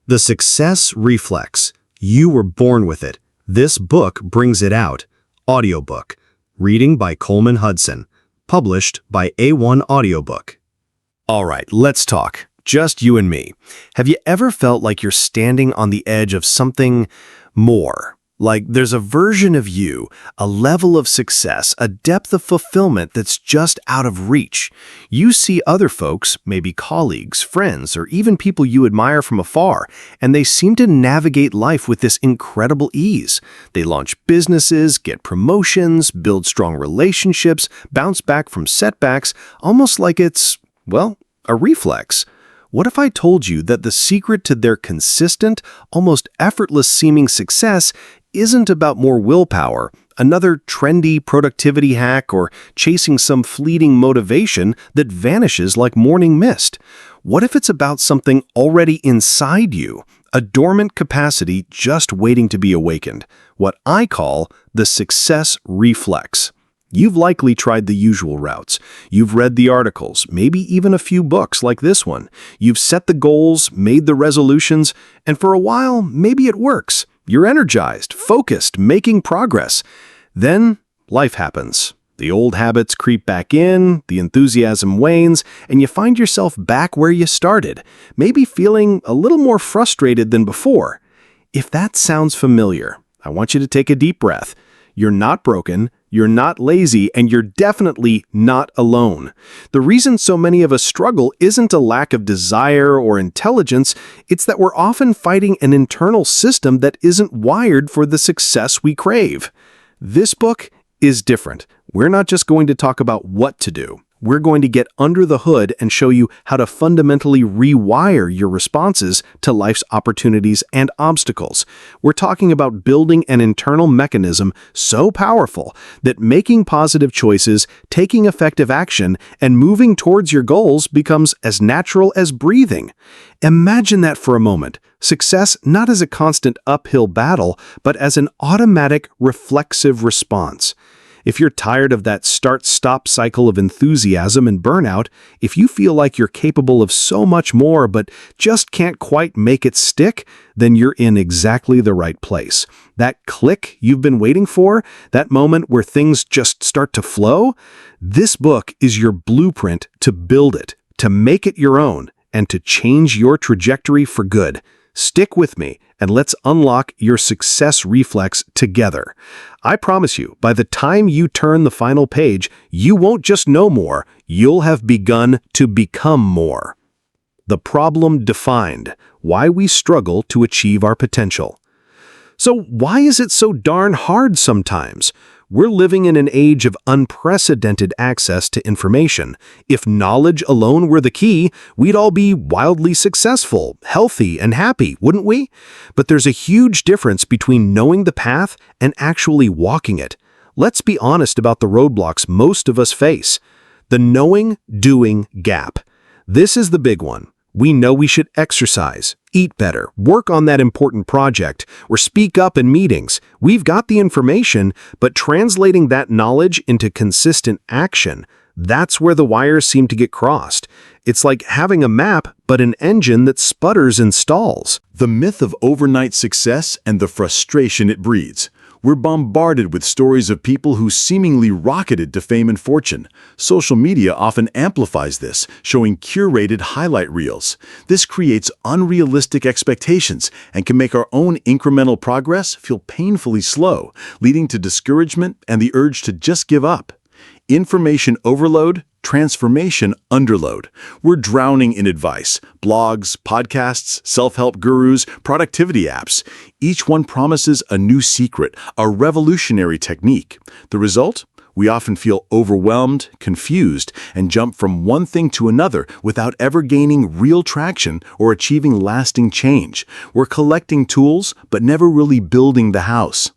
The Success Reflex. You were born with it. This book brings it out. Audiobook. Reading by Coleman Hudson. Published by A1 Audiobook. All right, let's talk. Just you and me. Have you ever felt like you're standing on the edge of something more? Like there's a version of you, a level of success, a depth of fulfillment that's just out of reach. You see other folks, maybe colleagues, friends, or even people you admire from afar, and they seem to navigate life with this incredible ease. They launch businesses, get promotions, build strong relationships, bounce back from setbacks, almost like it's, well, a reflex. What if I told you that the secret to their consistent, almost effortless seeming success isn't about more willpower, another trendy productivity hack, or chasing some fleeting motivation that vanishes like morning mist? What if it's about something already inside you, a dormant capacity just waiting to be awakened, what I call the Success Reflex? You've likely tried the usual routes. You've read the articles, maybe even a few books like this one. You've set the goals, made the resolutions, and for a while, maybe it works. You're energized, focused, making progress. Then, life happens. The old habits creep back in, the enthusiasm wanes, and you find yourself back where you started, maybe feeling a little more frustrated than before. If that sounds familiar, I want you to take a deep breath. You're not broken, you're not lazy, and you're definitely not alone. The reason so many of us struggle isn't a lack of desire or intelligence, it's that we're often fighting an internal system that isn't wired for the success we crave. This book is different. We're not just going to talk about what to do. We're going to get under the hood and show you how to fundamentally rewire your responses to life's opportunities and obstacles. We're talking about building an internal mechanism so powerful that making positive choices, taking effective action, and moving towards your goals becomes as natural as breathing. Imagine that for a moment. Success not as a constant uphill battle, but as an automatic, reflexive response. If you're tired of that start-stop cycle of enthusiasm and burnout, if you feel like you're capable of so much more but just can't quite make it stick, then you're in exactly the right place. That click you've been waiting for, that moment where things just start to flow, this book is your blueprint to build it, to make it your own, and to change your trajectory for good. Stick with me, and let's unlock your success reflex together. I promise you, by the time you turn the final page, you won't just know more, you'll have begun to become more. The problem defined: why we struggle to achieve our potential. So why is it so darn hard sometimes? We're living in an age of unprecedented access to information. If knowledge alone were the key, we'd all be wildly successful, healthy, and happy, wouldn't we? But there's a huge difference between knowing the path and actually walking it. Let's be honest about the roadblocks most of us face. The knowing-doing gap. This is the big one. We know we should exercise, eat better, work on that important project, or speak up in meetings. We've got the information, but translating that knowledge into consistent action, that's where the wires seem to get crossed. It's like having a map, but an engine that sputters and stalls. The myth of overnight success and the frustration it breeds. We're bombarded with stories of people who seemingly rocketed to fame and fortune. Social media often amplifies this, showing curated highlight reels. This creates unrealistic expectations and can make our own incremental progress feel painfully slow, leading to discouragement and the urge to just give up. Information overload, transformation underload. We're drowning in advice, blogs, podcasts, self-help gurus, productivity apps. Each one promises a new secret, a revolutionary technique. The result? We often feel overwhelmed, confused, and jump from one thing to another without ever gaining real traction or achieving lasting change. We're collecting tools, but never really building the house.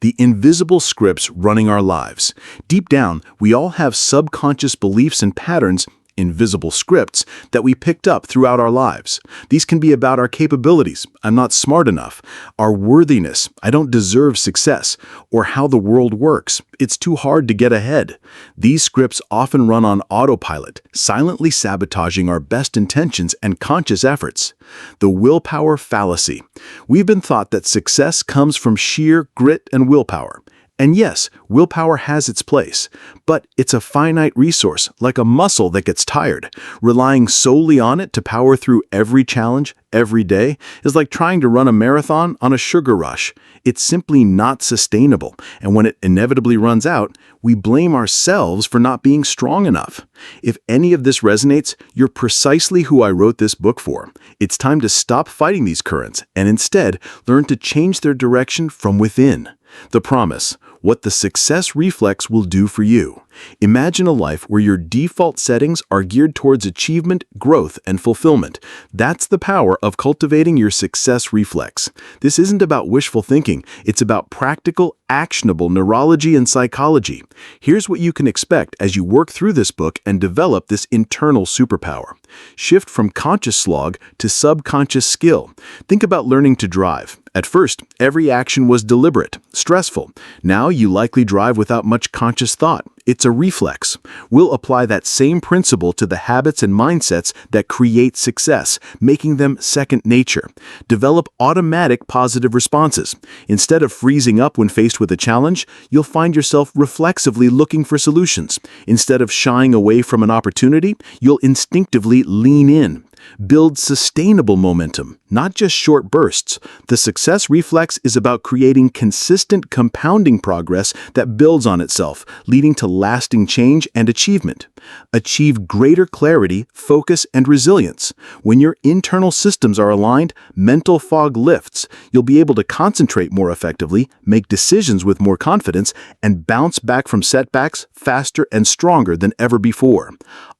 The invisible scripts running our lives. Deep down, we all have subconscious beliefs and patterns, invisible scripts that we picked up throughout our lives. These can be about our capabilities, I'm not smart enough, our worthiness, I don't deserve success, or how the world works, it's too hard to get ahead. These scripts often run on autopilot, silently sabotaging our best intentions and conscious efforts. The willpower fallacy. We've been taught that success comes from sheer grit and willpower. And yes, willpower has its place, but it's a finite resource, like a muscle that gets tired. Relying solely on it to power through every challenge, every day, is like trying to run a marathon on a sugar rush. It's simply not sustainable, and when it inevitably runs out, we blame ourselves for not being strong enough. If any of this resonates, you're precisely who I wrote this book for. It's time to stop fighting these currents and instead learn to change their direction from within. The promise, what the Success Reflex will do for you. Imagine a life where your default settings are geared towards achievement, growth, and fulfillment. That's the power of cultivating your Success Reflex. This isn't about wishful thinking, it's about practical, actionable neurology and psychology. Here's what you can expect as you work through this book and develop this internal superpower. Shift from conscious slog to subconscious skill. Think about learning to drive. At first, every action was deliberate, stressful. Now you likely drive without much conscious thought. It's a reflex. We'll apply that same principle to the habits and mindsets that create success, making them second nature. Develop automatic positive responses. Instead of freezing up when faced with a challenge, you'll find yourself reflexively looking for solutions. Instead of shying away from an opportunity, you'll instinctively lean in. Build sustainable momentum, not just short bursts. The Success Reflex is about creating consistent compounding progress that builds on itself, leading to lasting change and achievement. Achieve greater clarity, focus, and resilience. When your internal systems are aligned, mental fog lifts. You'll be able to concentrate more effectively, make decisions with more confidence, and bounce back from setbacks faster and stronger than ever before.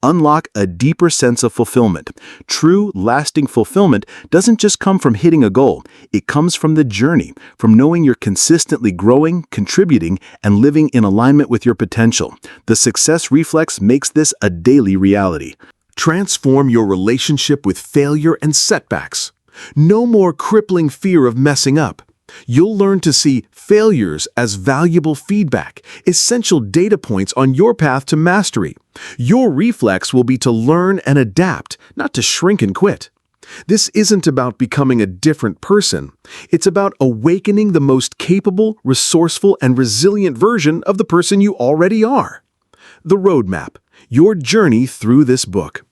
Unlock a deeper sense of fulfillment. True, lasting fulfillment doesn't just come from hitting a goal. It comes from the journey, from knowing you're consistently growing, contributing, and living in alignment with your potential. The Success Reflex makes this a daily reality. Transform your relationship with failure and setbacks. No more crippling fear of messing up. You'll learn to see failures as valuable feedback, essential data points on your path to mastery. Your reflex will be to learn and adapt, not to shrink and quit. This isn't about becoming a different person. It's about awakening the most capable, resourceful, and resilient version of the person you already are. The Roadmap, your journey through this book.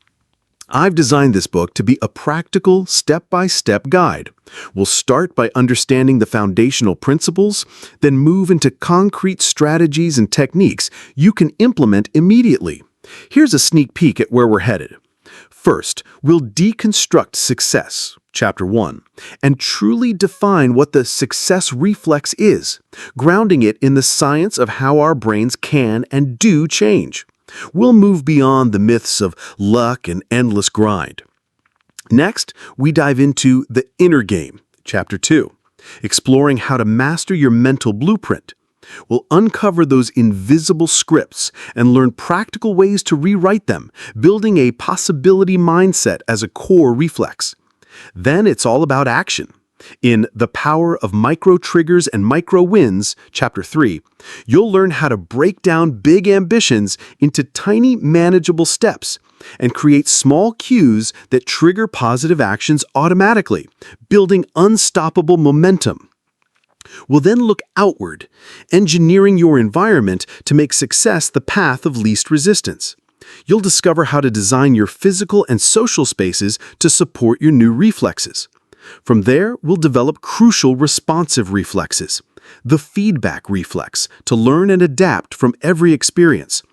I've designed this book to be a practical, step-by-step guide. We'll start by understanding the foundational principles, then move into concrete strategies and techniques you can implement immediately. Here's a sneak peek at where we're headed. First, we'll deconstruct success, Chapter 1, and truly define what the Success Reflex is, grounding it in the science of how our brains can and do change. We'll move beyond the myths of luck and endless grind. Next, we dive into the inner game, Chapter 2, exploring how to master your mental blueprint. We'll uncover those invisible scripts and learn practical ways to rewrite them, building a possibility mindset as a core reflex. Then it's all about action. In The Power of Micro Triggers and Micro Wins, Chapter 3, you'll learn how to break down big ambitions into tiny, manageable steps and create small cues that trigger positive actions automatically, building unstoppable momentum. We'll then look outward, engineering your environment to make success the path of least resistance. You'll discover how to design your physical and social spaces to support your new reflexes. From there, we'll develop crucial responsive reflexes. The feedback reflex, to learn and adapt from every experience.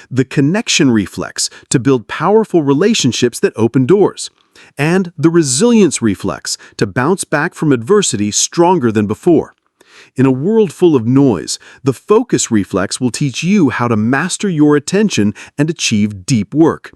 The connection reflex, to build powerful relationships that open doors. And the resilience reflex, to bounce back from adversity stronger than before. In a world full of noise, the focus reflex will teach you how to master your attention and achieve deep work.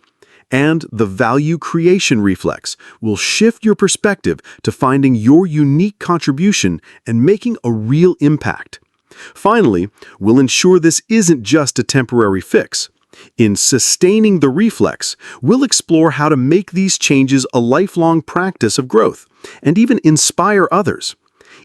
And the value creation reflex will shift your perspective to finding your unique contribution and making a real impact. Finally, we'll ensure this isn't just a temporary fix. In Sustaining the Reflex, we'll explore how to make these changes a lifelong practice of growth and even inspire others.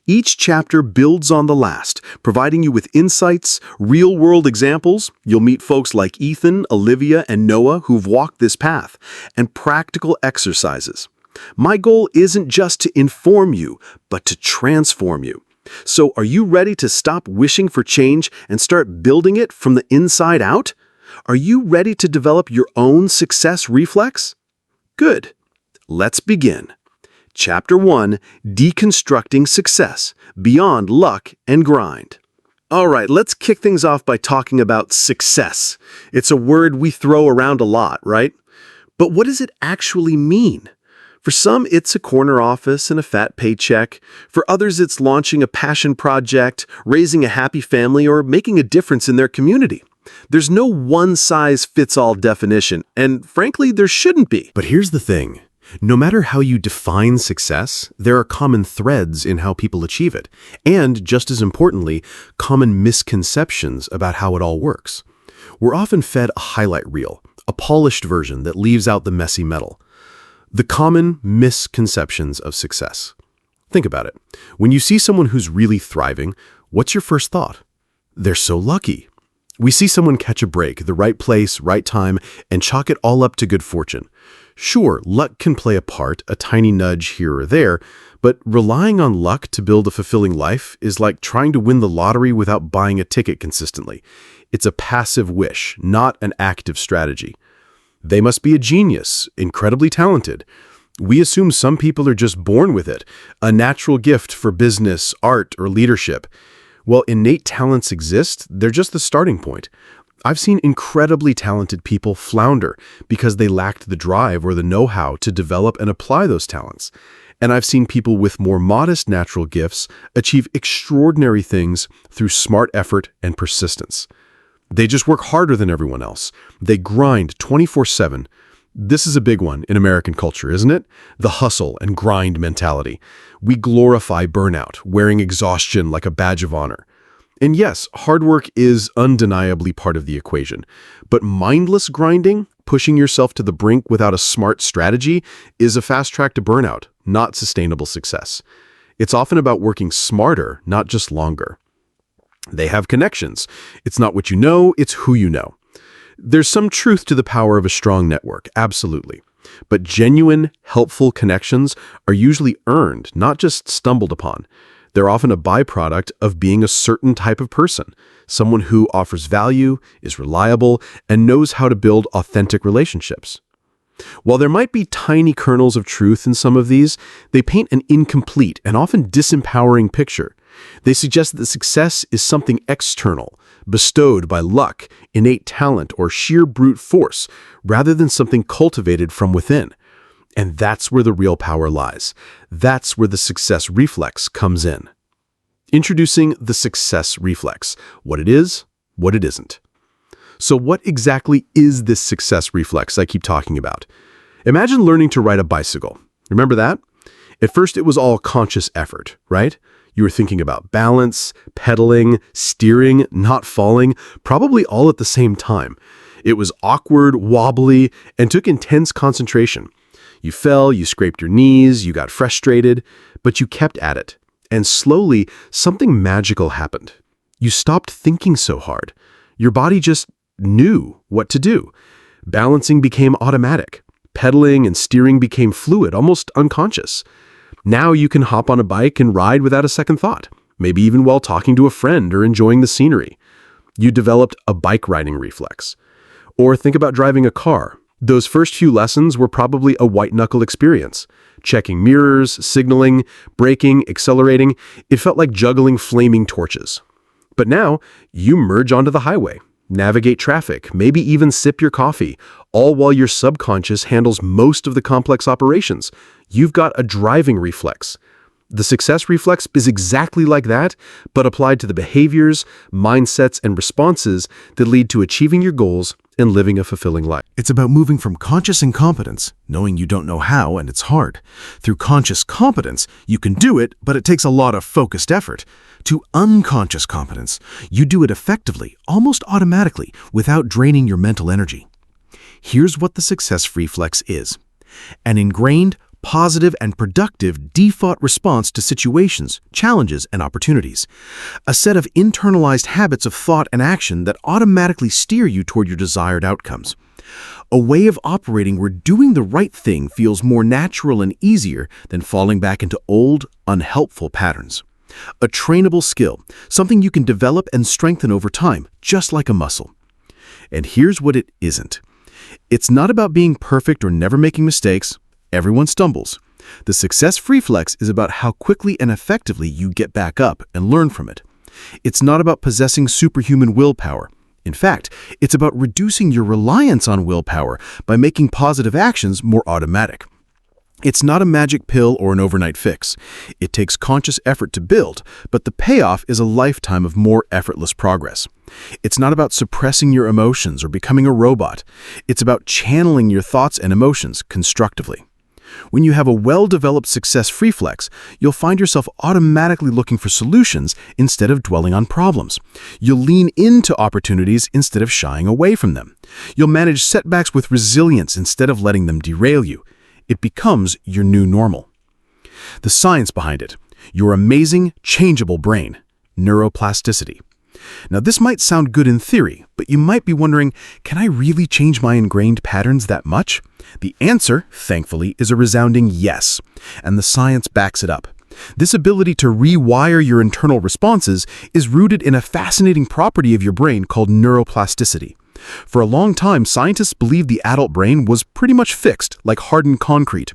Each chapter builds on the last, providing you with insights, real-world examples. You'll meet folks like Ethan, Olivia, and Noah who've walked this path, and practical exercises. My goal isn't just to inform you, but to transform you. So are you ready to stop wishing for change and start building it from the inside out? Are you ready to develop your own success reflex? Good. Let's begin. Chapter 1, Deconstructing Success, Beyond Luck and Grind. All right, let's kick things off by talking about success. It's a word we throw around a lot, right? But what does it actually mean? For some, it's a corner office and a fat paycheck. For others, it's launching a passion project, raising a happy family, or making a difference in their community. There's no one-size-fits-all definition, and frankly, there shouldn't be. But here's the thing. No matter how you define success, there are common threads in how people achieve it, and, just as importantly, common misconceptions about how it all works. We're often fed a highlight reel, a polished version that leaves out the messy metal. The common misconceptions of success. Think about it. When you see someone who's really thriving, what's your first thought? They're so lucky. We see someone catch a break, the right place, right time, and chalk it all up to good fortune. Sure, luck can play a part, a tiny nudge here or there, but relying on luck to build a fulfilling life is like trying to win the lottery without buying a ticket consistently. It's a passive wish, not an active strategy. They must be a genius, incredibly talented. We assume some people are just born with it, a natural gift for business, art, or leadership. Well, innate talents exist, they're just the starting point. I've seen incredibly talented people flounder because they lacked the drive or the know-how to develop and apply those talents. And I've seen people with more modest natural gifts achieve extraordinary things through smart effort and persistence. They just work harder than everyone else. They grind 24/7. This is a big one in American culture, isn't it? The hustle and grind mentality. We glorify burnout, wearing exhaustion like a badge of honor. And yes, hard work is undeniably part of the equation. But mindless grinding, pushing yourself to the brink without a smart strategy, is a fast track to burnout, not sustainable success. It's often about working smarter, not just longer. They have connections. It's not what you know, it's who you know. There's some truth to the power of a strong network, absolutely. But genuine, helpful connections are usually earned, not just stumbled upon. They're often a byproduct of being a certain type of person, someone who offers value, is reliable, and knows how to build authentic relationships. While there might be tiny kernels of truth in some of these, they paint an incomplete and often disempowering picture. They suggest that success is something external, bestowed by luck, innate talent, or sheer brute force, rather than something cultivated from within. And that's where the real power lies. That's where the success reflex comes in. Introducing the success reflex, what it is, what it isn't. So what exactly is this success reflex I keep talking about? Imagine learning to ride a bicycle. Remember that? At first, it was all conscious effort, right? You were thinking about balance, pedaling, steering, not falling, probably all at the same time. It was awkward, wobbly, and took intense concentration. You fell, you scraped your knees, you got frustrated, but you kept at it. And slowly, something magical happened. You stopped thinking so hard. Your body just knew what to do. Balancing became automatic. Pedaling and steering became fluid, almost unconscious. Now you can hop on a bike and ride without a second thought, maybe even while talking to a friend or enjoying the scenery. You developed a bike riding reflex. Or think about driving a car. Those first few lessons were probably a white-knuckle experience. Checking mirrors, signaling, braking, accelerating. It felt like juggling flaming torches. But now, you merge onto the highway, navigate traffic, maybe even sip your coffee, all while your subconscious handles most of the complex operations. You've got a driving reflex. The success reflex is exactly like that, but applied to the behaviors, mindsets, and responses that lead to achieving your goals and living a fulfilling life. It's about moving from conscious incompetence, knowing you don't know how and it's hard, through conscious competence, you can do it, but it takes a lot of focused effort, to unconscious competence. You do it effectively, almost automatically, without draining your mental energy. Here's what the success reflex is: an ingrained, positive, and productive default response to situations, challenges, and opportunities. A set of internalized habits of thought and action that automatically steer you toward your desired outcomes. A way of operating where doing the right thing feels more natural and easier than falling back into old, unhelpful patterns. A trainable skill, something you can develop and strengthen over time, just like a muscle. And here's what it isn't. It's not about being perfect or never making mistakes. Everyone stumbles. The success reflex is about how quickly and effectively you get back up and learn from it. It's not about possessing superhuman willpower. In fact, it's about reducing your reliance on willpower by making positive actions more automatic. It's not a magic pill or an overnight fix. It takes conscious effort to build, but the payoff is a lifetime of more effortless progress. It's not about suppressing your emotions or becoming a robot. It's about channeling your thoughts and emotions constructively. When you have a well-developed success reflex, you'll find yourself automatically looking for solutions instead of dwelling on problems. You'll lean into opportunities instead of shying away from them. You'll manage setbacks with resilience instead of letting them derail you. It becomes your new normal. The science behind it: your amazing, changeable brain, neuroplasticity. Now, this might sound good in theory, but you might be wondering, can I really change my ingrained patterns that much? The answer, thankfully, is a resounding yes, and the science backs it up. This ability to rewire your internal responses is rooted in a fascinating property of your brain called neuroplasticity. For a long time, scientists believed the adult brain was pretty much fixed, like hardened concrete.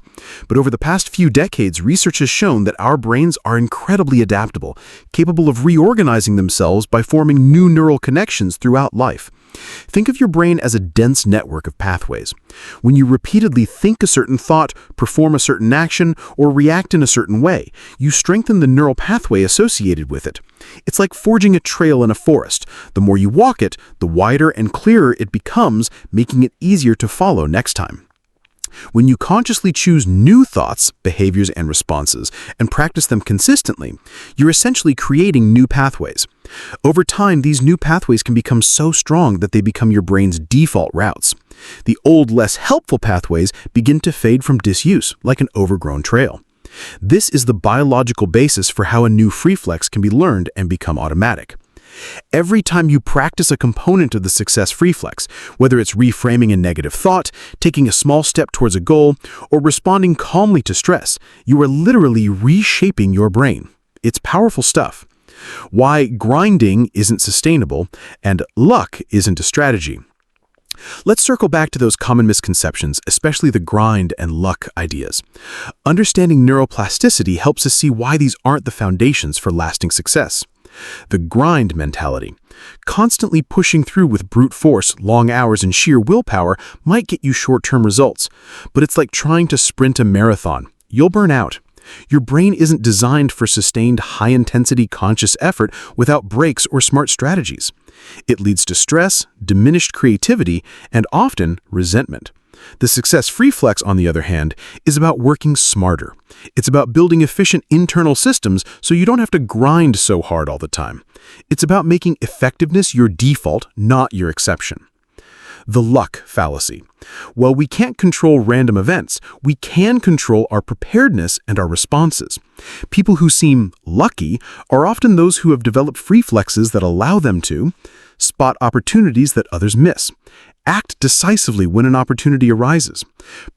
But over the past few decades, research has shown that our brains are incredibly adaptable, capable of reorganizing themselves by forming new neural connections throughout life. Think of your brain as a dense network of pathways. When you repeatedly think a certain thought, perform a certain action, or react in a certain way, you strengthen the neural pathway associated with it. It's like forging a trail in a forest. The more you walk it, the wider and clearer it becomes, making it easier to follow next time. When you consciously choose new thoughts, behaviors, and responses, and practice them consistently, you're essentially creating new pathways. Over time, these new pathways can become so strong that they become your brain's default routes. The old, less helpful pathways begin to fade from disuse, like an overgrown trail. This is the biological basis for how a new reflex can be learned and become automatic. Every time you practice a component of the success reflex, whether it's reframing a negative thought, taking a small step towards a goal, or responding calmly to stress, you are literally reshaping your brain. It's powerful stuff. Why grinding isn't sustainable and luck isn't a strategy. Let's circle back to those common misconceptions, especially the grind and luck ideas. Understanding neuroplasticity helps us see why these aren't the foundations for lasting success. The grind mentality. Constantly pushing through with brute force, long hours, and sheer willpower might get you short-term results, but it's like trying to sprint a marathon. You'll burn out. Your brain isn't designed for sustained, high-intensity conscious effort without breaks or smart strategies. It leads to stress, diminished creativity, and often resentment. The success reflex, on the other hand, is about working smarter. It's about building efficient internal systems so you don't have to grind so hard all the time. It's about making effectiveness your default, not your exception. The luck fallacy. While we can't control random events, we can control our preparedness and our responses. People who seem lucky are often those who have developed reflexes that allow them to spot opportunities that others miss, act decisively when an opportunity arises,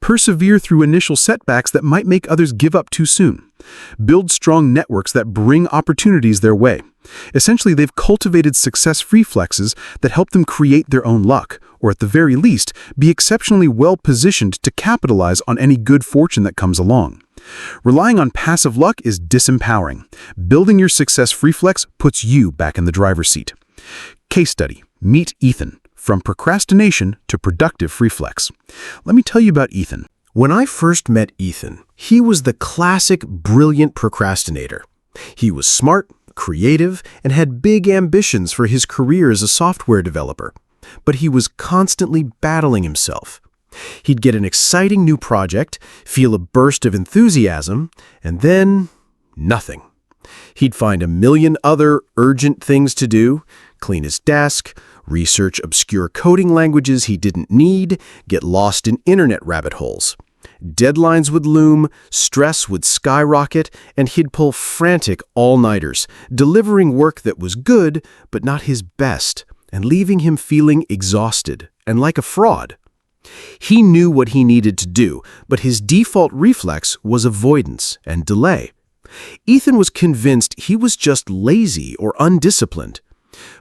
persevere through initial setbacks that might make others give up too soon, build strong networks that bring opportunities their way. Essentially, they've cultivated success reflexes that help them create their own luck, or at the very least, be exceptionally well-positioned to capitalize on any good fortune that comes along. Relying on passive luck is disempowering. Building your success reflex puts you back in the driver's seat. Case study. Meet Ethan. From procrastination to productive reflex. Let me tell you about Ethan. When I first met Ethan, he was the classic brilliant procrastinator. He was smart, creative, and had big ambitions for his career as a software developer. But he was constantly battling himself. He'd get an exciting new project, feel a burst of enthusiasm, and then nothing. He'd find a million other urgent things to do, clean his desk, research obscure coding languages he didn't need, get lost in internet rabbit holes. Deadlines would loom, stress would skyrocket, and he'd pull frantic all-nighters, delivering work that was good, but not his best, and leaving him feeling exhausted and like a fraud. He knew what he needed to do, but his default reflex was avoidance and delay. Ethan was convinced he was just lazy or undisciplined.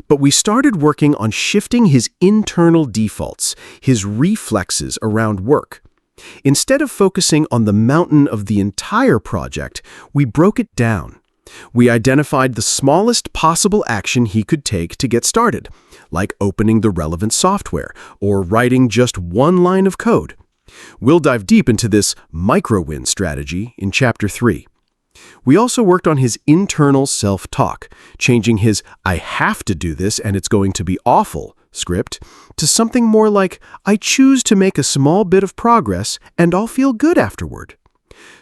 But we started working on shifting his internal defaults, his reflexes around work. Instead of focusing on the mountain of the entire project, we broke it down. We identified the smallest possible action he could take to get started, like opening the relevant software or writing just one line of code. We'll dive deep into this micro-win strategy in Chapter 3. We also worked on his internal self-talk, changing his "I have to do this and it's going to be awful" script to something more like "I choose to make a small bit of progress and I'll feel good afterward."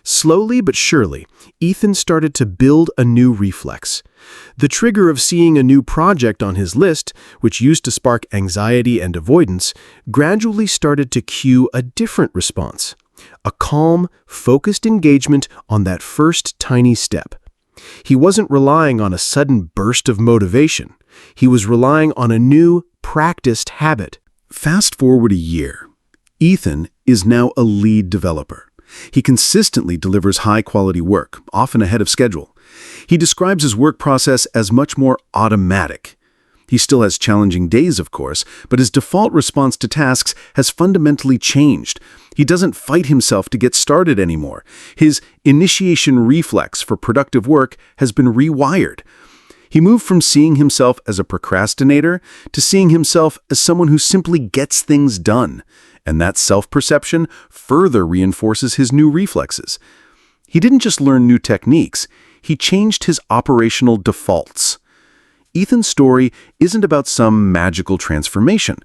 Slowly but surely, Ethan started to build a new reflex. The trigger of seeing a new project on his list, which used to spark anxiety and avoidance, gradually started to cue a different response. A calm, focused engagement on that first tiny step. He wasn't relying on a sudden burst of motivation. He was relying on a new, practiced habit. Fast forward a year. Ethan is now a lead developer. He consistently delivers high-quality work, often ahead of schedule. He describes his work process as much more automatic. He still has challenging days, of course, but his default response to tasks has fundamentally changed. He doesn't fight himself to get started anymore. His initiation reflex for productive work has been rewired. He moved from seeing himself as a procrastinator to seeing himself as someone who simply gets things done. And that self-perception further reinforces his new reflexes. He didn't just learn new techniques, he changed his operational defaults. Ethan's story isn't about some magical transformation.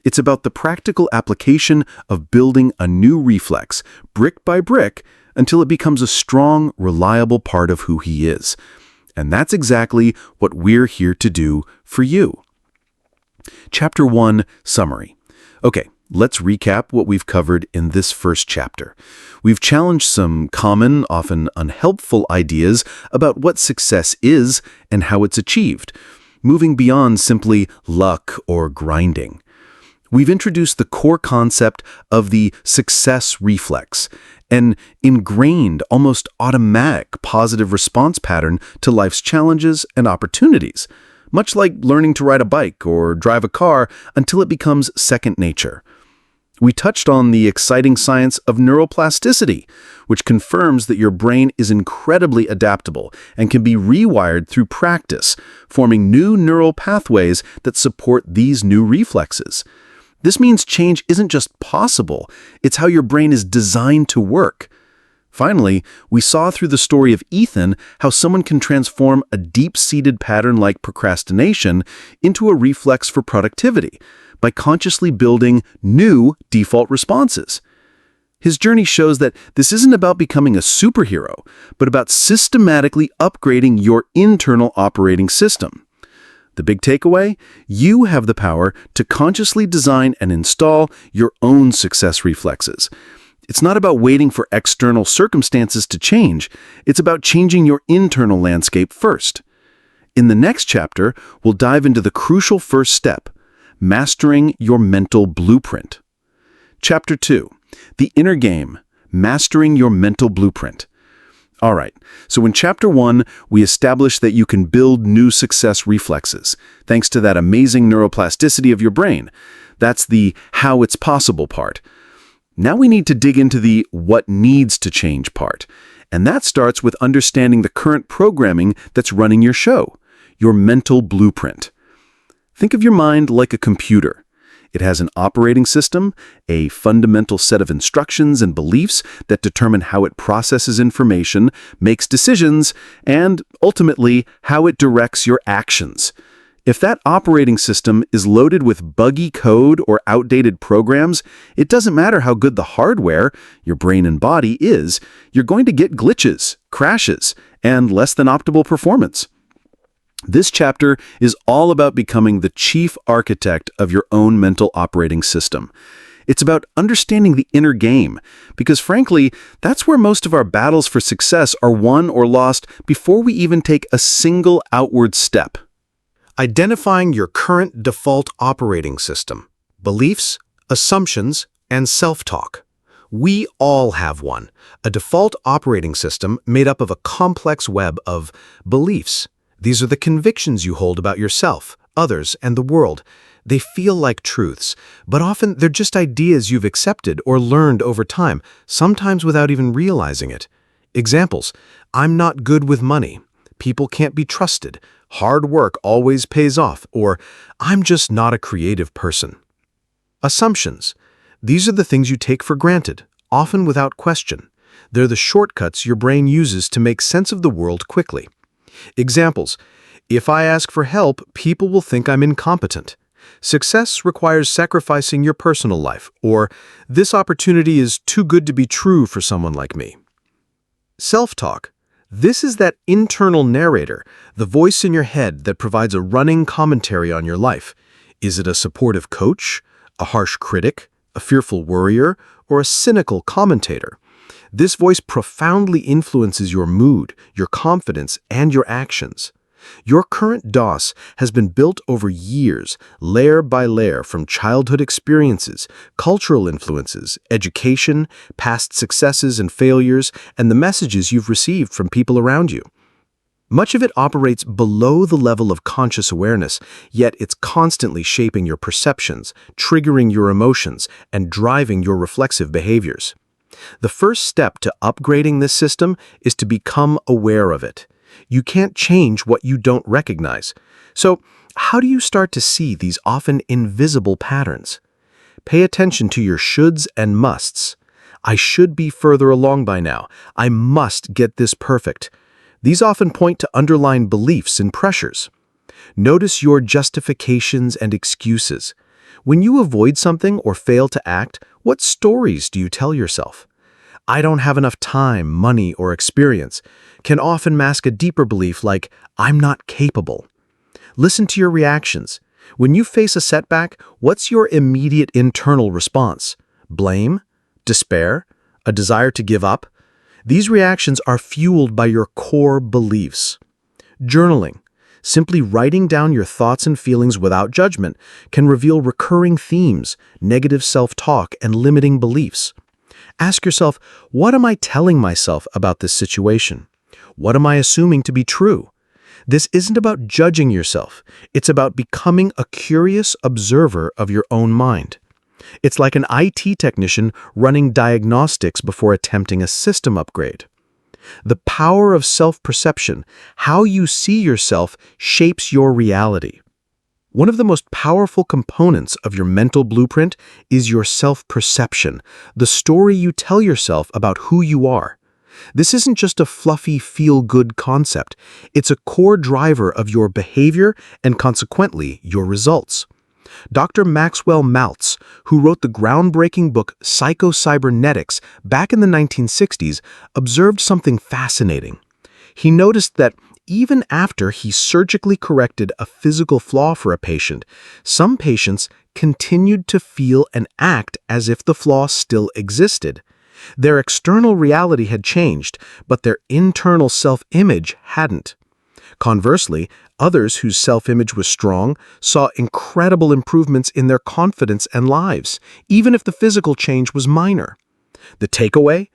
It's about the practical application of building a new reflex, brick by brick, until it becomes a strong, reliable part of who he is. And that's exactly what we're here to do for you. Chapter 1, Summary. Okay, let's recap what we've covered in this first chapter. We've challenged some common, often unhelpful ideas about what success is and how it's achieved, moving beyond simply luck or grinding. We've introduced the core concept of the success reflex, an ingrained, almost automatic positive response pattern to life's challenges and opportunities, much like learning to ride a bike or drive a car until it becomes second nature. We touched on the exciting science of neuroplasticity, which confirms that your brain is incredibly adaptable and can be rewired through practice, forming new neural pathways that support these new reflexes. This means change isn't just possible, it's how your brain is designed to work. Finally, we saw through the story of Ethan how someone can transform a deep-seated pattern like procrastination into a reflex for productivity by consciously building new default responses. His journey shows that this isn't about becoming a superhero, but about systematically upgrading your internal operating system. The big takeaway? You have the power to consciously design and install your own success reflexes. It's not about waiting for external circumstances to change. It's about changing your internal landscape first. In the next chapter, we'll dive into the crucial first step, mastering your mental blueprint. Chapter 2, The Inner Game, Mastering Your Mental Blueprint. All right, so in Chapter 1, we established that you can build new success reflexes, thanks to that amazing neuroplasticity of your brain. That's the how it's possible part. Now we need to dig into the what needs to change part, and that starts with understanding the current programming that's running your show, your mental blueprint. Think of your mind like a computer. It has an operating system, a fundamental set of instructions and beliefs that determine how it processes information, makes decisions, and, ultimately, how it directs your actions. If that operating system is loaded with buggy code or outdated programs, it doesn't matter how good the hardware, your brain and body, is, you're going to get glitches, crashes, and less than optimal performance. This chapter is all about becoming the chief architect of your own mental operating system. It's about understanding the inner game, because frankly, that's where most of our battles for success are won or lost before we even take a single outward step. Identifying your current default operating system, beliefs, assumptions, and self-talk. We all have one, a default operating system made up of a complex web of beliefs. These are the convictions you hold about yourself, others, and the world. They feel like truths, but often they're just ideas you've accepted or learned over time, sometimes without even realizing it. Examples: I'm not good with money. People can't be trusted. Hard work always pays off. Or I'm just not a creative person. Assumptions. These are the things you take for granted, often without question. They're the shortcuts your brain uses to make sense of the world quickly. Examples: if I ask for help, people will think I'm incompetent. Success requires sacrificing your personal life. Or this opportunity is too good to be true for someone like me. Self-talk. This is that internal narrator, the voice in your head that provides a running commentary on your life. Is it a supportive coach, a harsh critic, a fearful worrier, or a cynical commentator? This voice profoundly influences your mood, your confidence, and your actions. Your current DOS has been built over years, layer by layer, from childhood experiences, cultural influences, education, past successes and failures, and the messages you've received from people around you. Much of it operates below the level of conscious awareness, yet it's constantly shaping your perceptions, triggering your emotions, and driving your reflexive behaviors. The first step to upgrading this system is to become aware of it. You can't change what you don't recognize. So, how do you start to see these often invisible patterns? Pay attention to your shoulds and musts. I should be further along by now. I must get this perfect. These often point to underlying beliefs and pressures. Notice your justifications and excuses. When you avoid something or fail to act, what stories do you tell yourself? I don't have enough time, money, or experience can often mask a deeper belief like, I'm not capable. Listen to your reactions. When you face a setback, what's your immediate internal response? Blame? Despair? A desire to give up? These reactions are fueled by your core beliefs. Journaling. Simply writing down your thoughts and feelings without judgment can reveal recurring themes, negative self-talk, and limiting beliefs. Ask yourself, what am I telling myself about this situation? What am I assuming to be true? This isn't about judging yourself. It's about becoming a curious observer of your own mind. It's like an IT technician running diagnostics before attempting a system upgrade. The power of self-perception, how you see yourself, shapes your reality. One of the most powerful components of your mental blueprint is your self-perception, the story you tell yourself about who you are. This isn't just a fluffy, feel-good concept. It's a core driver of your behavior and, consequently, your results. Dr. Maxwell Maltz, who wrote the groundbreaking book Psycho-Cybernetics back in the 1960s, observed something fascinating. He noticed that even after he surgically corrected a physical flaw for a patient, some patients continued to feel and act as if the flaw still existed. Their external reality had changed, but their internal self-image hadn't. Conversely, others whose self-image was strong saw incredible improvements in their confidence and lives, even if the physical change was minor. The takeaway?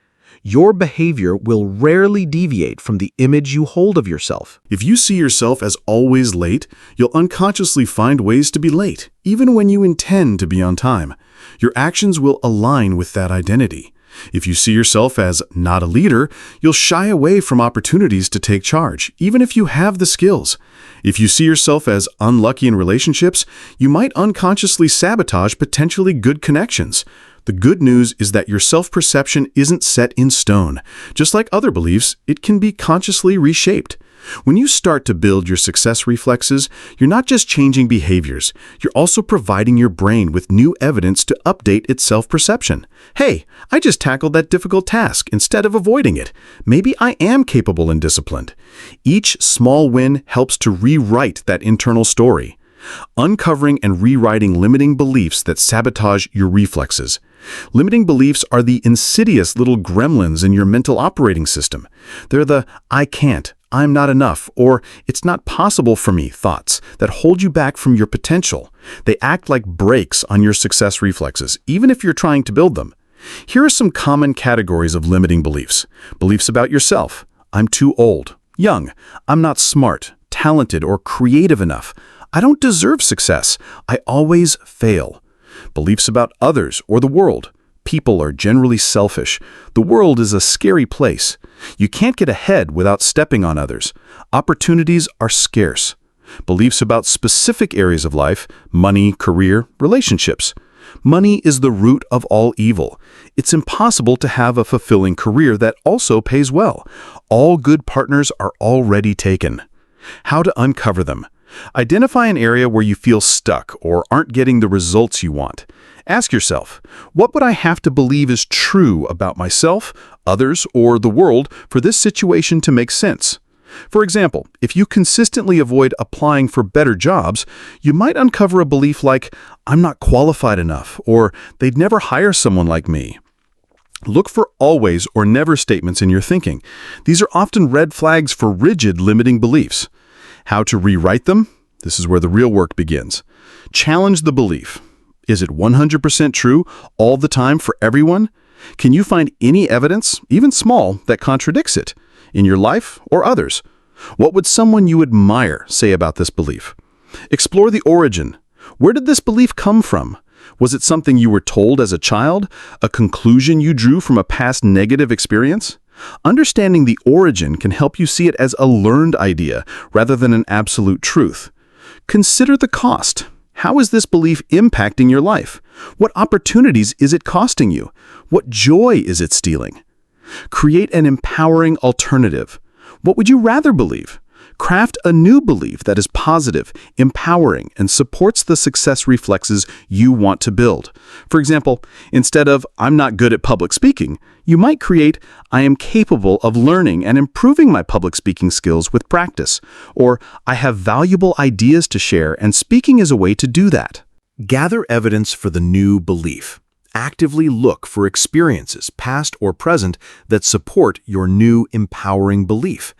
Your behavior will rarely deviate from the image you hold of yourself. If you see yourself as always late, you'll unconsciously find ways to be late, even when you intend to be on time. Your actions will align with that identity. If you see yourself as not a leader, you'll shy away from opportunities to take charge, even if you have the skills. If you see yourself as unlucky in relationships, you might unconsciously sabotage potentially good connections. The good news is that your self-perception isn't set in stone. Just like other beliefs, it can be consciously reshaped. When you start to build your success reflexes, you're not just changing behaviors, you're also providing your brain with new evidence to update its self-perception. Hey, I just tackled that difficult task instead of avoiding it. Maybe I am capable and disciplined. Each small win helps to rewrite that internal story, uncovering and rewriting limiting beliefs that sabotage your reflexes. Limiting beliefs are the insidious little gremlins in your mental operating system. They're the "I can't," "I'm not enough," or "it's not possible for me" thoughts that hold you back from your potential. They act like brakes on your success reflexes, even if you're trying to build them. Here are some common categories of limiting beliefs. Beliefs about yourself: I'm too old, young, I'm not smart, talented, or creative enough. I don't deserve success. I always fail. Beliefs about others or the world: people are generally selfish. The world is a scary place. You can't get ahead without stepping on others. Opportunities are scarce. Beliefs about specific areas of life: money, career, relationships. Money is the root of all evil. It's impossible to have a fulfilling career that also pays well. All good partners are already taken. How to uncover them: identify an area where you feel stuck or aren't getting the results you want. Ask yourself, what would I have to believe is true about myself, others, or the world for this situation to make sense? For example, if you consistently avoid applying for better jobs, you might uncover a belief like, "I'm not qualified enough," or "they'd never hire someone like me." Look for always or never statements in your thinking. These are often red flags for rigid, limiting beliefs. How to rewrite them? This is where the real work begins. Challenge the belief. Is it 100% true all the time for everyone? Can you find any evidence, even small, that contradicts it, in your life or others? What would someone you admire say about this belief? Explore the origin. Where did this belief come from? Was it something you were told as a child? A conclusion you drew from a past negative experience? Understanding the origin can help you see it as a learned idea rather than an absolute truth. Consider the cost. How is this belief impacting your life? What opportunities is it costing you? What joy is it stealing? Create an empowering alternative. What would you rather believe? Craft a new belief that is positive, empowering, and supports the success reflexes you want to build. For example, instead of "I'm not good at public speaking," you might create "I am capable of learning and improving my public speaking skills with practice," or "I have valuable ideas to share and speaking is a way to do that." Gather evidence for the new belief. Actively look for experiences, past or present, that support your new empowering belief.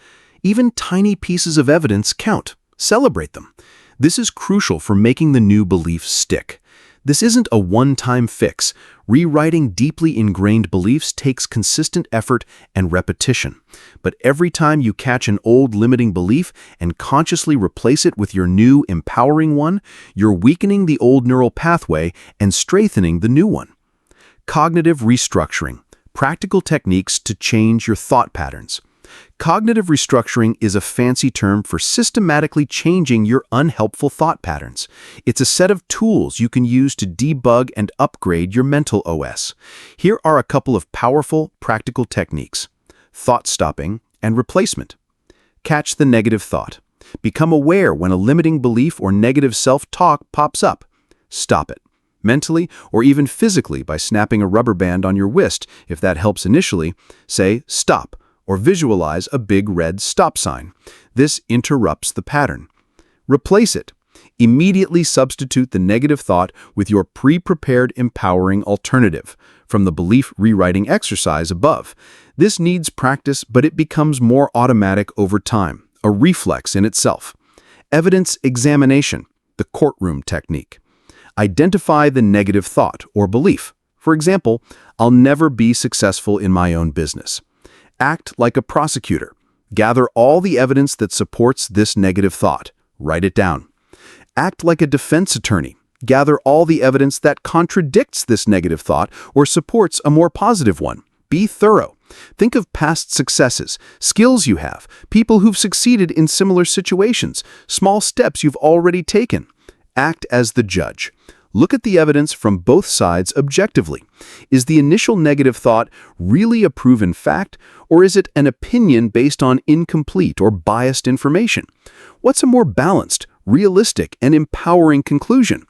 Even tiny pieces of evidence count. Celebrate them. This is crucial for making the new belief stick. This isn't a one-time fix. Rewriting deeply ingrained beliefs takes consistent effort and repetition. But every time you catch an old limiting belief and consciously replace it with your new empowering one, you're weakening the old neural pathway and strengthening the new one. Cognitive restructuring. Practical techniques to change your thought patterns. Cognitive restructuring is a fancy term for systematically changing your unhelpful thought patterns. It's a set of tools you can use to debug and upgrade your mental OS. Here are a couple of powerful, practical techniques: thought stopping and replacement. Catch the negative thought. Become aware when a limiting belief or negative self-talk pops up. Stop it, mentally or even physically, by snapping a rubber band on your wrist. If that helps initially, say "stop," or visualize a big red stop sign. This interrupts the pattern. Replace it. Immediately substitute the negative thought with your pre-prepared empowering alternative from the belief rewriting exercise above. This needs practice, but it becomes more automatic over time, a reflex in itself. Evidence examination, the courtroom technique. Identify the negative thought or belief. For example, "I'll never be successful in my own business." Act like a prosecutor. Gather all the evidence that supports this negative thought. Write it down. Act like a defense attorney. gather all the evidence that contradicts this negative thought or supports a more positive one. Be thorough. Think of past successes, skills you have, people who've succeeded in similar situations, small steps you've already taken. Act as the judge. Look at the evidence from both sides objectively. Is the initial negative thought really a proven fact, or is it an opinion based on incomplete or biased information? What's a more balanced, realistic, and empowering conclusion?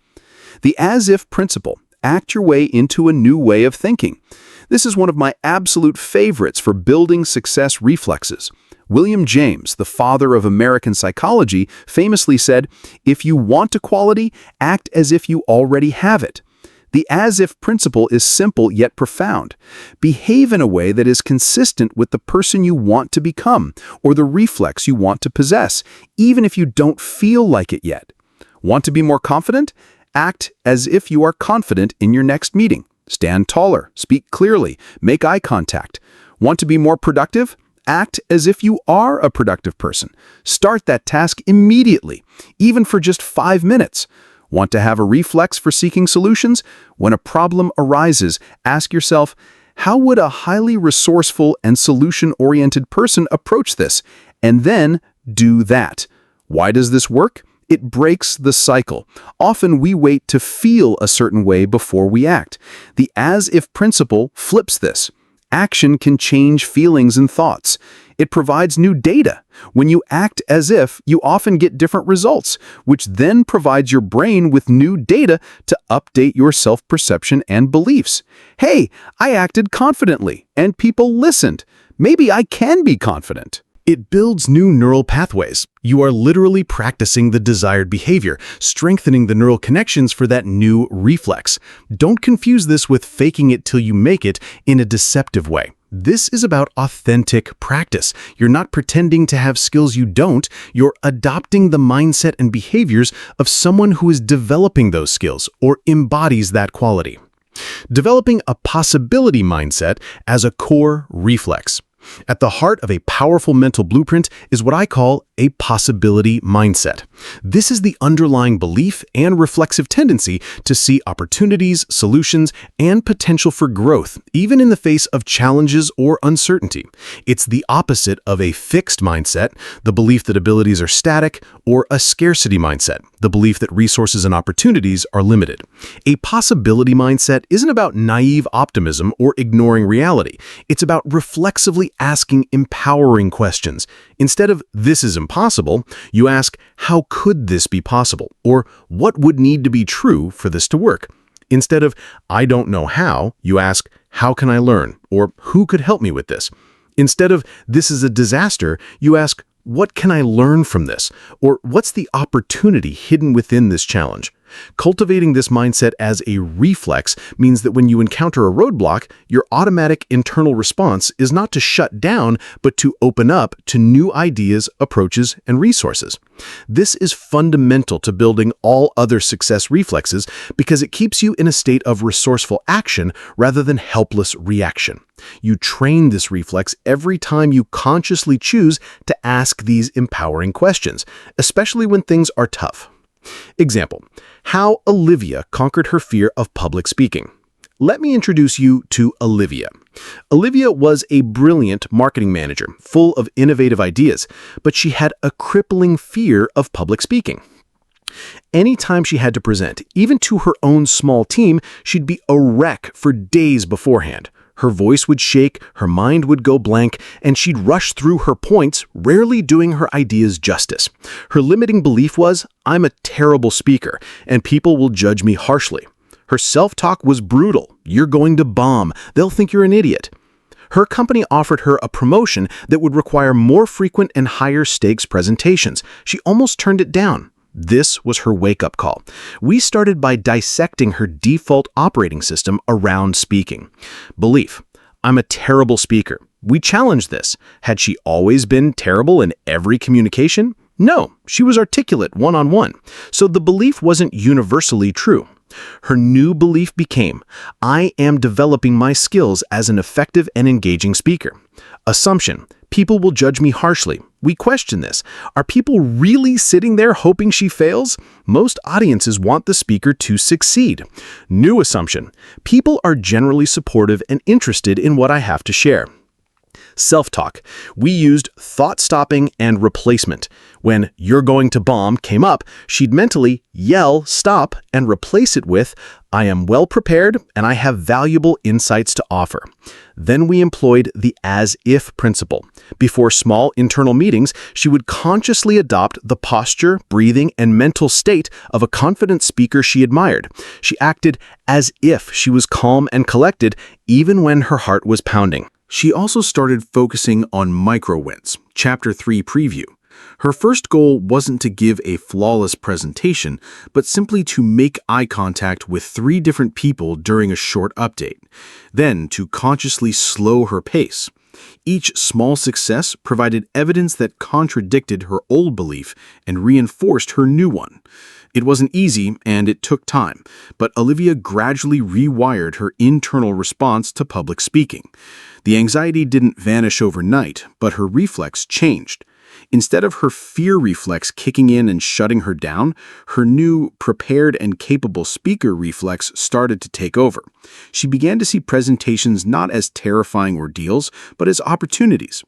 The as-if principle. Act your way into a new way of thinking. This is one of my absolute favorites for building success reflexes. William James, the father of American psychology, famously said, "If you want a quality, act as if you already have it." The as-if principle is simple yet profound. Behave in a way that is consistent with the person you want to become or the reflex you want to possess, even if you don't feel like it yet. Want to be more confident? Act as if you are confident in your next meeting. Stand taller, speak clearly, make eye contact. Want to be more productive? Act as if you are a productive person. Start that task immediately, even for just 5 minutes. Want to have a reflex for seeking solutions? When a problem arises, ask yourself, how would a highly resourceful and solution-oriented person approach this? And then do that. Why does this work? It breaks the cycle. Often we wait to feel a certain way before we act. The as-if principle flips this. Action can change feelings and thoughts. It provides new data. When you act as if, you often get different results, which then provides your brain with new data to update your self-perception and beliefs. Hey, I acted confidently, and people listened. Maybe I can be confident. It builds new neural pathways. You are literally practicing the desired behavior, strengthening the neural connections for that new reflex. Don't confuse this with faking it till you make it in a deceptive way. This is about authentic practice. You're not pretending to have skills you don't. You're adopting the mindset and behaviors of someone who is developing those skills or embodies that quality. Developing a possibility mindset as a core reflex. At the heart of a powerful mental blueprint is what I call a possibility mindset. This is the underlying belief and reflexive tendency to see opportunities, solutions, and potential for growth, even in the face of challenges or uncertainty. It's the opposite of a fixed mindset, the belief that abilities are static, or a scarcity mindset, the belief that resources and opportunities are limited. A possibility mindset isn't about naive optimism or ignoring reality. It's about reflexively asking empowering questions. Instead of "this is impossible," you ask, "how could this be possible?" or "what would need to be true for this to work?" Instead of "I don't know how," you ask, "how can I learn?" or "who could help me with this?" Instead of "this is a disaster," you ask, "what can I learn from this?" or "what's the opportunity hidden within this challenge?" Cultivating this mindset as a reflex means that when you encounter a roadblock, your automatic internal response is not to shut down, but to open up to new ideas, approaches, and resources. This is fundamental to building all other success reflexes because it keeps you in a state of resourceful action rather than helpless reaction. You train this reflex every time you consciously choose to ask these empowering questions, especially when things are tough. Example, how Olivia conquered her fear of public speaking. Let me introduce you to Olivia. Olivia was a brilliant marketing manager, full of innovative ideas, but she had a crippling fear of public speaking. Anytime she had to present, even to her own small team, she'd be a wreck for days beforehand. Her voice would shake, her mind would go blank, and she'd rush through her points, rarely doing her ideas justice. Her limiting belief was, "I'm a terrible speaker, and people will judge me harshly." Her self-talk was brutal. "You're going to bomb. They'll think you're an idiot." Her company offered her a promotion that would require more frequent and higher stakes presentations. She almost turned it down. This was her wake-up call. We started by dissecting her default operating system around speaking. Belief: "I'm a terrible speaker." We challenged this. Had she always been terrible in every communication? No, she was articulate one-on-one. So the belief wasn't universally true. Her new belief became, "I am developing my skills as an effective and engaging speaker." Assumption: People will judge me harshly. We question this. Are people really sitting there hoping she fails? Most audiences want the speaker to succeed. New assumption. People are generally supportive and interested in what I have to share. Self-talk. We used thought-stopping and replacement. When "you're going to bomb" came up, she'd mentally yell "stop" and replace it with "I am well prepared and I have valuable insights to offer." Then we employed the as-if principle. Before small internal meetings, she would consciously adopt the posture, breathing, and mental state of a confident speaker she admired. She acted as if she was calm and collected, even when her heart was pounding. She also started focusing on micro-wins, Chapter 3 preview. Her first goal wasn't to give a flawless presentation, but simply to make eye contact with 3 different people during a short update, then to consciously slow her pace. Each small success provided evidence that contradicted her old belief and reinforced her new one. It wasn't easy and it took time, but Olivia gradually rewired her internal response to public speaking. The anxiety didn't vanish overnight, but her reflex changed. Instead of her fear reflex kicking in and shutting her down, her new prepared and capable speaker reflex started to take over. She began to see presentations not as terrifying ordeals, but as opportunities.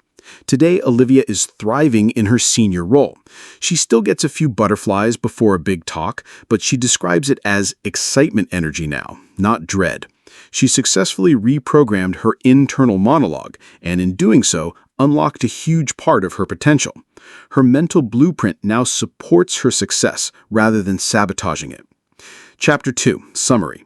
Today, Olivia is thriving in her senior role. She still gets a few butterflies before a big talk, but she describes it as excitement energy now, not dread. She successfully reprogrammed her internal monologue, and in doing so, unlocked a huge part of her potential. Her mental blueprint now supports her success rather than sabotaging it. Chapter 2, Summary.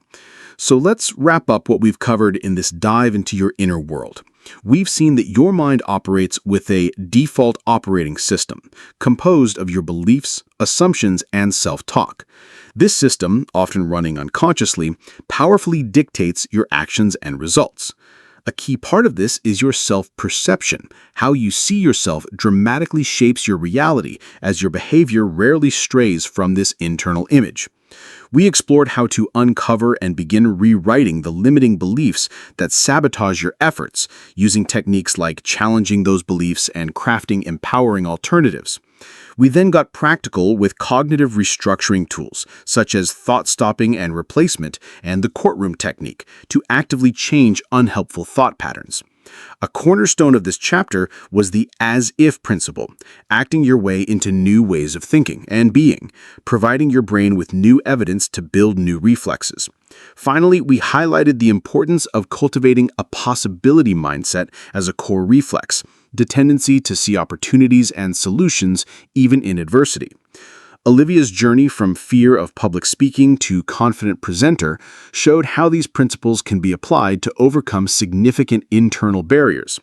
So let's wrap up what we've covered in this dive into your inner world. We've seen that your mind operates with a default operating system, composed of your beliefs, assumptions, and self-talk. This system, often running unconsciously, powerfully dictates your actions and results. A key part of this is your self-perception. How you see yourself dramatically shapes your reality, as your behavior rarely strays from this internal image. We explored how to uncover and begin rewriting the limiting beliefs that sabotage your efforts, using techniques like challenging those beliefs and crafting empowering alternatives. We then got practical with cognitive restructuring tools, such as thought stopping and replacement, and the courtroom technique, to actively change unhelpful thought patterns. A cornerstone of this chapter was the as-if principle, acting your way into new ways of thinking and being, providing your brain with new evidence to build new reflexes. Finally, we highlighted the importance of cultivating a possibility mindset as a core reflex, the tendency to see opportunities and solutions even in adversity. Olivia's journey from fear of public speaking to confident presenter showed how these principles can be applied to overcome significant internal barriers.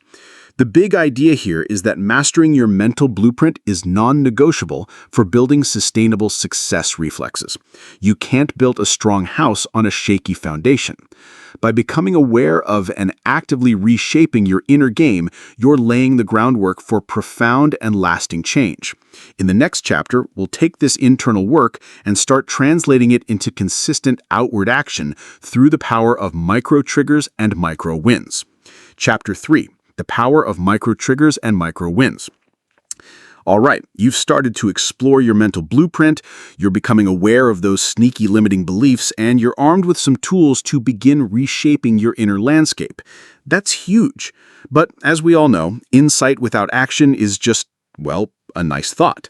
The big idea here is that mastering your mental blueprint is non-negotiable for building sustainable success reflexes. You can't build a strong house on a shaky foundation. By becoming aware of and actively reshaping your inner game, you're laying the groundwork for profound and lasting change. In the next chapter, we'll take this internal work and start translating it into consistent outward action through the power of micro-triggers and micro-wins. Chapter 3. The power of micro-triggers and micro-wins. All right, you've started to explore your mental blueprint, you're becoming aware of those sneaky limiting beliefs, and you're armed with some tools to begin reshaping your inner landscape. That's huge. But as we all know, insight without action is just, well, a nice thought.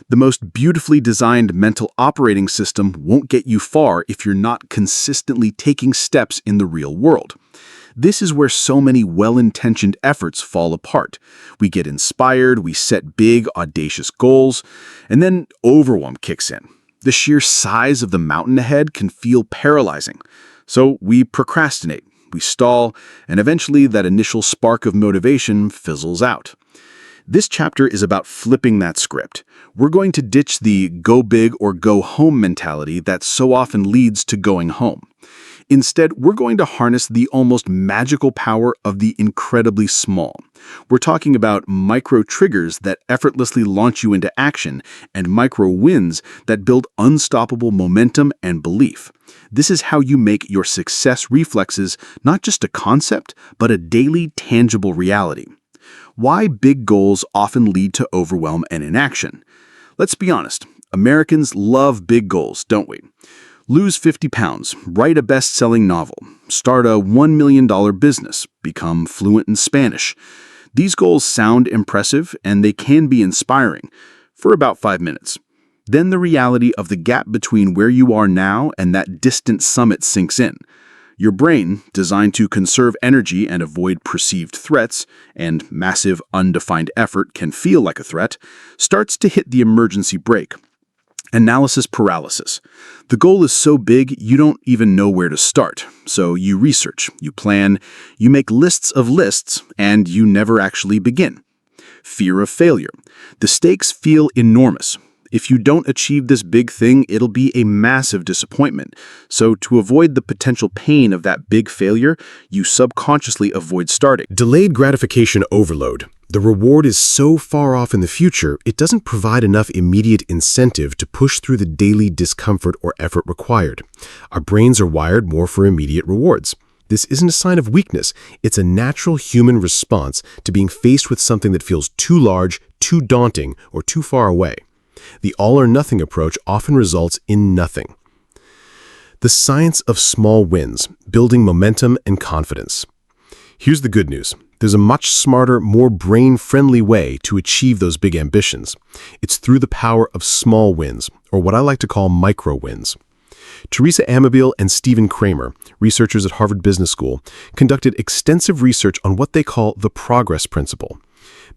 The most beautifully designed mental operating system won't get you far if you're not consistently taking steps in the real world. This is where so many well-intentioned efforts fall apart. We get inspired, we set big, audacious goals, and then overwhelm kicks in. The sheer size of the mountain ahead can feel paralyzing. So we procrastinate, we stall, and eventually that initial spark of motivation fizzles out. This chapter is about flipping that script. We're going to ditch the go big or go home mentality that so often leads to going home. Instead, we're going to harness the almost magical power of the incredibly small. We're talking about micro-triggers that effortlessly launch you into action and micro-wins that build unstoppable momentum and belief. This is how you make your success reflexes not just a concept, but a daily, tangible reality. Why big goals often lead to overwhelm and inaction. Let's be honest, Americans love big goals, don't we? Lose 50 pounds, write a best-selling novel, start a $1 million business, become fluent in Spanish. These goals sound impressive and they can be inspiring for about 5 minutes. Then the reality of the gap between where you are now and that distant summit sinks in. Your brain, designed to conserve energy and avoid perceived threats, and massive undefined effort can feel like a threat, starts to hit the emergency brake. Analysis paralysis. The goal is so big you don't even know where to start. So you research, you plan, you make lists of lists, and you never actually begin. Fear of failure. The stakes feel enormous. If you don't achieve this big thing, it'll be a massive disappointment. So to avoid the potential pain of that big failure, you subconsciously avoid starting. Delayed gratification overload. The reward is so far off in the future, it doesn't provide enough immediate incentive to push through the daily discomfort or effort required. Our brains are wired more for immediate rewards. This isn't a sign of weakness. It's a natural human response to being faced with something that feels too large, too daunting, or too far away. The all-or-nothing approach often results in nothing. The science of small wins, building momentum and confidence. Here's the good news. There's a much smarter, more brain-friendly way to achieve those big ambitions. It's through the power of small wins, or what I like to call micro-wins. Teresa Amabile and Stephen Kramer, researchers at Harvard Business School, conducted extensive research on what they call the progress principle.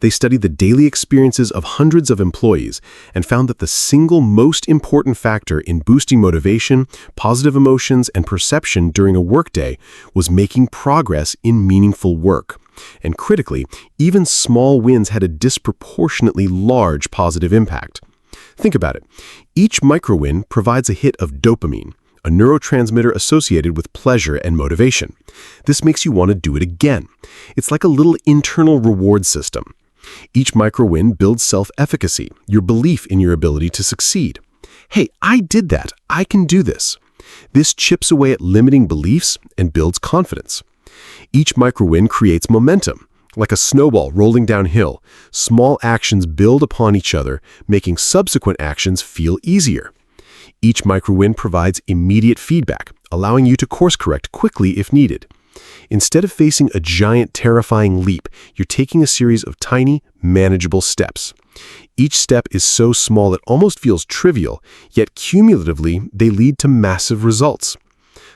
They studied the daily experiences of hundreds of employees and found that the single most important factor in boosting motivation, positive emotions, and perception during a workday was making progress in meaningful work. And critically, even small wins had a disproportionately large positive impact. Think about it. Each micro-win provides a hit of dopamine, a neurotransmitter associated with pleasure and motivation. This makes you want to do it again. It's like a little internal reward system. Each micro-win builds self-efficacy, your belief in your ability to succeed. Hey, I did that. I can do this. This chips away at limiting beliefs and builds confidence. Each micro-win creates momentum. Like a snowball rolling downhill, small actions build upon each other, making subsequent actions feel easier. Each micro-win provides immediate feedback, allowing you to course-correct quickly if needed. Instead of facing a giant, terrifying leap, you're taking a series of tiny, manageable steps. Each step is so small it almost feels trivial, yet cumulatively, they lead to massive results.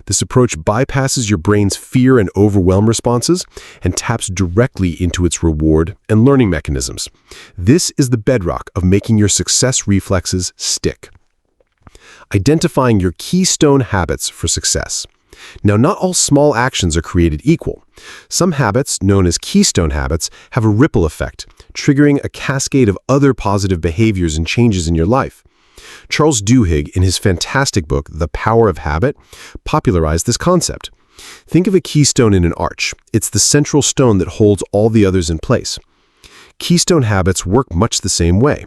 This approach bypasses your brain's fear and overwhelm responses and taps directly into its reward and learning mechanisms. This is the bedrock of making your success reflexes stick. Identifying your keystone habits for success. Now, not all small actions are created equal. Some habits, known as keystone habits, have a ripple effect, triggering a cascade of other positive behaviors and changes in your life. Charles Duhigg, in his fantastic book, The Power of Habit, popularized this concept. Think of a keystone in an arch. It's the central stone that holds all the others in place. Keystone habits work much the same way.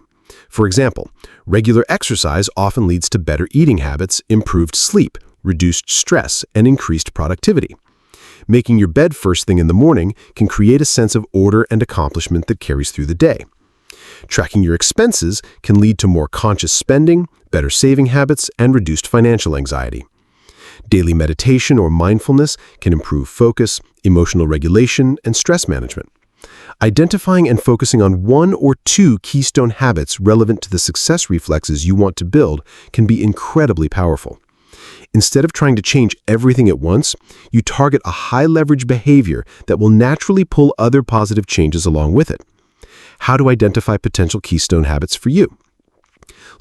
For example, regular exercise often leads to better eating habits, improved sleep, reduced stress, and increased productivity. Making your bed first thing in the morning can create a sense of order and accomplishment that carries through the day. Tracking your expenses can lead to more conscious spending, better saving habits, and reduced financial anxiety. Daily meditation or mindfulness can improve focus, emotional regulation, and stress management. Identifying and focusing on one or two keystone habits relevant to the success reflexes you want to build can be incredibly powerful. Instead of trying to change everything at once, you target a high-leverage behavior that will naturally pull other positive changes along with it. How to identify potential keystone habits for you?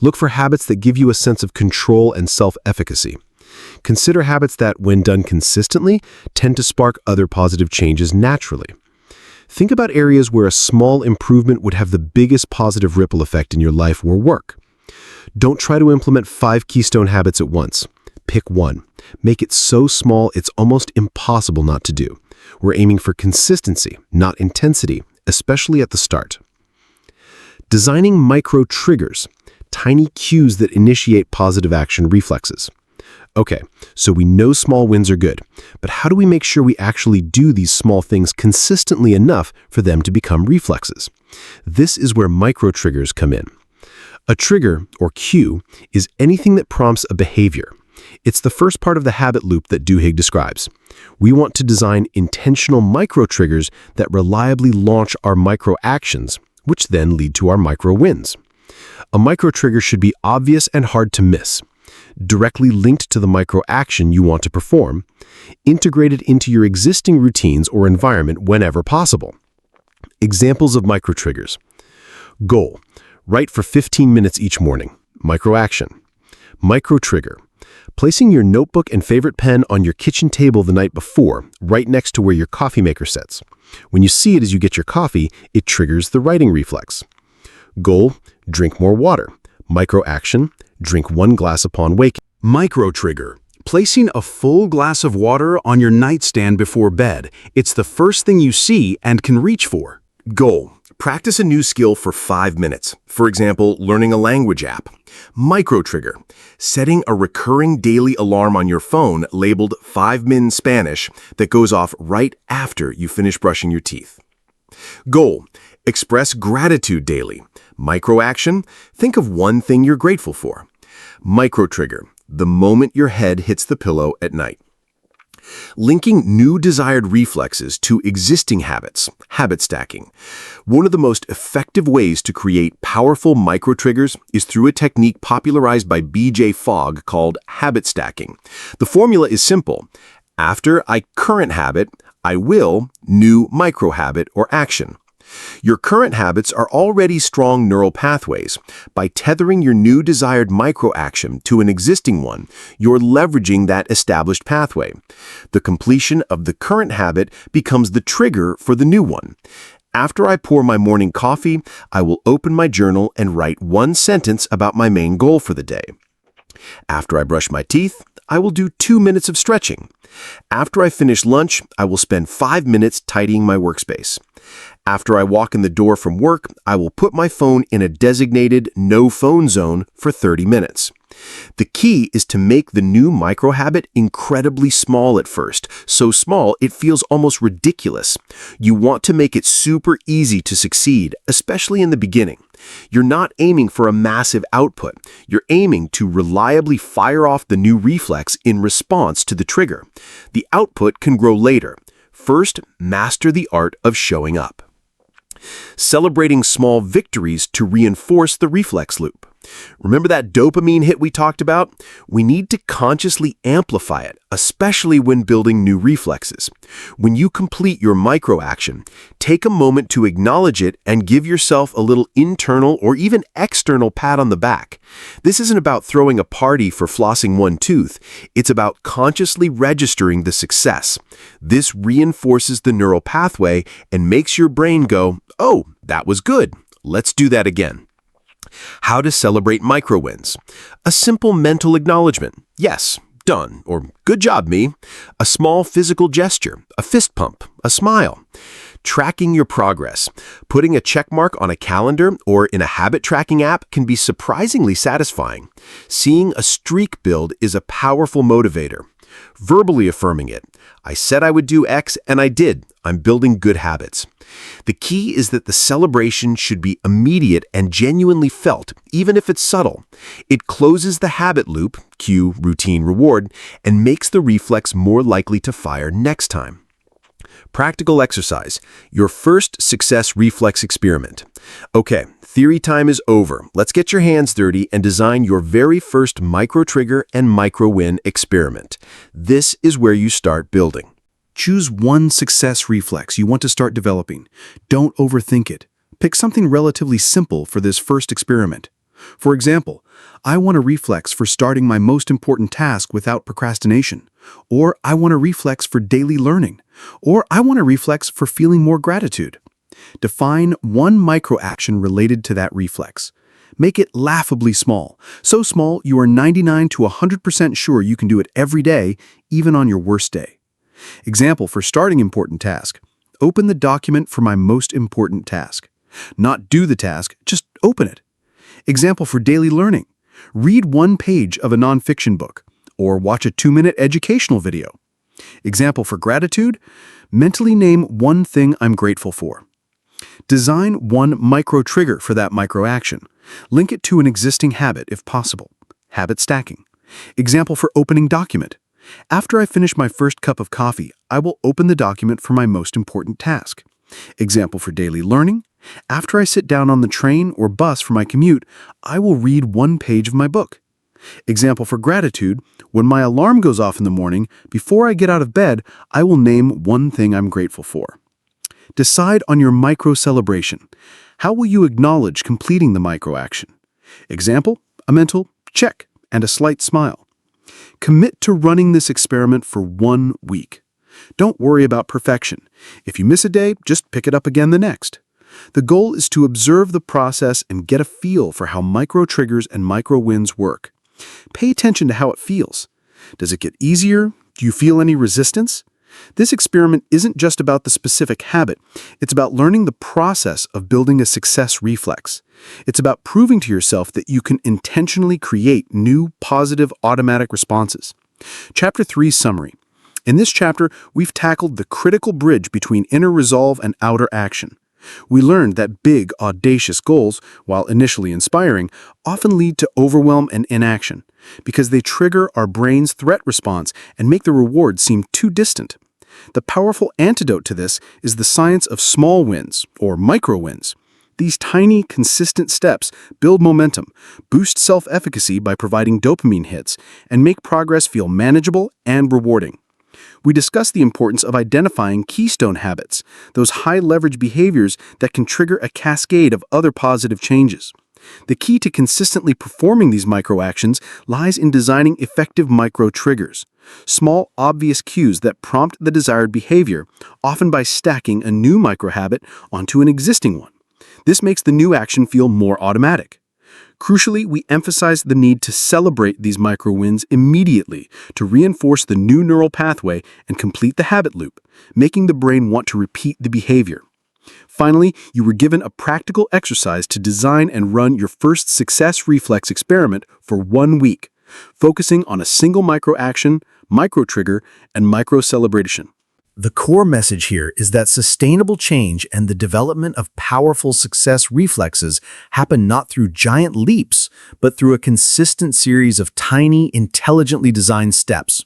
Look for habits that give you a sense of control and self-efficacy. Consider habits that, when done consistently, tend to spark other positive changes naturally. Think about areas where a small improvement would have the biggest positive ripple effect in your life or work. Don't try to implement 5 keystone habits at once. Pick one. Make it so small it's almost impossible not to do. We're aiming for consistency, not intensity, especially at the start. Designing micro triggers, tiny cues that initiate positive action reflexes. Okay, so we know small wins are good, but how do we make sure we actually do these small things consistently enough for them to become reflexes? This is where micro-triggers come in. A trigger, or cue, is anything that prompts a behavior. It's the first part of the habit loop that Duhigg describes. We want to design intentional micro-triggers that reliably launch our micro-actions, which then lead to our micro-wins. A micro-trigger should be obvious and hard to miss, directly linked to the micro-action you want to perform, integrated into your existing routines or environment whenever possible. Examples of micro-triggers. Goal: write for 15 minutes each morning. Micro-action. Micro-trigger: placing your notebook and favorite pen on your kitchen table the night before, right next to where your coffee maker sits. When you see it as you get your coffee, it triggers the writing reflex. Goal: drink more water. Micro-action: drink 1 glass upon waking. Micro-trigger: placing a full glass of water on your nightstand before bed. It's the first thing you see and can reach for. Goal: practice a new skill for 5 minutes. For example, learning a language app. Micro-trigger: setting a recurring daily alarm on your phone labeled 5-min Spanish that goes off right after you finish brushing your teeth. Goal: express gratitude daily. Micro-action: think of one thing you're grateful for. Micro-trigger: the moment your head hits the pillow at night. Linking new desired reflexes to existing habits, habit stacking. One of the most effective ways to create powerful micro-triggers is through a technique popularized by B.J. Fogg called habit stacking. The formula is simple. After I current habit, I will new micro-habit or action. Your current habits are already strong neural pathways. By tethering your new desired micro-action to an existing one, you're leveraging that established pathway. The completion of the current habit becomes the trigger for the new one. After I pour my morning coffee, I will open my journal and write 1 sentence about my main goal for the day. After I brush my teeth, I will do 2 minutes of stretching. After I finish lunch, I will spend 5 minutes tidying my workspace. After I walk in the door from work, I will put my phone in a designated no-phone zone for 30 minutes. The key is to make the new micro-habit incredibly small at first, so small it feels almost ridiculous. You want to make it super easy to succeed, especially in the beginning. You're not aiming for a massive output. You're aiming to reliably fire off the new reflex in response to the trigger. The output can grow later. First, master the art of showing up. Celebrating small victories to reinforce the reflex loop. Remember that dopamine hit we talked about? We need to consciously amplify it, especially when building new reflexes. When you complete your micro-action, take a moment to acknowledge it and give yourself a little internal or even external pat on the back. This isn't about throwing a party for flossing 1 tooth. It's about consciously registering the success. This reinforces the neural pathway and makes your brain go, "Oh, that was good. Let's do that again." How to celebrate micro-wins. A simple mental acknowledgement. Yes, done, or good job, me. A small physical gesture, a fist pump, a smile. Tracking your progress. Putting a check mark on a calendar or in a habit tracking app can be surprisingly satisfying. Seeing a streak build is a powerful motivator. Verbally affirming it. I said I would do X and I did. I'm building good habits. The key is that the celebration should be immediate and genuinely felt, even if it's subtle. It closes the habit loop, cue, routine, reward, and makes the reflex more likely to fire next time. Practical exercise. Your first success reflex experiment. Okay, theory time is over. Let's get your hands dirty and design your very first micro-trigger and micro-win experiment. This is where you start building. Choose one success reflex you want to start developing. Don't overthink it. Pick something relatively simple for this first experiment. For example, I want a reflex for starting my most important task without procrastination. Or I want a reflex for daily learning. Or I want a reflex for feeling more gratitude. Define one micro-action related to that reflex. Make it laughably small. So small you are 99 to 100% sure you can do it every day, even on your worst day. Example for starting important task. Open the document for my most important task. Not do the task, just open it. Example for daily learning. Read 1 page of a nonfiction book. or watch a 2-minute educational video. Example for gratitude: mentally name one thing I'm grateful for. Design one micro trigger for that micro action. Link it to an existing habit if possible. Habit stacking. Example for opening document. After I finish my first cup of coffee, I will open the document for my most important task. Example for daily learning. After I sit down on the train or bus for my commute, I will read one page of my book. Example for gratitude: when my alarm goes off in the morning, before I get out of bed, I will name one thing I'm grateful for. Decide on your micro celebration. How will you acknowledge completing the micro action? Example: a mental check and a slight smile. Commit to running this experiment for 1 week. Don't worry about perfection. If you miss a day, just pick it up again the next. The goal is to observe the process and get a feel for how micro triggers and micro wins work. Pay attention to how it feels. Does it get easier? Do you feel any resistance? This experiment isn't just about the specific habit. It's about learning the process of building a success reflex. It's about proving to yourself that you can intentionally create new, positive, automatic responses. Chapter 3 summary. In this chapter, we've tackled the critical bridge between inner resolve and outer action. We learned that big, audacious goals, while initially inspiring, often lead to overwhelm and inaction because they trigger our brain's threat response and make the reward seem too distant. The powerful antidote to this is the science of small wins, or micro wins. These tiny, consistent steps build momentum, boost self-efficacy by providing dopamine hits, and make progress feel manageable and rewarding. We discuss the importance of identifying keystone habits, those high-leverage behaviors that can trigger a cascade of other positive changes. The key to consistently performing these micro-actions lies in designing effective micro-triggers, small, obvious cues that prompt the desired behavior, often by stacking a new micro-habit onto an existing one. This makes the new action feel more automatic. Crucially, we emphasize the need to celebrate these micro-wins immediately to reinforce the new neural pathway and complete the habit loop, making the brain want to repeat the behavior. Finally, you were given a practical exercise to design and run your first Success Reflex experiment for 1 week, focusing on a single micro-action, micro-trigger, and micro-celebration. The core message here is that sustainable change and the development of powerful success reflexes happen not through giant leaps, but through a consistent series of tiny, intelligently designed steps.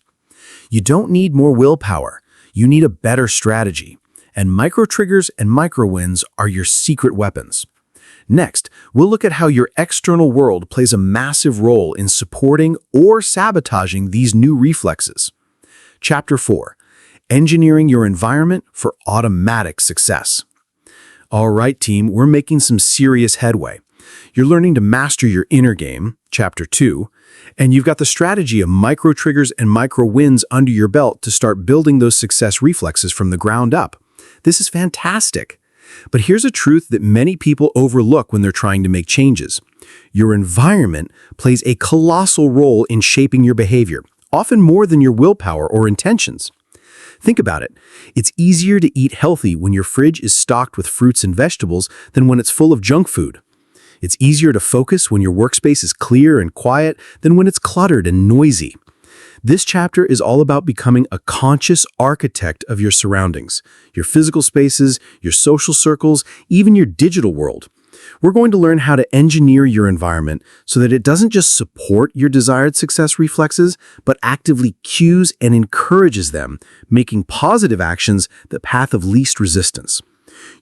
You don't need more willpower. You need a better strategy. And micro-triggers and micro-wins are your secret weapons. Next, we'll look at how your external world plays a massive role in supporting or sabotaging these new reflexes. Chapter 4. Engineering your environment for automatic success. All right, team, we're making some serious headway. You're learning to master your inner game, Chapter 2, and you've got the strategy of micro-triggers and micro-wins under your belt to start building those success reflexes from the ground up. This is fantastic. But here's a truth that many people overlook when they're trying to make changes. Your environment plays a colossal role in shaping your behavior, often more than your willpower or intentions. Think about it. It's easier to eat healthy when your fridge is stocked with fruits and vegetables than when it's full of junk food. It's easier to focus when your workspace is clear and quiet than when it's cluttered and noisy. This chapter is all about becoming a conscious architect of your surroundings, your physical spaces, your social circles, even your digital world. We're going to learn how to engineer your environment so that it doesn't just support your desired success reflexes, but actively cues and encourages them, making positive actions the path of least resistance.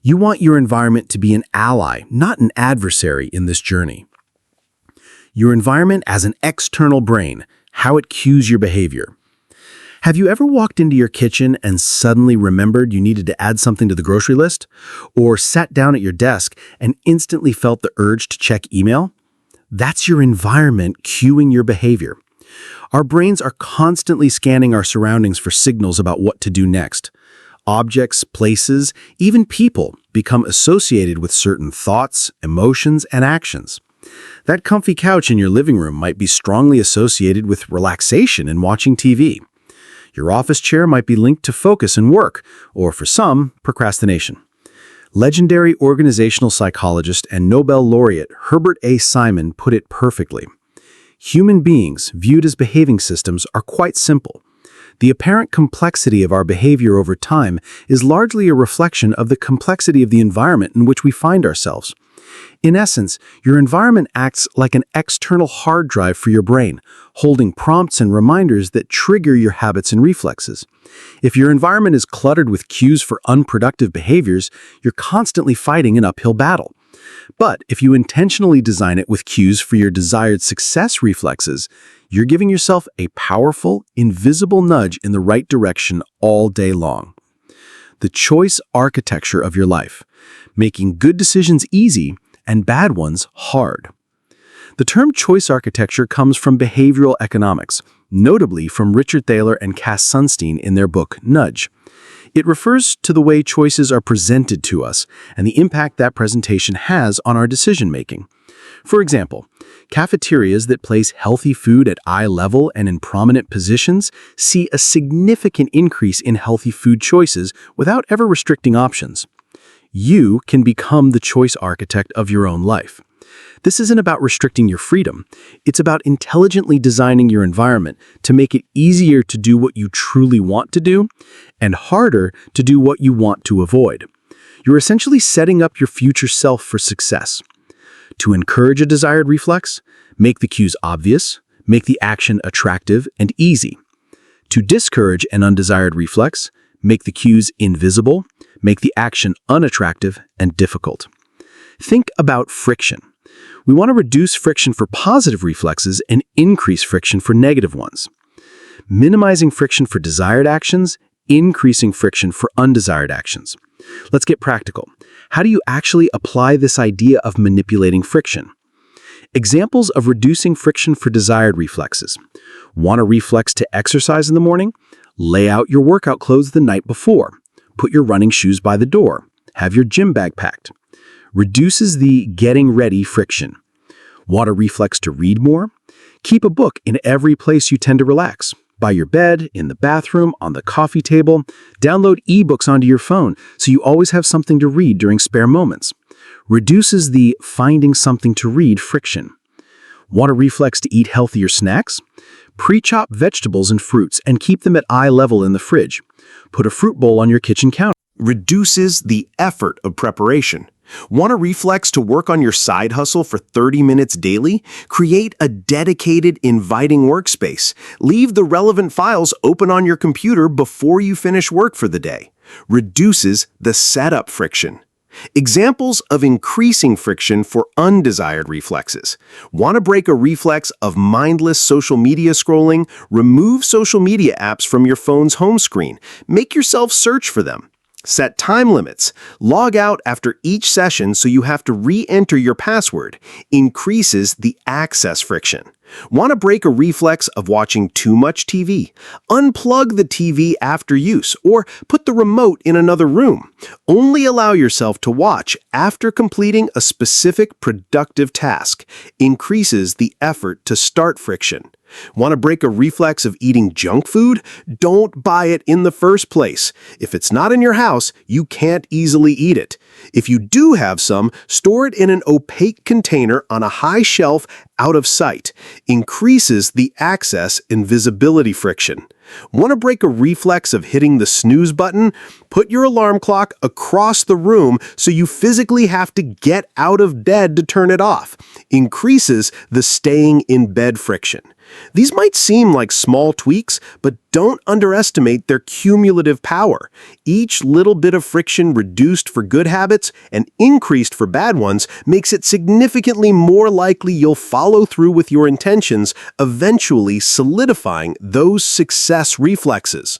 You want your environment to be an ally, not an adversary in this journey. Your environment as an external brain, how it cues your behavior. Have you ever walked into your kitchen and suddenly remembered you needed to add something to the grocery list? Or sat down at your desk and instantly felt the urge to check email? That's your environment cueing your behavior. Our brains are constantly scanning our surroundings for signals about what to do next. Objects, places, even people become associated with certain thoughts, emotions, and actions. That comfy couch in your living room might be strongly associated with relaxation and watching TV. Your office chair might be linked to focus and work, or for some, procrastination. Legendary organizational psychologist and Nobel laureate Herbert A. Simon put it perfectly. Human beings, viewed as behaving systems, are quite simple. The apparent complexity of our behavior over time is largely a reflection of the complexity of the environment in which we find ourselves. In essence, your environment acts like an external hard drive for your brain, holding prompts and reminders that trigger your habits and reflexes. If your environment is cluttered with cues for unproductive behaviors, you're constantly fighting an uphill battle. But if you intentionally design it with cues for your desired success reflexes, you're giving yourself a powerful, invisible nudge in the right direction all day long. The choice architecture of your life, making good decisions easy and bad ones hard. The term choice architecture comes from behavioral economics, notably from Richard Thaler and Cass Sunstein in their book Nudge. It refers to the way choices are presented to us and the impact that presentation has on our decision-making. For example, cafeterias that place healthy food at eye level and in prominent positions see a significant increase in healthy food choices without ever restricting options. You can become the choice architect of your own life. This isn't about restricting your freedom. It's about intelligently designing your environment to make it easier to do what you truly want to do and harder to do what you want to avoid. You're essentially setting up your future self for success. To encourage a desired reflex, make the cues obvious, make the action attractive and easy. To discourage an undesired reflex, make the cues invisible, make the action unattractive and difficult. Think about friction. We want to reduce friction for positive reflexes and increase friction for negative ones. Minimizing friction for desired actions, increasing friction for undesired actions. Let's get practical. How do you actually apply this idea of manipulating friction? Examples of reducing friction for desired reflexes. Want a reflex to exercise in the morning? Lay out your workout clothes the night before. Put your running shoes by the door. Have your gym bag packed. Reduces the getting ready friction. Want a reflex to read more? Keep a book in every place you tend to relax. By your bed, in the bathroom, on the coffee table. Download ebooks onto your phone so you always have something to read during spare moments. Reduces the finding something to read friction. Want a reflex to eat healthier snacks? Pre-chop vegetables and fruits and keep them at eye level in the fridge. Put a fruit bowl on your kitchen counter. Reduces the effort of preparation. Want a reflex to work on your side hustle for 30 minutes daily? Create a dedicated, inviting workspace. Leave the relevant files open on your computer before you finish work for the day. Reduces the setup friction. Examples of increasing friction for undesired reflexes. Want to break a reflex of mindless social media scrolling? Remove social media apps from your phone's home screen. Make yourself search for them. Set time limits. Log out after each session so you have to re-enter your password. Increases the access friction. Want to break a reflex of watching too much TV? Unplug the TV after use or put the remote in another room. Only allow yourself to watch after completing a specific productive task. Increases the effort to start friction. Want to break a reflex of eating junk food? Don't buy it in the first place. If it's not in your house, you can't easily eat it. If you do have some, store it in an opaque container on a high shelf out of sight. Increases the access and visibility friction. Want to break a reflex of hitting the snooze button? Put your alarm clock across the room so you physically have to get out of bed to turn it off. Increases the staying in bed friction. These might seem like small tweaks, but don't underestimate their cumulative power. Each little bit of friction reduced for good habits and increased for bad ones makes it significantly more likely you'll follow through with your intentions, eventually solidifying those success reflexes.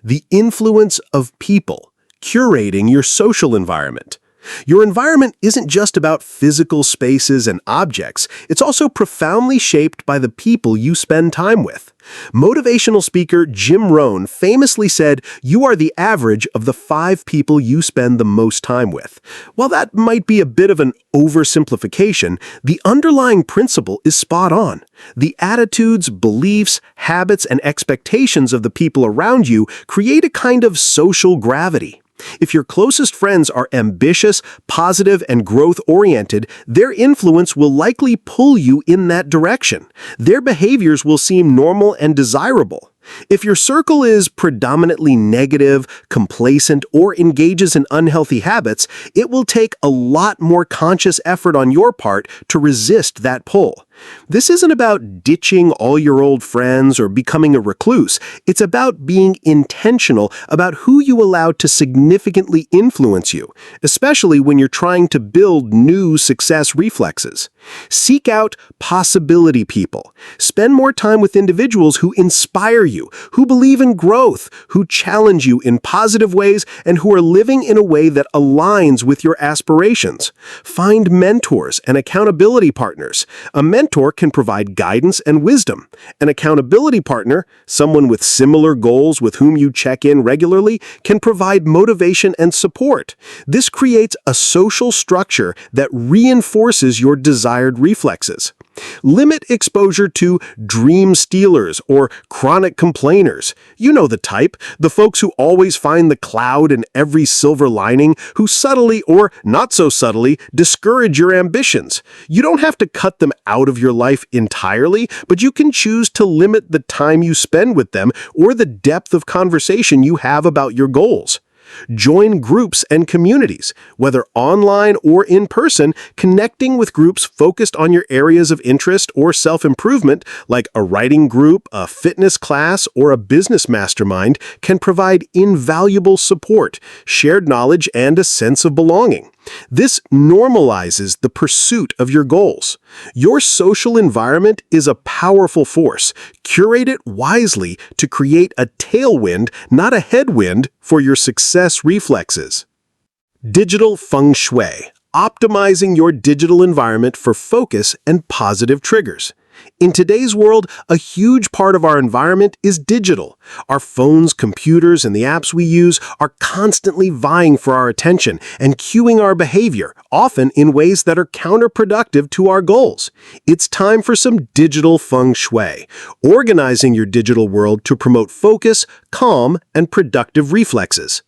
The influence of people, curating your social environment. Your environment isn't just about physical spaces and objects, it's also profoundly shaped by the people you spend time with. Motivational speaker Jim Rohn famously said, "You are the average of the 5 people you spend the most time with." While that might be a bit of an oversimplification, the underlying principle is spot on. The attitudes, beliefs, habits, and expectations of the people around you create a kind of social gravity. If your closest friends are ambitious, positive, and growth-oriented, their influence will likely pull you in that direction. Their behaviors will seem normal and desirable. If your circle is predominantly negative, complacent, or engages in unhealthy habits, it will take a lot more conscious effort on your part to resist that pull. This isn't about ditching all your old friends or becoming a recluse. It's about being intentional about who you allow to significantly influence you, especially when you're trying to build new success reflexes. Seek out possibility people. Spend more time with individuals who inspire you, who believe in growth, who challenge you in positive ways, and who are living in a way that aligns with your aspirations. Find mentors and accountability partners. A mentor can provide guidance and wisdom. An accountability partner, someone with similar goals with whom you check in regularly, can provide motivation and support. This creates a social structure that reinforces your desired reflexes. Limit exposure to dream stealers or chronic complainers. You know the type, the folks who always find the cloud in every silver lining, who subtly or not so subtly discourage your ambitions. You don't have to cut them out of your life entirely, but you can choose to limit the time you spend with them or the depth of conversation you have about your goals. Join groups and communities, whether online or in person. Connecting with groups focused on your areas of interest or self-improvement, like a writing group, a fitness class, or a business mastermind, can provide invaluable support, shared knowledge, and a sense of belonging. This normalizes the pursuit of your goals. Your social environment is a powerful force. Curate it wisely to create a tailwind, not a headwind, for your success reflexes. Digital feng shui. Optimizing your digital environment for focus and positive triggers. In today's world, a huge part of our environment is digital. Our phones, computers, and the apps we use are constantly vying for our attention and cueing our behavior, often in ways that are counterproductive to our goals. It's time for some digital feng shui, organizing your digital world to promote focus, calm, and productive reflexes.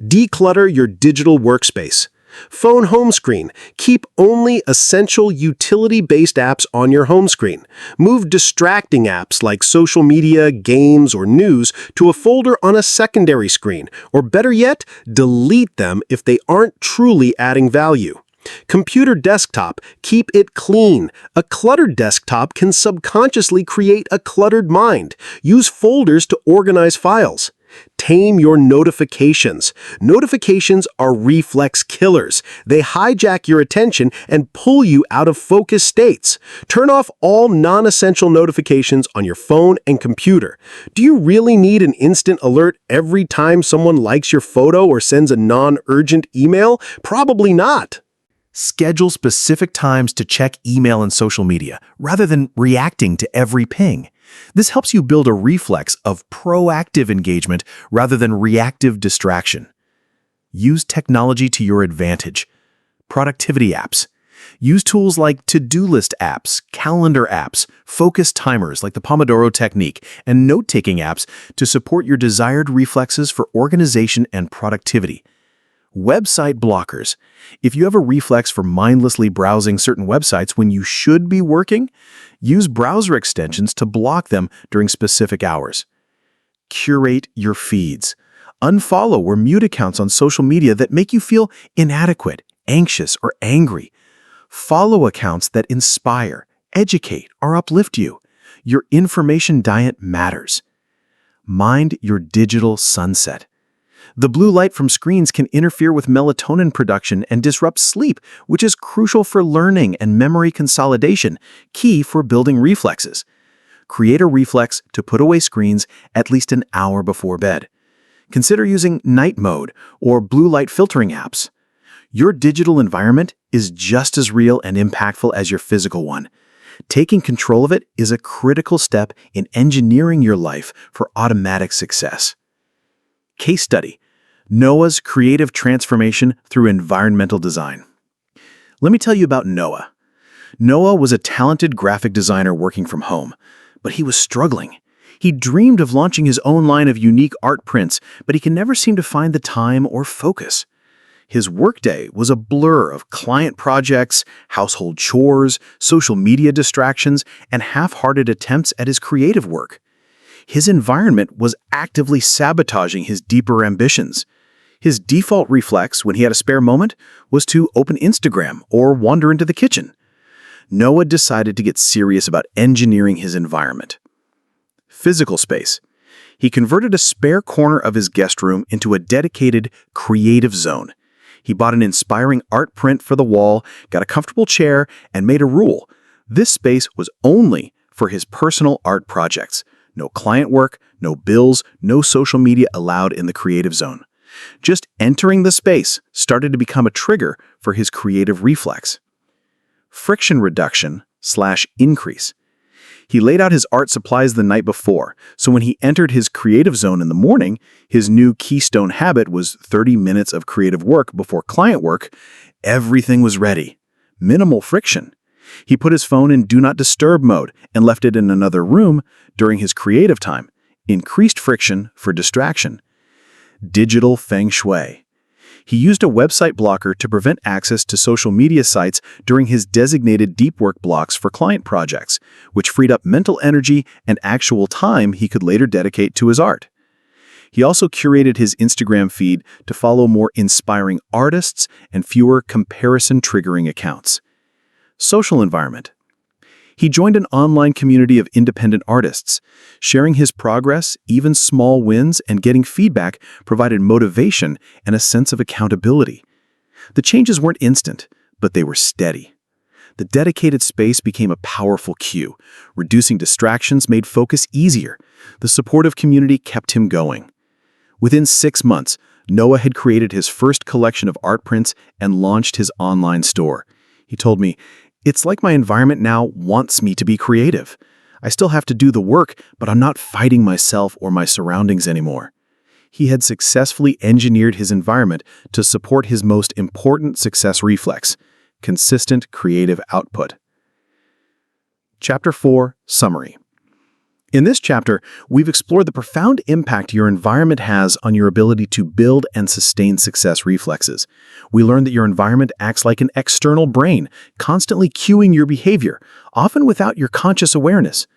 Declutter your digital workspace. Phone home screen. Keep only essential utility-based apps on your home screen. Move distracting apps like social media, games, or news to a folder on a secondary screen, or better yet, delete them if they aren't truly adding value. Computer desktop. Keep it clean. A cluttered desktop can subconsciously create a cluttered mind. Use folders to organize files. Tame your notifications. Notifications are reflex killers. They hijack your attention and pull you out of focus states. Turn off all non-essential notifications on your phone and computer. Do you really need an instant alert every time someone likes your photo or sends a non-urgent email? Probably not. Schedule specific times to check email and social media, rather than reacting to every ping. This helps you build a reflex of proactive engagement rather than reactive distraction. Use technology to your advantage. Productivity apps. Use tools like to-do list apps, calendar apps, focus timers like the Pomodoro technique, and note-taking apps to support your desired reflexes for organization and productivity. Website blockers. If you have a reflex for mindlessly browsing certain websites when you should be working, use browser extensions to block them during specific hours. Curate your feeds. Unfollow or mute accounts on social media that make you feel inadequate, anxious, or angry. Follow accounts that inspire, educate, or uplift you. Your information diet matters. Mind your digital sunset. The blue light from screens can interfere with melatonin production and disrupt sleep, which is crucial for learning and memory consolidation, key for building reflexes. Create a reflex to put away screens at least an hour before bed. Consider using night mode or blue light filtering apps. Your digital environment is just as real and impactful as your physical one. Taking control of it is a critical step in engineering your life for automatic success. Case study: Noah's creative transformation through environmental design. Let me tell you about Noah. Noah was a talented graphic designer working from home, but he was struggling. He dreamed of launching his own line of unique art prints, but he can never seem to find the time or focus. His workday was a blur of client projects, household chores, social media distractions, and half-hearted attempts at his creative work. His environment was actively sabotaging his deeper ambitions. His default reflex when he had a spare moment was to open Instagram or wander into the kitchen. Noah decided to get serious about engineering his environment. Physical space. He converted a spare corner of his guest room into a dedicated creative zone. He bought an inspiring art print for the wall, got a comfortable chair, and made a rule. This space was only for his personal art projects. No client work, no bills, no social media allowed in the creative zone. Just entering the space started to become a trigger for his creative reflex. Friction reduction/increase. He laid out his art supplies the night before, so when he entered his creative zone in the morning, his new keystone habit was 30 minutes of creative work before client work. Everything was ready. Minimal friction. He put his phone in Do Not Disturb mode and left it in another room during his creative time. Increased friction for distraction. Digital feng shui. He used a website blocker to prevent access to social media sites during his designated deep work blocks for client projects, which freed up mental energy and actual time he could later dedicate to his art. He also curated his Instagram feed to follow more inspiring artists and fewer comparison-triggering accounts. Social environment. He joined an online community of independent artists. Sharing his progress, even small wins, and getting feedback provided motivation and a sense of accountability. The changes weren't instant, but they were steady. The dedicated space became a powerful cue. Reducing distractions made focus easier. The supportive community kept him going. Within 6 months, Noah had created his first collection of art prints and launched his online store. He told me, "It's like my environment now wants me to be creative. I still have to do the work, but I'm not fighting myself or my surroundings anymore." He had successfully engineered his environment to support his most important success reflex: consistent creative output. Chapter 4, Summary. In this chapter, we've explored the profound impact your environment has on your ability to build and sustain success reflexes. We learned that your environment acts like an external brain, constantly cueing your behavior, often without your conscious awareness.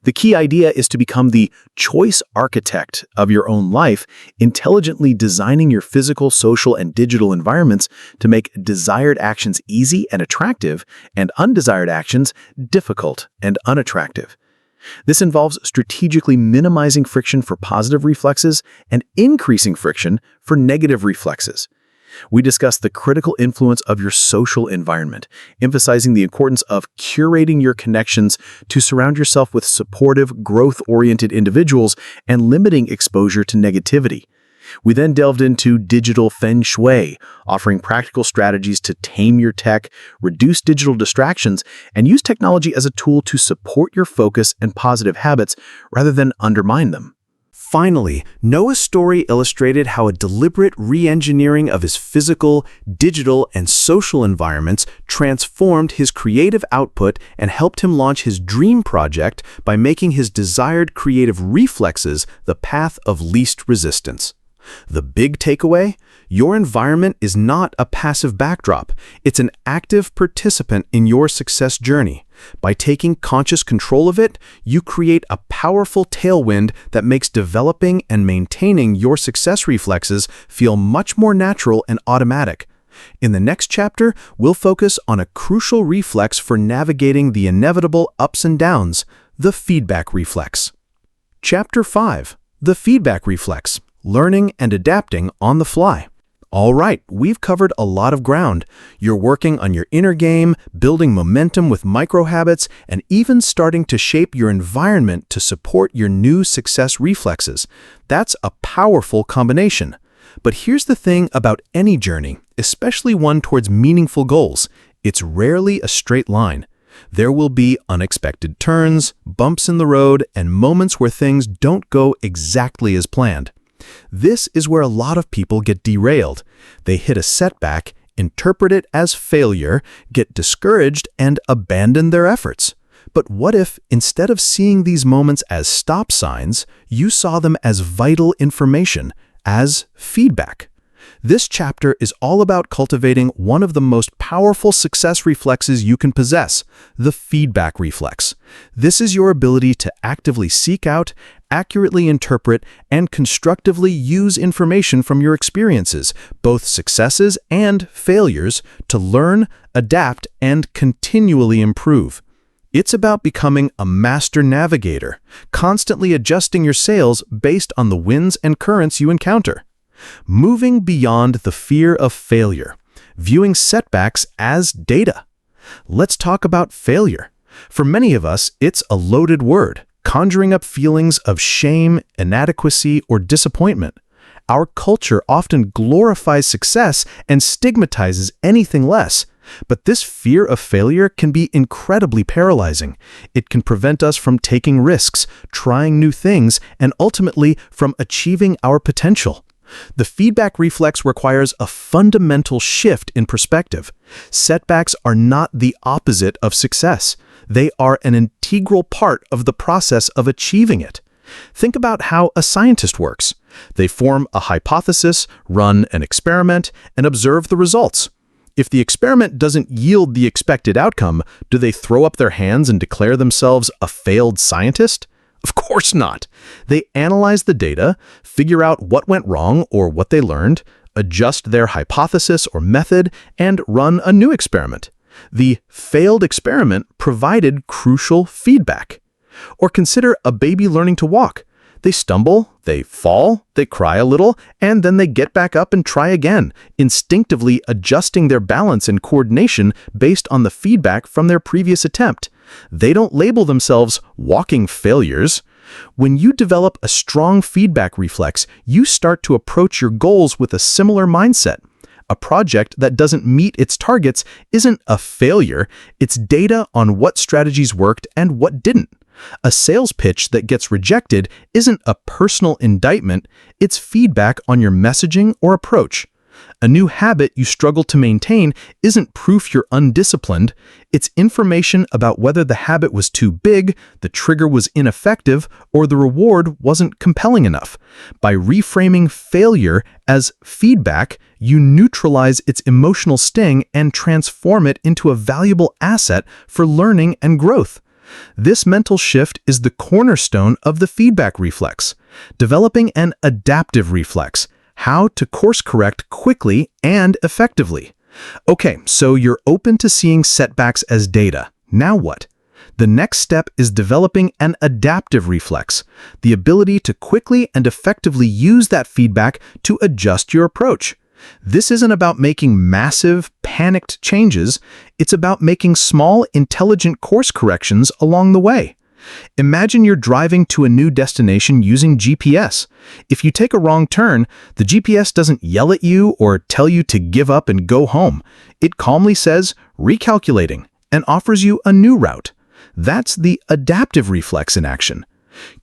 The key idea is to become the choice architect of your own life, intelligently designing your physical, social, and digital environments to make desired actions easy and attractive, and undesired actions difficult and unattractive. This involves strategically minimizing friction for positive reflexes and increasing friction for negative reflexes. We discuss the critical influence of your social environment, emphasizing the importance of curating your connections to surround yourself with supportive, growth-oriented individuals and limiting exposure to negativity. We then delved into digital feng shui, offering practical strategies to tame your tech, reduce digital distractions, and use technology as a tool to support your focus and positive habits rather than undermine them. Finally, Noah's story illustrated how a deliberate re-engineering of his physical, digital, and social environments transformed his creative output and helped him launch his dream project by making his desired creative reflexes the path of least resistance. The big takeaway? Your environment is not a passive backdrop. It's an active participant in your success journey. By taking conscious control of it, you create a powerful tailwind that makes developing and maintaining your success reflexes feel much more natural and automatic. In the next chapter, we'll focus on a crucial reflex for navigating the inevitable ups and downs, the feedback reflex. Chapter 5, the feedback reflex. Learning and adapting on the fly. All right, we've covered a lot of ground. You're working on your inner game, building momentum with micro habits, and even starting to shape your environment to support your new success reflexes. That's a powerful combination. But here's the thing about any journey, especially one towards meaningful goals. It's rarely a straight line. There will be unexpected turns, bumps in the road, and moments where things don't go exactly as planned. This is where a lot of people get derailed. They hit a setback, interpret it as failure, get discouraged, and abandon their efforts. But what if, instead of seeing these moments as stop signs, you saw them as vital information, as feedback? This chapter is all about cultivating one of the most powerful success reflexes you can possess, the feedback reflex. This is your ability to actively seek out, accurately interpret, and constructively use information from your experiences, both successes and failures, to learn, adapt, and continually improve. It's about becoming a master navigator, constantly adjusting your sails based on the winds and currents you encounter. Moving beyond the fear of failure, viewing setbacks as data. Let's talk about failure. For many of us, it's a loaded word, conjuring up feelings of shame, inadequacy, or disappointment. Our culture often glorifies success and stigmatizes anything less. But this fear of failure can be incredibly paralyzing. It can prevent us from taking risks, trying new things, and ultimately from achieving our potential. The feedback reflex requires a fundamental shift in perspective. Setbacks are not the opposite of success. They are an integral part of the process of achieving it. Think about how a scientist works. They form a hypothesis, run an experiment, and observe the results. If the experiment doesn't yield the expected outcome, do they throw up their hands and declare themselves a failed scientist? Of course not. They analyze the data, figure out what went wrong or what they learned, adjust their hypothesis or method, and run a new experiment. The failed experiment provided crucial feedback. Or consider a baby learning to walk. They stumble, they fall, they cry a little, and then they get back up and try again, instinctively adjusting their balance and coordination based on the feedback from their previous attempt. They don't label themselves walking failures. When you develop a strong feedback reflex, you start to approach your goals with a similar mindset. A project that doesn't meet its targets isn't a failure, it's data on what strategies worked and what didn't. A sales pitch that gets rejected isn't a personal indictment, it's feedback on your messaging or approach. A new habit you struggle to maintain isn't proof you're undisciplined, it's information about whether the habit was too big, the trigger was ineffective, or the reward wasn't compelling enough. By reframing failure as feedback, you neutralize its emotional sting and transform it into a valuable asset for learning and growth. This mental shift is the cornerstone of the feedback reflex. Developing an adaptive reflex, how to course correct quickly and effectively. Okay, so you're open to seeing setbacks as data. Now what? The next step is developing an adaptive reflex, the ability to quickly and effectively use that feedback to adjust your approach. This isn't about making massive, panicked changes. It's about making small, intelligent course corrections along the way. Imagine you're driving to a new destination using GPS. If you take a wrong turn, the GPS doesn't yell at you or tell you to give up and go home. It calmly says, recalculating, and offers you a new route. That's the adaptive reflex in action.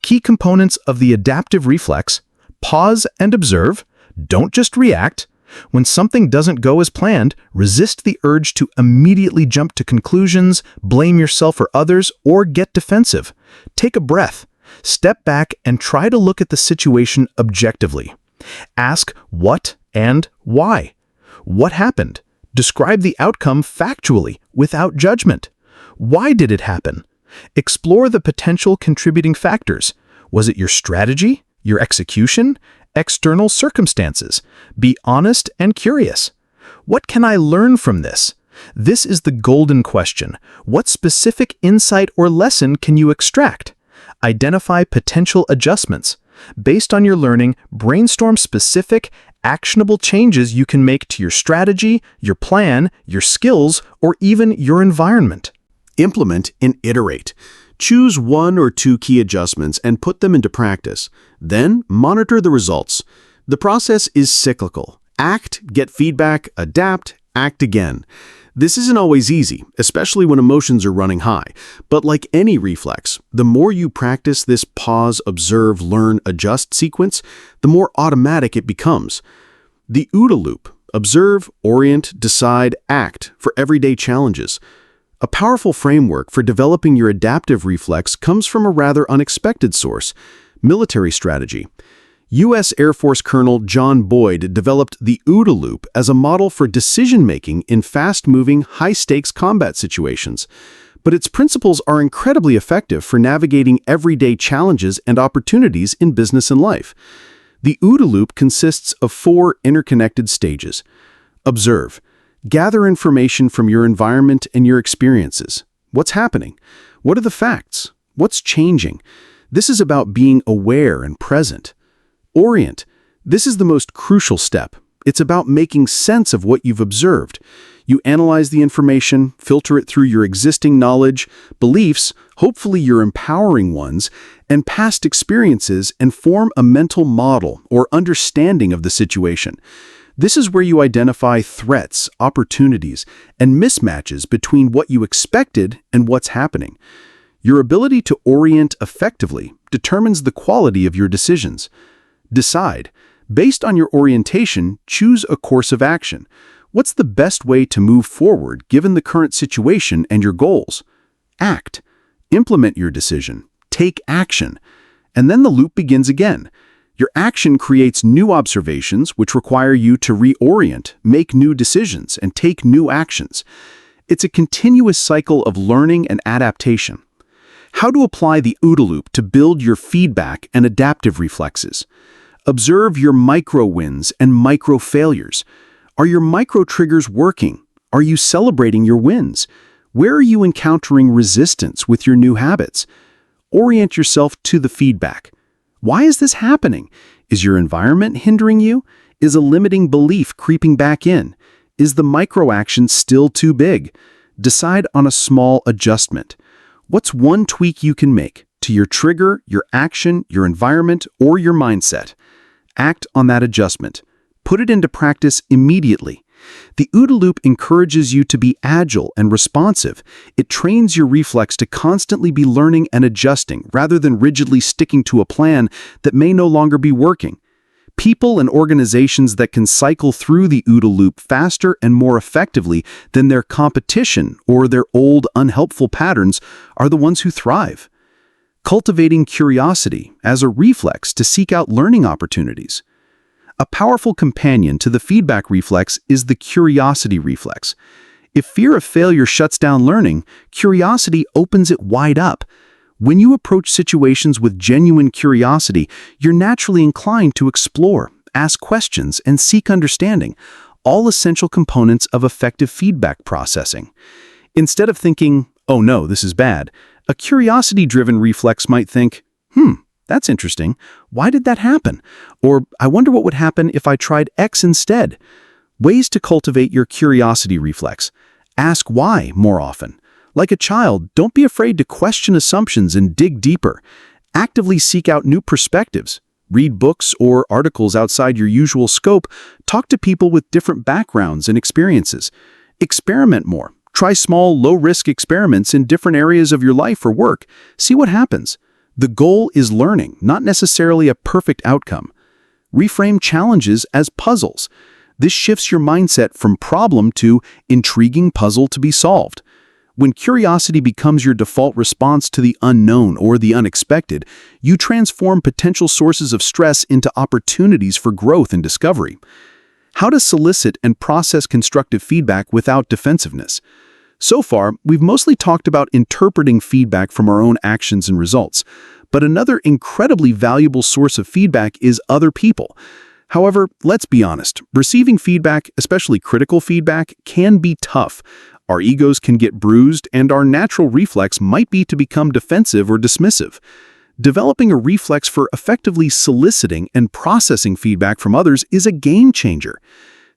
Key components of the adaptive reflex: pause and observe, don't just react. When something doesn't go as planned, resist the urge to immediately jump to conclusions, blame yourself or others, or get defensive. Take a breath. Step back and try to look at the situation objectively. Ask what and why. What happened? Describe the outcome factually, without judgment. Why did it happen? Explore the potential contributing factors. Was it your strategy, your execution, external circumstances? Be honest and curious. What can I learn from this? This is the golden question. What specific insight or lesson can you extract? Identify potential adjustments. Based on your learning, brainstorm specific, actionable changes you can make to your strategy, your plan, your skills, or even your environment. Implement and iterate. Choose one or two key adjustments and put them into practice. Then monitor the results. The process is cyclical. Act, get feedback, adapt, act again. This isn't always easy, especially when emotions are running high. But like any reflex, the more you practice this pause, observe, learn, adjust sequence, the more automatic it becomes. The OODA loop: observe, orient, decide, act for everyday challenges. A powerful framework for developing your adaptive reflex comes from a rather unexpected source: military strategy. U.S. Air Force Colonel John Boyd developed the OODA loop as a model for decision-making in fast-moving, high-stakes combat situations. But its principles are incredibly effective for navigating everyday challenges and opportunities in business and life. The OODA loop consists of 4 interconnected stages. Observe. Gather information from your environment and your experiences. What's happening? What are the facts? What's changing? This is about being aware and present. Orient. This is the most crucial step. It's about making sense of what you've observed. You analyze the information, filter it through your existing knowledge, beliefs, hopefully your empowering ones, and past experiences, and form a mental model or understanding of the situation. This is where you identify threats, opportunities, and mismatches between what you expected and what's happening. Your ability to orient effectively determines the quality of your decisions. Decide. Based on your orientation, choose a course of action. What's the best way to move forward given the current situation and your goals? Act. Implement your decision. Take action. And then the loop begins again. Your action creates new observations which require you to reorient, make new decisions, and take new actions. It's a continuous cycle of learning and adaptation. How to apply the OODA loop to build your feedback and adaptive reflexes. Observe your micro wins and micro failures. Are your micro triggers working? Are you celebrating your wins? Where are you encountering resistance with your new habits? Orient yourself to the feedback. Why is this happening? Is your environment hindering you? Is a limiting belief creeping back in? Is the micro action still too big? Decide on a small adjustment. What's one tweak you can make to your trigger, your action, your environment, or your mindset? Act on that adjustment. Put it into practice immediately. The OODA loop encourages you to be agile and responsive. It trains your reflex to constantly be learning and adjusting rather than rigidly sticking to a plan that may no longer be working. People and organizations that can cycle through the OODA loop faster and more effectively than their competition or their old unhelpful patterns are the ones who thrive. Cultivating curiosity as a reflex to seek out learning opportunities. A powerful companion to the feedback reflex is the curiosity reflex. If fear of failure shuts down learning, curiosity opens it wide up. When you approach situations with genuine curiosity, you're naturally inclined to explore, ask questions, and seek understanding, all essential components of effective feedback processing. Instead of thinking, "Oh no, this is bad," a curiosity-driven reflex might think, that's interesting. Why did that happen? Or, I wonder what would happen if I tried X instead. Ways to cultivate your curiosity reflex. Ask why more often. Like a child, don't be afraid to question assumptions and dig deeper. Actively seek out new perspectives. Read books or articles outside your usual scope. Talk to people with different backgrounds and experiences. Experiment more. Try small, low-risk experiments in different areas of your life or work. See what happens. The goal is learning, not necessarily a perfect outcome. Reframe challenges as puzzles. This shifts your mindset from problem to intriguing puzzle to be solved. When curiosity becomes your default response to the unknown or the unexpected, you transform potential sources of stress into opportunities for growth and discovery. How to solicit and process constructive feedback without defensiveness. So far, we've mostly talked about interpreting feedback from our own actions and results, but another incredibly valuable source of feedback is other people. However, let's be honest, receiving feedback, especially critical feedback, can be tough. Our egos can get bruised, and our natural reflex might be to become defensive or dismissive. Developing a reflex for effectively soliciting and processing feedback from others is a game changer.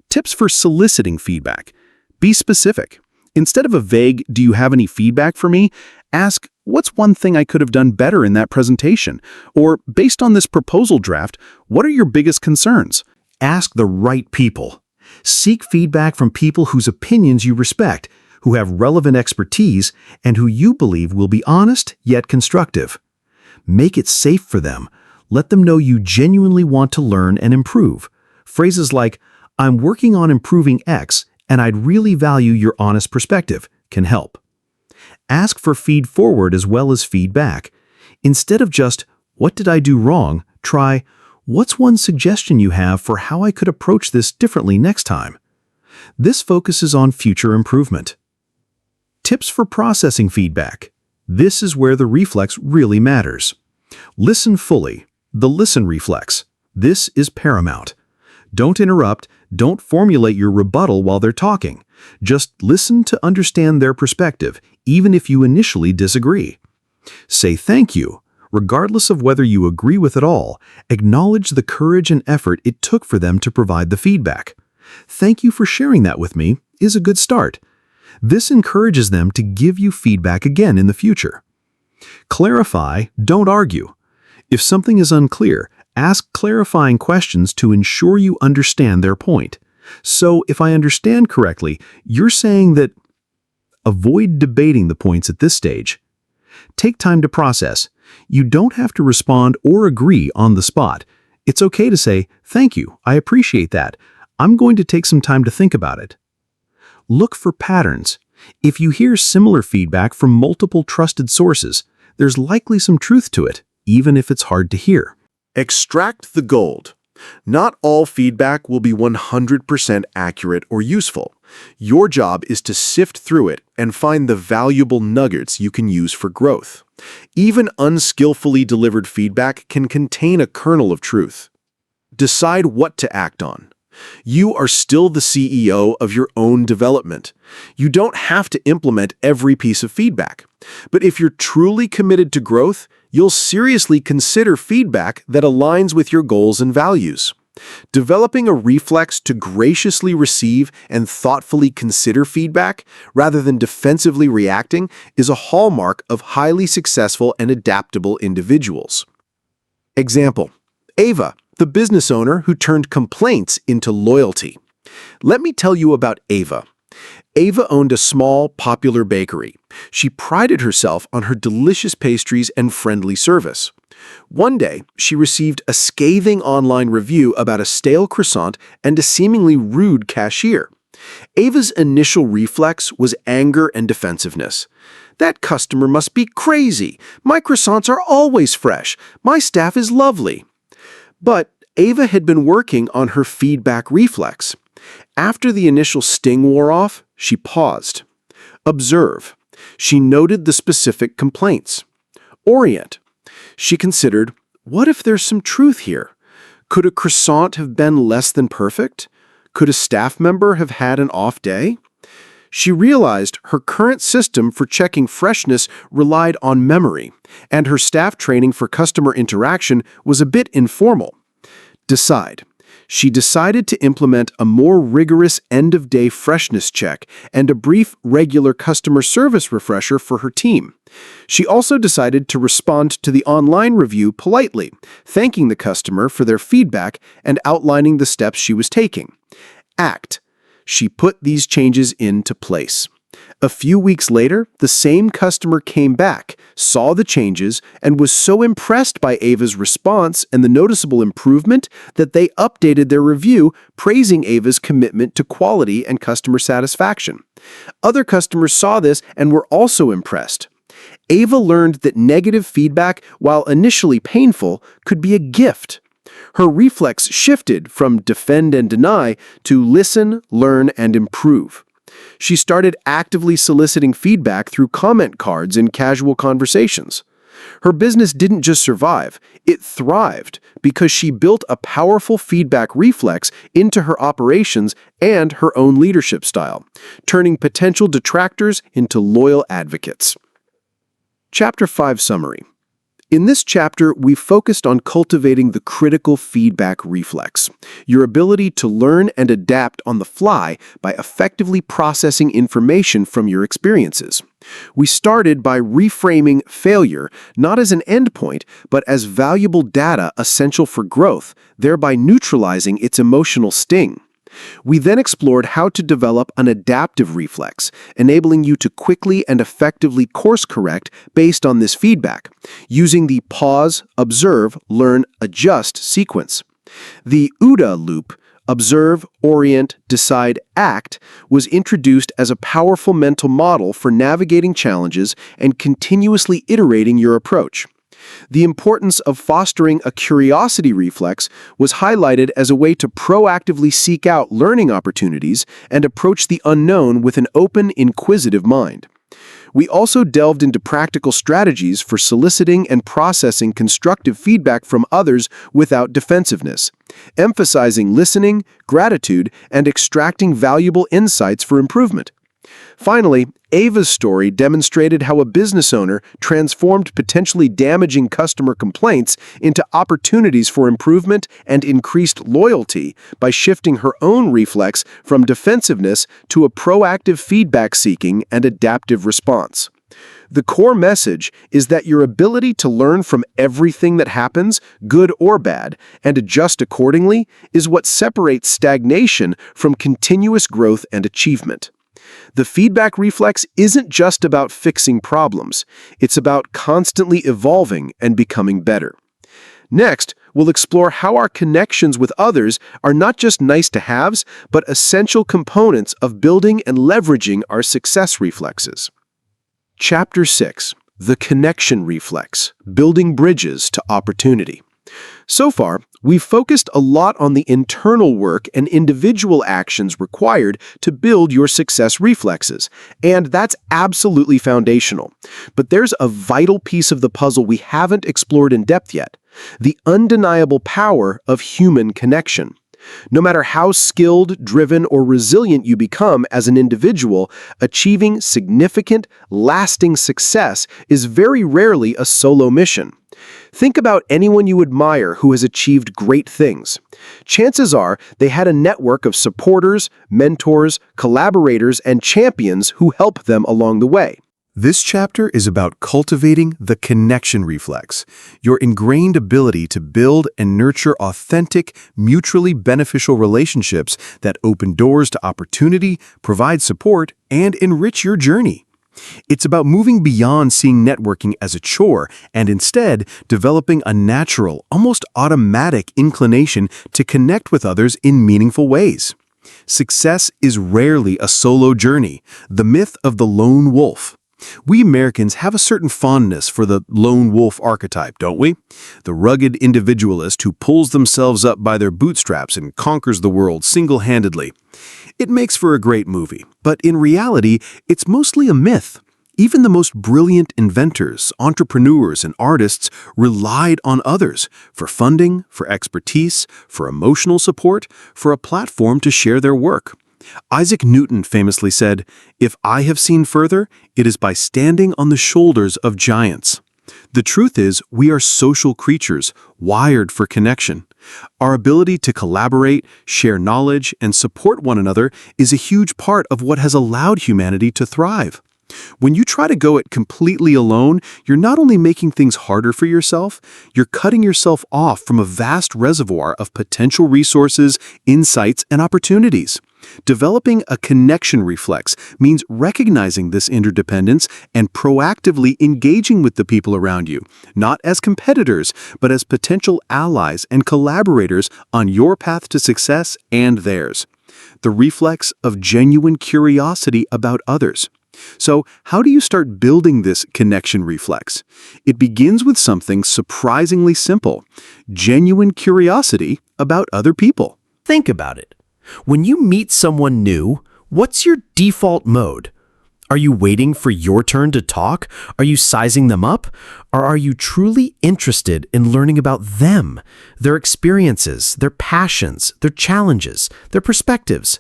Tips for soliciting feedback. Be specific. Instead of a vague, "Do you have any feedback for me?" ask, "What's one thing I could have done better in that presentation?" Or, "Based on this proposal draft, what are your biggest concerns?" Ask the right people. Seek feedback from people whose opinions you respect, who have relevant expertise, and who you believe will be honest yet constructive. Make it safe for them. Let them know you genuinely want to learn and improve. Phrases like, "I'm working on improving X, and I'd really value your honest perspective," can help. Ask for feed forward as well as feedback. Instead of just, "What did I do wrong?" try, "What's one suggestion you have for how I could approach this differently next time?" This focuses on future improvement. Tips for processing feedback. This is where the reflex really matters. Listen fully. The listen reflex. This is paramount. Don't interrupt. Don't formulate your rebuttal while they're talking. Just listen to understand their perspective, even if you initially disagree. Say thank you. Regardless of whether you agree with it all, acknowledge the courage and effort it took for them to provide the feedback. "Thank you for sharing that with me" is a good start. This encourages them to give you feedback again in the future. Clarify, don't argue. If something is unclear, ask clarifying questions to ensure you understand their point. "So, if I understand correctly, you're saying that..." Avoid debating the points at this stage. Take time to process. You don't have to respond or agree on the spot. It's okay to say, "Thank you, I appreciate that. I'm going to take some time to think about it." Look for patterns. If you hear similar feedback from multiple trusted sources, there's likely some truth to it, even if it's hard to hear. Extract the gold. Not all feedback will be 100% accurate or useful. Your job is to sift through it and find the valuable nuggets you can use for growth. Even unskillfully delivered feedback can contain a kernel of truth. Decide what to act on. You are still the CEO of your own development. You don't have to implement every piece of feedback. But if you're truly committed to growth, you'll seriously consider feedback that aligns with your goals and values. Developing a reflex to graciously receive and thoughtfully consider feedback, rather than defensively reacting, is a hallmark of highly successful and adaptable individuals. Example: Ava, the business owner who turned complaints into loyalty. Let me tell you about Ava. Ava owned a small, popular bakery. She prided herself on her delicious pastries and friendly service. One day, she received a scathing online review about a stale croissant and a seemingly rude cashier. Ava's initial reflex was anger and defensiveness. "That customer must be crazy. My croissants are always fresh. My staff is lovely." But Ava had been working on her feedback reflex. After the initial sting wore off, she paused. Observe. She noted the specific complaints. Orient. She considered, what if there's some truth here? Could a croissant have been less than perfect? Could a staff member have had an off day? She realized her current system for checking freshness relied on memory, and her staff training for customer interaction was a bit informal. Decide. She decided to implement a more rigorous end-of-day freshness check and a brief, regular customer service refresher for her team. She also decided to respond to the online review politely, thanking the customer for their feedback and outlining the steps she was taking. Act. She put these changes into place. A few weeks later, the same customer came back, saw the changes, and was so impressed by Ava's response and the noticeable improvement that they updated their review, praising Ava's commitment to quality and customer satisfaction. Other customers saw this and were also impressed. Ava learned that negative feedback, while initially painful, could be a gift. Her reflex shifted from defend and deny to listen, learn, and improve. She started actively soliciting feedback through comment cards in casual conversations. Her business didn't just survive, it thrived because she built a powerful feedback reflex into her operations and her own leadership style, turning potential detractors into loyal advocates. Chapter 5 Summary. In this chapter, we focused on cultivating the critical feedback reflex, your ability to learn and adapt on the fly by effectively processing information from your experiences. We started by reframing failure not as an endpoint, but as valuable data essential for growth, thereby neutralizing its emotional sting. We then explored how to develop an adaptive reflex, enabling you to quickly and effectively course-correct based on this feedback, using the pause, observe, learn, adjust sequence. The OODA loop, observe, orient, decide, act was introduced as a powerful mental model for navigating challenges and continuously iterating your approach. The importance of fostering a curiosity reflex was highlighted as a way to proactively seek out learning opportunities and approach the unknown with an open, inquisitive mind. We also delved into practical strategies for soliciting and processing constructive feedback from others without defensiveness, emphasizing listening, gratitude, and extracting valuable insights for improvement. Finally, Ava's story demonstrated how a business owner transformed potentially damaging customer complaints into opportunities for improvement and increased loyalty by shifting her own reflex from defensiveness to a proactive feedback-seeking and adaptive response. The core message is that your ability to learn from everything that happens, good or bad, and adjust accordingly is what separates stagnation from continuous growth and achievement. The feedback reflex isn't just about fixing problems. It's about constantly evolving and becoming better. Next, we'll explore how our connections with others are not just nice-to-haves, but essential components of building and leveraging our success reflexes. Chapter 6. The Connection Reflex: Building Bridges to Opportunity. So far, we've focused a lot on the internal work and individual actions required to build your success reflexes, and that's absolutely foundational. But there's a vital piece of the puzzle we haven't explored in depth yet: the undeniable power of human connection. No matter how skilled, driven, or resilient you become as an individual, achieving significant, lasting success is very rarely a solo mission. Think about anyone you admire who has achieved great things. Chances are they had a network of supporters, mentors, collaborators, and champions who help them along the way. This chapter is about cultivating the connection reflex, your ingrained ability to build and nurture authentic, mutually beneficial relationships that open doors to opportunity, provide support, and enrich your journey. It's about moving beyond seeing networking as a chore and instead developing a natural, almost automatic inclination to connect with others in meaningful ways. Success is rarely a solo journey, the myth of the lone wolf. We Americans have a certain fondness for the lone wolf archetype, don't we? The rugged individualist who pulls themselves up by their bootstraps and conquers the world single-handedly. It makes for a great movie, but in reality, it's mostly a myth. Even the most brilliant inventors, entrepreneurs, and artists relied on others for funding, for expertise, for emotional support, for a platform to share their work. Isaac Newton famously said, "If I have seen further, it is by standing on the shoulders of giants." The truth is, we are social creatures, wired for connection. Our ability to collaborate, share knowledge, and support one another is a huge part of what has allowed humanity to thrive. When you try to go it completely alone, you're not only making things harder for yourself, you're cutting yourself off from a vast reservoir of potential resources, insights, and opportunities. Developing a connection reflex means recognizing this interdependence and proactively engaging with the people around you, not as competitors, but as potential allies and collaborators on your path to success and theirs. The reflex of genuine curiosity about others. So, how do you start building this connection reflex? It begins with something surprisingly simple: genuine curiosity about other people. Think about it. When you meet someone new, what's your default mode? Are you waiting for your turn to talk? Are you sizing them up? Or are you truly interested in learning about them, their experiences, their passions, their challenges, their perspectives?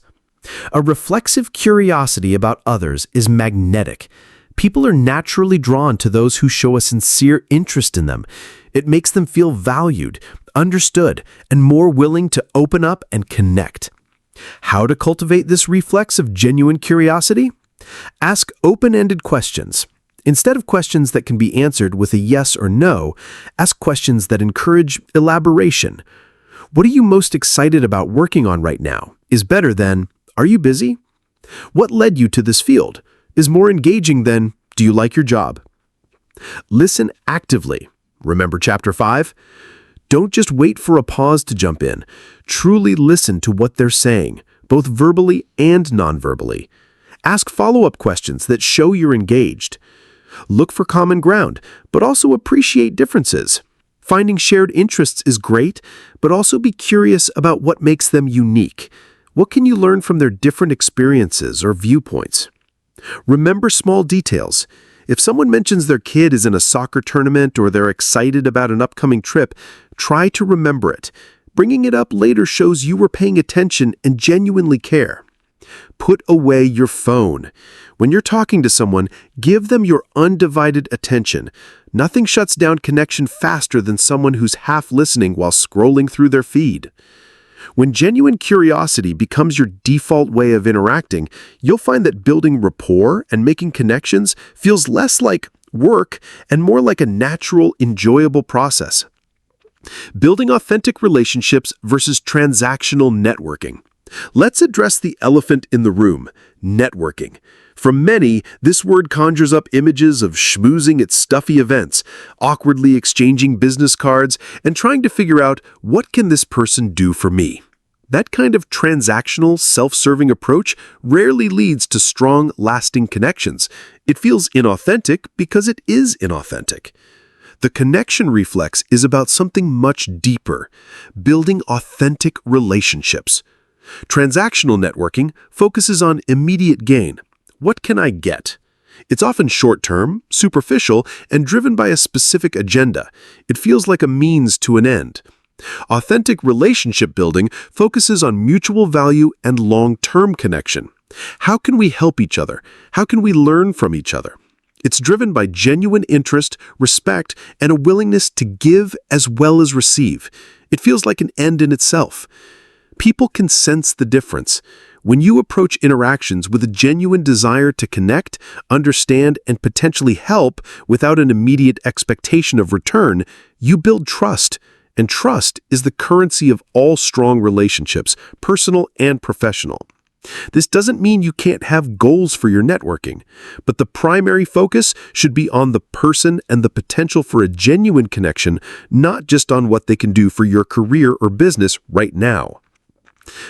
A reflexive curiosity about others is magnetic. People are naturally drawn to those who show a sincere interest in them. It makes them feel valued, understood, and more willing to open up and connect. How to cultivate this reflex of genuine curiosity? Ask open-ended questions. Instead of questions that can be answered with a yes or no, ask questions that encourage elaboration. What are you most excited about working on right now? Is better than, are you busy? What led you to this field? Is more engaging than, do you like your job? Listen actively. Remember Chapter 5? Don't just wait for a pause to jump in. Truly listen to what they're saying, both verbally and non-verbally. Ask follow-up questions that show you're engaged. Look for common ground, but also appreciate differences. Finding shared interests is great, but also be curious about what makes them unique. What can you learn from their different experiences or viewpoints? Remember small details. If someone mentions their kid is in a soccer tournament or they're excited about an upcoming trip, try to remember it. Bringing it up later shows you were paying attention and genuinely care. Put away your phone. When you're talking to someone, give them your undivided attention. Nothing shuts down connection faster than someone who's half listening while scrolling through their feed. When genuine curiosity becomes your default way of interacting, you'll find that building rapport and making connections feels less like work and more like a natural, enjoyable process. Building authentic relationships versus transactional networking. Let's address the elephant in the room, networking. For many, this word conjures up images of schmoozing at stuffy events, awkwardly exchanging business cards, and trying to figure out, what can this person do for me? That kind of transactional, self-serving approach rarely leads to strong, lasting connections. It feels inauthentic because it is inauthentic. The connection reflex is about something much deeper, building authentic relationships. Transactional networking focuses on immediate gain. What can I get? It's often short-term, superficial, and driven by a specific agenda. It feels like a means to an end. Authentic relationship building focuses on mutual value and long-term connection. How can we help each other? How can we learn from each other? It's driven by genuine interest, respect, and a willingness to give as well as receive. It feels like an end in itself. People can sense the difference. When you approach interactions with a genuine desire to connect, understand, and potentially help without an immediate expectation of return, you build trust. And trust is the currency of all strong relationships, personal and professional. This doesn't mean you can't have goals for your networking, but the primary focus should be on the person and the potential for a genuine connection, not just on what they can do for your career or business right now.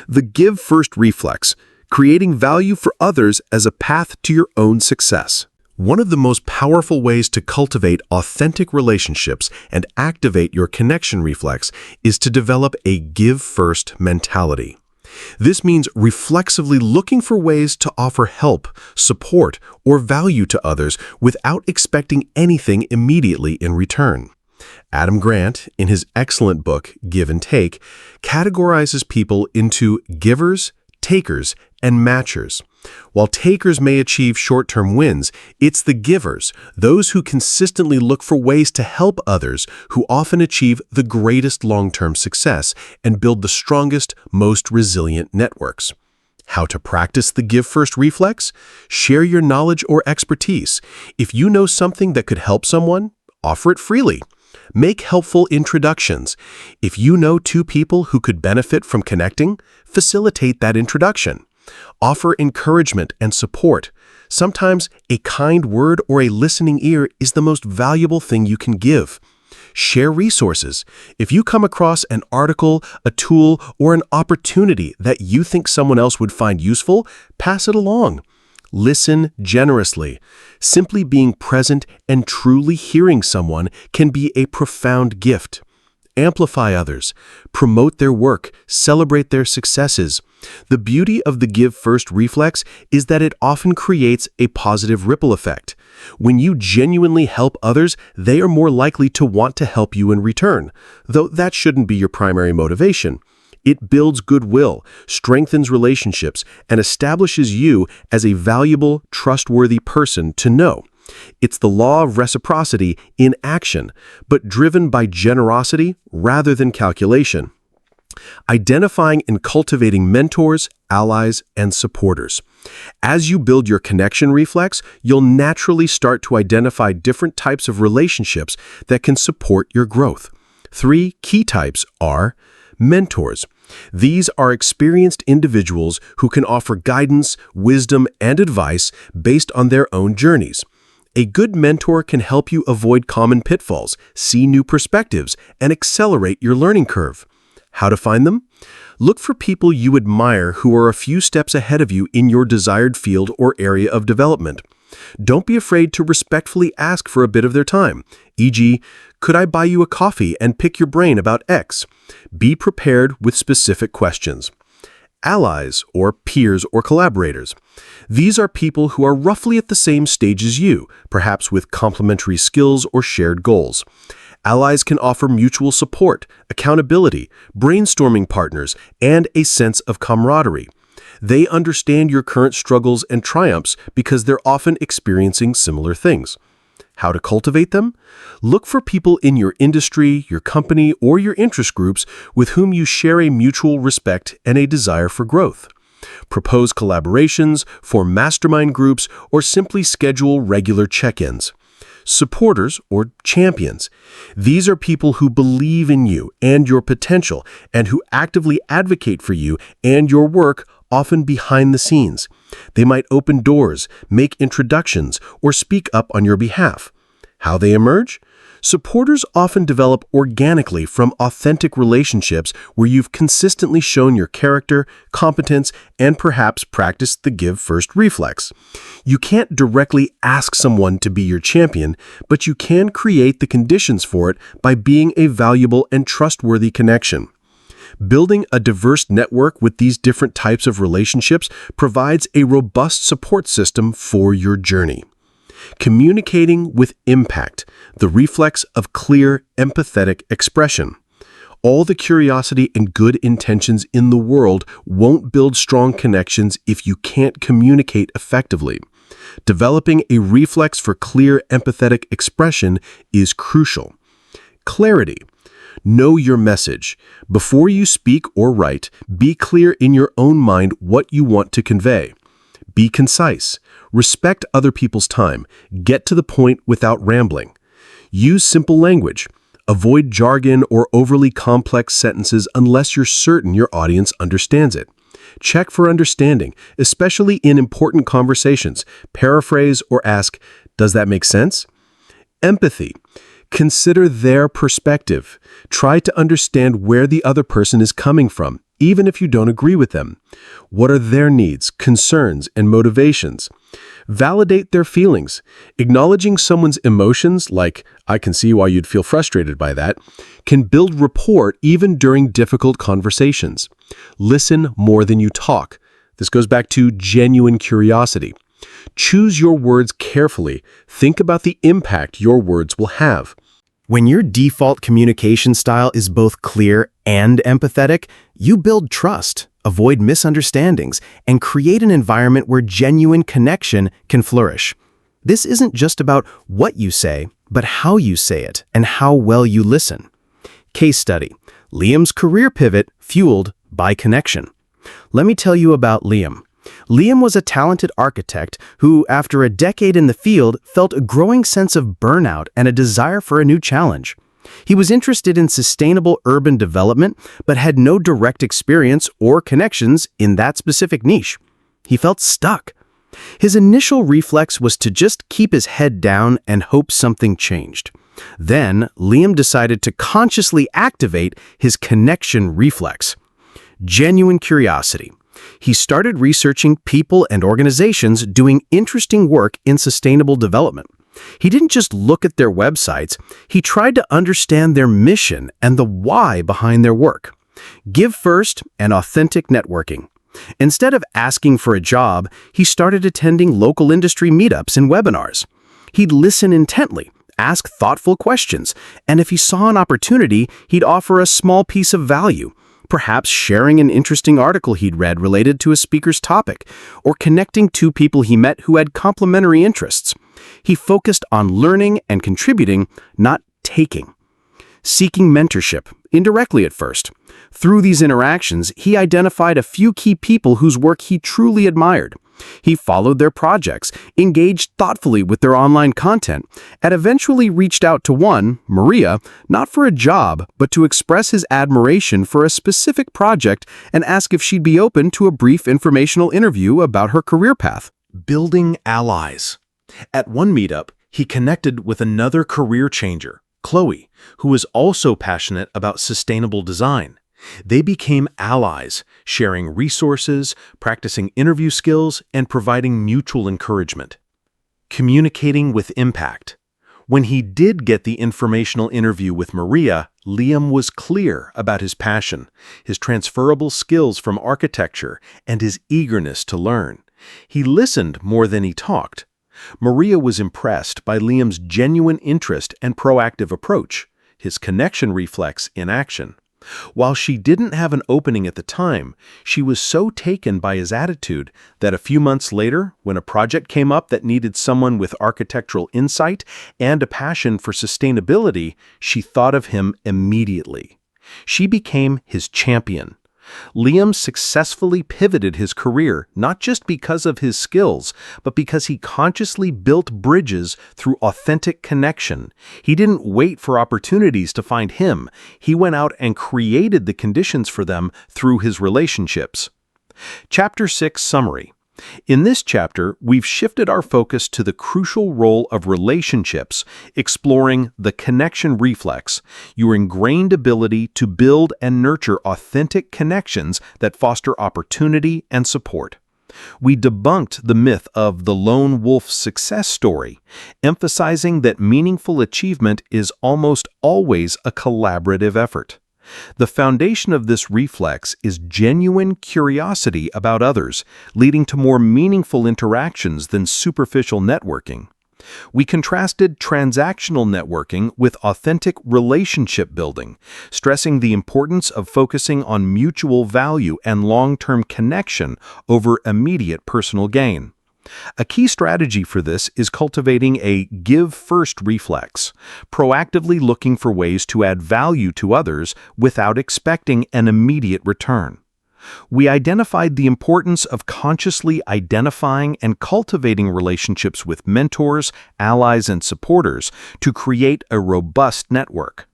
The give first reflex, creating value for others as a path to your own success. One of the most powerful ways to cultivate authentic relationships and activate your connection reflex is to develop a give-first mentality. This means reflexively looking for ways to offer help, support, or value to others without expecting anything immediately in return. Adam Grant, in his excellent book, Give and Take, categorizes people into givers, takers, and matchers. While takers may achieve short-term wins, it's the givers, those who consistently look for ways to help others, who often achieve the greatest long-term success and build the strongest, most resilient networks. How to practice the give-first reflex? Share your knowledge or expertise. If you know something that could help someone, offer it freely. Make helpful introductions. If you know two people who could benefit from connecting, facilitate that introduction. Offer encouragement and support. Sometimes a kind word or a listening ear is the most valuable thing you can give. Share resources. If you come across an article, a tool, or an opportunity that you think someone else would find useful, pass it along. Listen generously. Simply being present and truly hearing someone can be a profound gift. Amplify others. Promote their work. Celebrate their successes. The beauty of the give first reflex is that it often creates a positive ripple effect. When you genuinely help others, they are more likely to want to help you in return, though that shouldn't be your primary motivation. It builds goodwill, strengthens relationships, and establishes you as a valuable, trustworthy person to know. It's the law of reciprocity in action, but driven by generosity rather than calculation. Identifying and cultivating mentors, allies, and supporters. As you build your connection reflex, you'll naturally start to identify different types of relationships that can support your growth. 3 key types are mentors. These are experienced individuals who can offer guidance, wisdom, and advice based on their own journeys. A good mentor can help you avoid common pitfalls, see new perspectives, and accelerate your learning curve. How to find them? Look for people you admire who are a few steps ahead of you in your desired field or area of development. Don't be afraid to respectfully ask for a bit of their time, e.g., could I buy you a coffee and pick your brain about X? Be prepared with specific questions. Allies, or peers or collaborators. These are people who are roughly at the same stage as you, perhaps with complementary skills or shared goals. Allies can offer mutual support, accountability, brainstorming partners, and a sense of camaraderie. They understand your current struggles and triumphs because they're often experiencing similar things. How to cultivate them? Look for people in your industry, your company, or your interest groups with whom you share a mutual respect and a desire for growth. Propose collaborations, form mastermind groups, or simply schedule regular check-ins. Supporters, or champions. These are people who believe in you and your potential and who actively advocate for you and your work, often behind the scenes. They might open doors, make introductions, or speak up on your behalf. How they emerge? Supporters often develop organically from authentic relationships where you've consistently shown your character, competence, and perhaps practiced the give first reflex. You can't directly ask someone to be your champion, but you can create the conditions for it by being a valuable and trustworthy connection. Building a diverse network with these different types of relationships provides a robust support system for your journey. Communicating with impact, the reflex of clear, empathetic expression. All the curiosity and good intentions in the world won't build strong connections if you can't communicate effectively. Developing a reflex for clear, empathetic expression is crucial. Clarity. Know your message. Before you speak or write, be clear in your own mind what you want to convey. Be concise. Respect other people's time. Get to the point without rambling. Use simple language. Avoid jargon or overly complex sentences unless you're certain your audience understands it. Check for understanding, especially in important conversations. Paraphrase or ask, does that make sense? Empathy. Consider their perspective. Try to understand where the other person is coming from, even if you don't agree with them. What are their needs, concerns, and motivations? Validate their feelings. Acknowledging someone's emotions, like, I can see why you'd feel frustrated by that, can build rapport even during difficult conversations. Listen more than you talk. This goes back to genuine curiosity. Choose your words carefully. Think about the impact your words will have. When your default communication style is both clear and empathetic, you build trust, avoid misunderstandings, and create an environment where genuine connection can flourish. This isn't just about what you say, but how you say it and how well you listen. Case study: Liam's career pivot fueled by connection. Let me tell you about Liam. Liam was a talented architect who, after a decade in the field, felt a growing sense of burnout and a desire for a new challenge. He was interested in sustainable urban development, but had no direct experience or connections in that specific niche. He felt stuck. His initial reflex was to just keep his head down and hope something changed. Then, Liam decided to consciously activate his connection reflex. Genuine curiosity. He started researching people and organizations doing interesting work in sustainable development. He didn't just look at their websites, he tried to understand their mission and the why behind their work. Give first and authentic networking. Instead of asking for a job, he started attending local industry meetups and webinars. He'd listen intently, ask thoughtful questions, and if he saw an opportunity, he'd offer a small piece of value. Perhaps sharing an interesting article he'd read related to a speaker's topic, or connecting two people he met who had complementary interests. He focused on learning and contributing, not taking. Seeking mentorship, indirectly at first. Through these interactions, he identified a few key people whose work he truly admired. He followed their projects, engaged thoughtfully with their online content, and eventually reached out to one, Maria, not for a job, but to express his admiration for a specific project and ask if she'd be open to a brief informational interview about her career path. Building allies. At one meetup, He connected with another career changer, Chloe, who was also passionate about sustainable design. They became allies, sharing resources, practicing interview skills, and providing mutual encouragement. Communicating with impact. When he did get the informational interview with Maria, Liam was clear about his passion, his transferable skills from architecture, and his eagerness to learn. He listened more than he talked. Maria was impressed by Liam's genuine interest and proactive approach, his connection reflex in action. While she didn't have an opening at the time, she was so taken by his attitude that a few months later, when a project came up that needed someone with architectural insight and a passion for sustainability, she thought of him immediately. She became his champion. Liam successfully pivoted his career not just because of his skills, but because he consciously built bridges through authentic connection. He didn't wait for opportunities to find him. He went out and created the conditions for them through his relationships. Chapter 6 Summary. In this chapter, we've shifted our focus to the crucial role of relationships, exploring the connection reflex, your ingrained ability to build and nurture authentic connections that foster opportunity and support. We debunked the myth of the lone wolf success story, emphasizing that meaningful achievement is almost always a collaborative effort. The foundation of this reflex is genuine curiosity about others, leading to more meaningful interactions than superficial networking. We contrasted transactional networking with authentic relationship building, stressing the importance of focusing on mutual value and long-term connection over immediate personal gain. A key strategy for this is cultivating a give-first reflex, proactively looking for ways to add value to others without expecting an immediate return. We identified the importance of consciously identifying and cultivating relationships with mentors, allies, and supporters to create a robust network.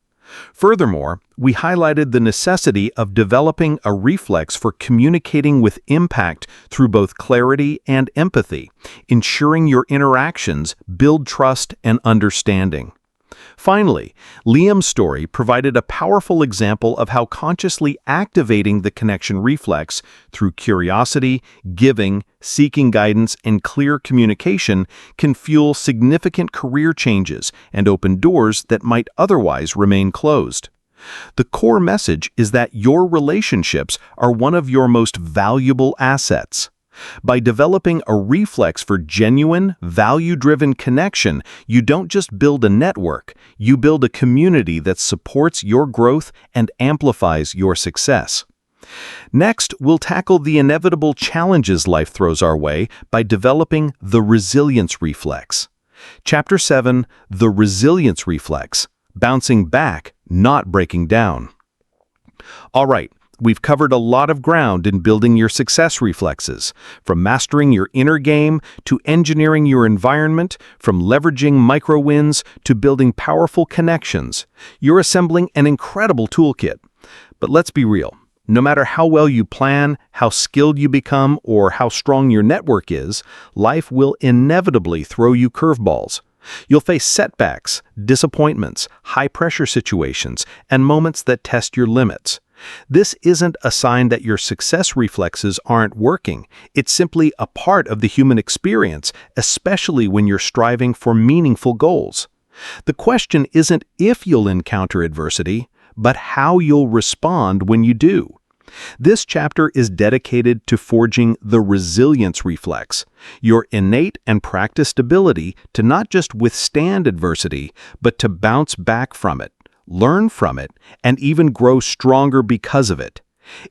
Furthermore, we highlighted the necessity of developing a reflex for communicating with impact through both clarity and empathy, ensuring your interactions build trust and understanding. Finally, Liam's story provided a powerful example of how consciously activating the connection reflex through curiosity, giving, seeking guidance, and clear communication can fuel significant career changes and open doors that might otherwise remain closed. The core message is that your relationships are one of your most valuable assets. By developing a reflex for genuine, value-driven connection, you don't just build a network, you build a community that supports your growth and amplifies your success. Next, we'll tackle the inevitable challenges life throws our way by developing the resilience reflex. Chapter 7, The Resilience Reflex, Bouncing Back, Not Breaking Down. All right. We've covered a lot of ground in building your success reflexes, from mastering your inner game to engineering your environment, from leveraging micro wins to building powerful connections. You're assembling an incredible toolkit. But let's be real. No matter how well you plan, how skilled you become, or how strong your network is, life will inevitably throw you curveballs. You'll face setbacks, disappointments, high-pressure situations, and moments that test your limits. This isn't a sign that your success reflexes aren't working. It's simply a part of the human experience, especially when you're striving for meaningful goals. The question isn't if you'll encounter adversity, but how you'll respond when you do. This chapter is dedicated to forging the resilience reflex, your innate and practiced ability to not just withstand adversity, but to bounce back from it, learn from it, and even grow stronger because of it.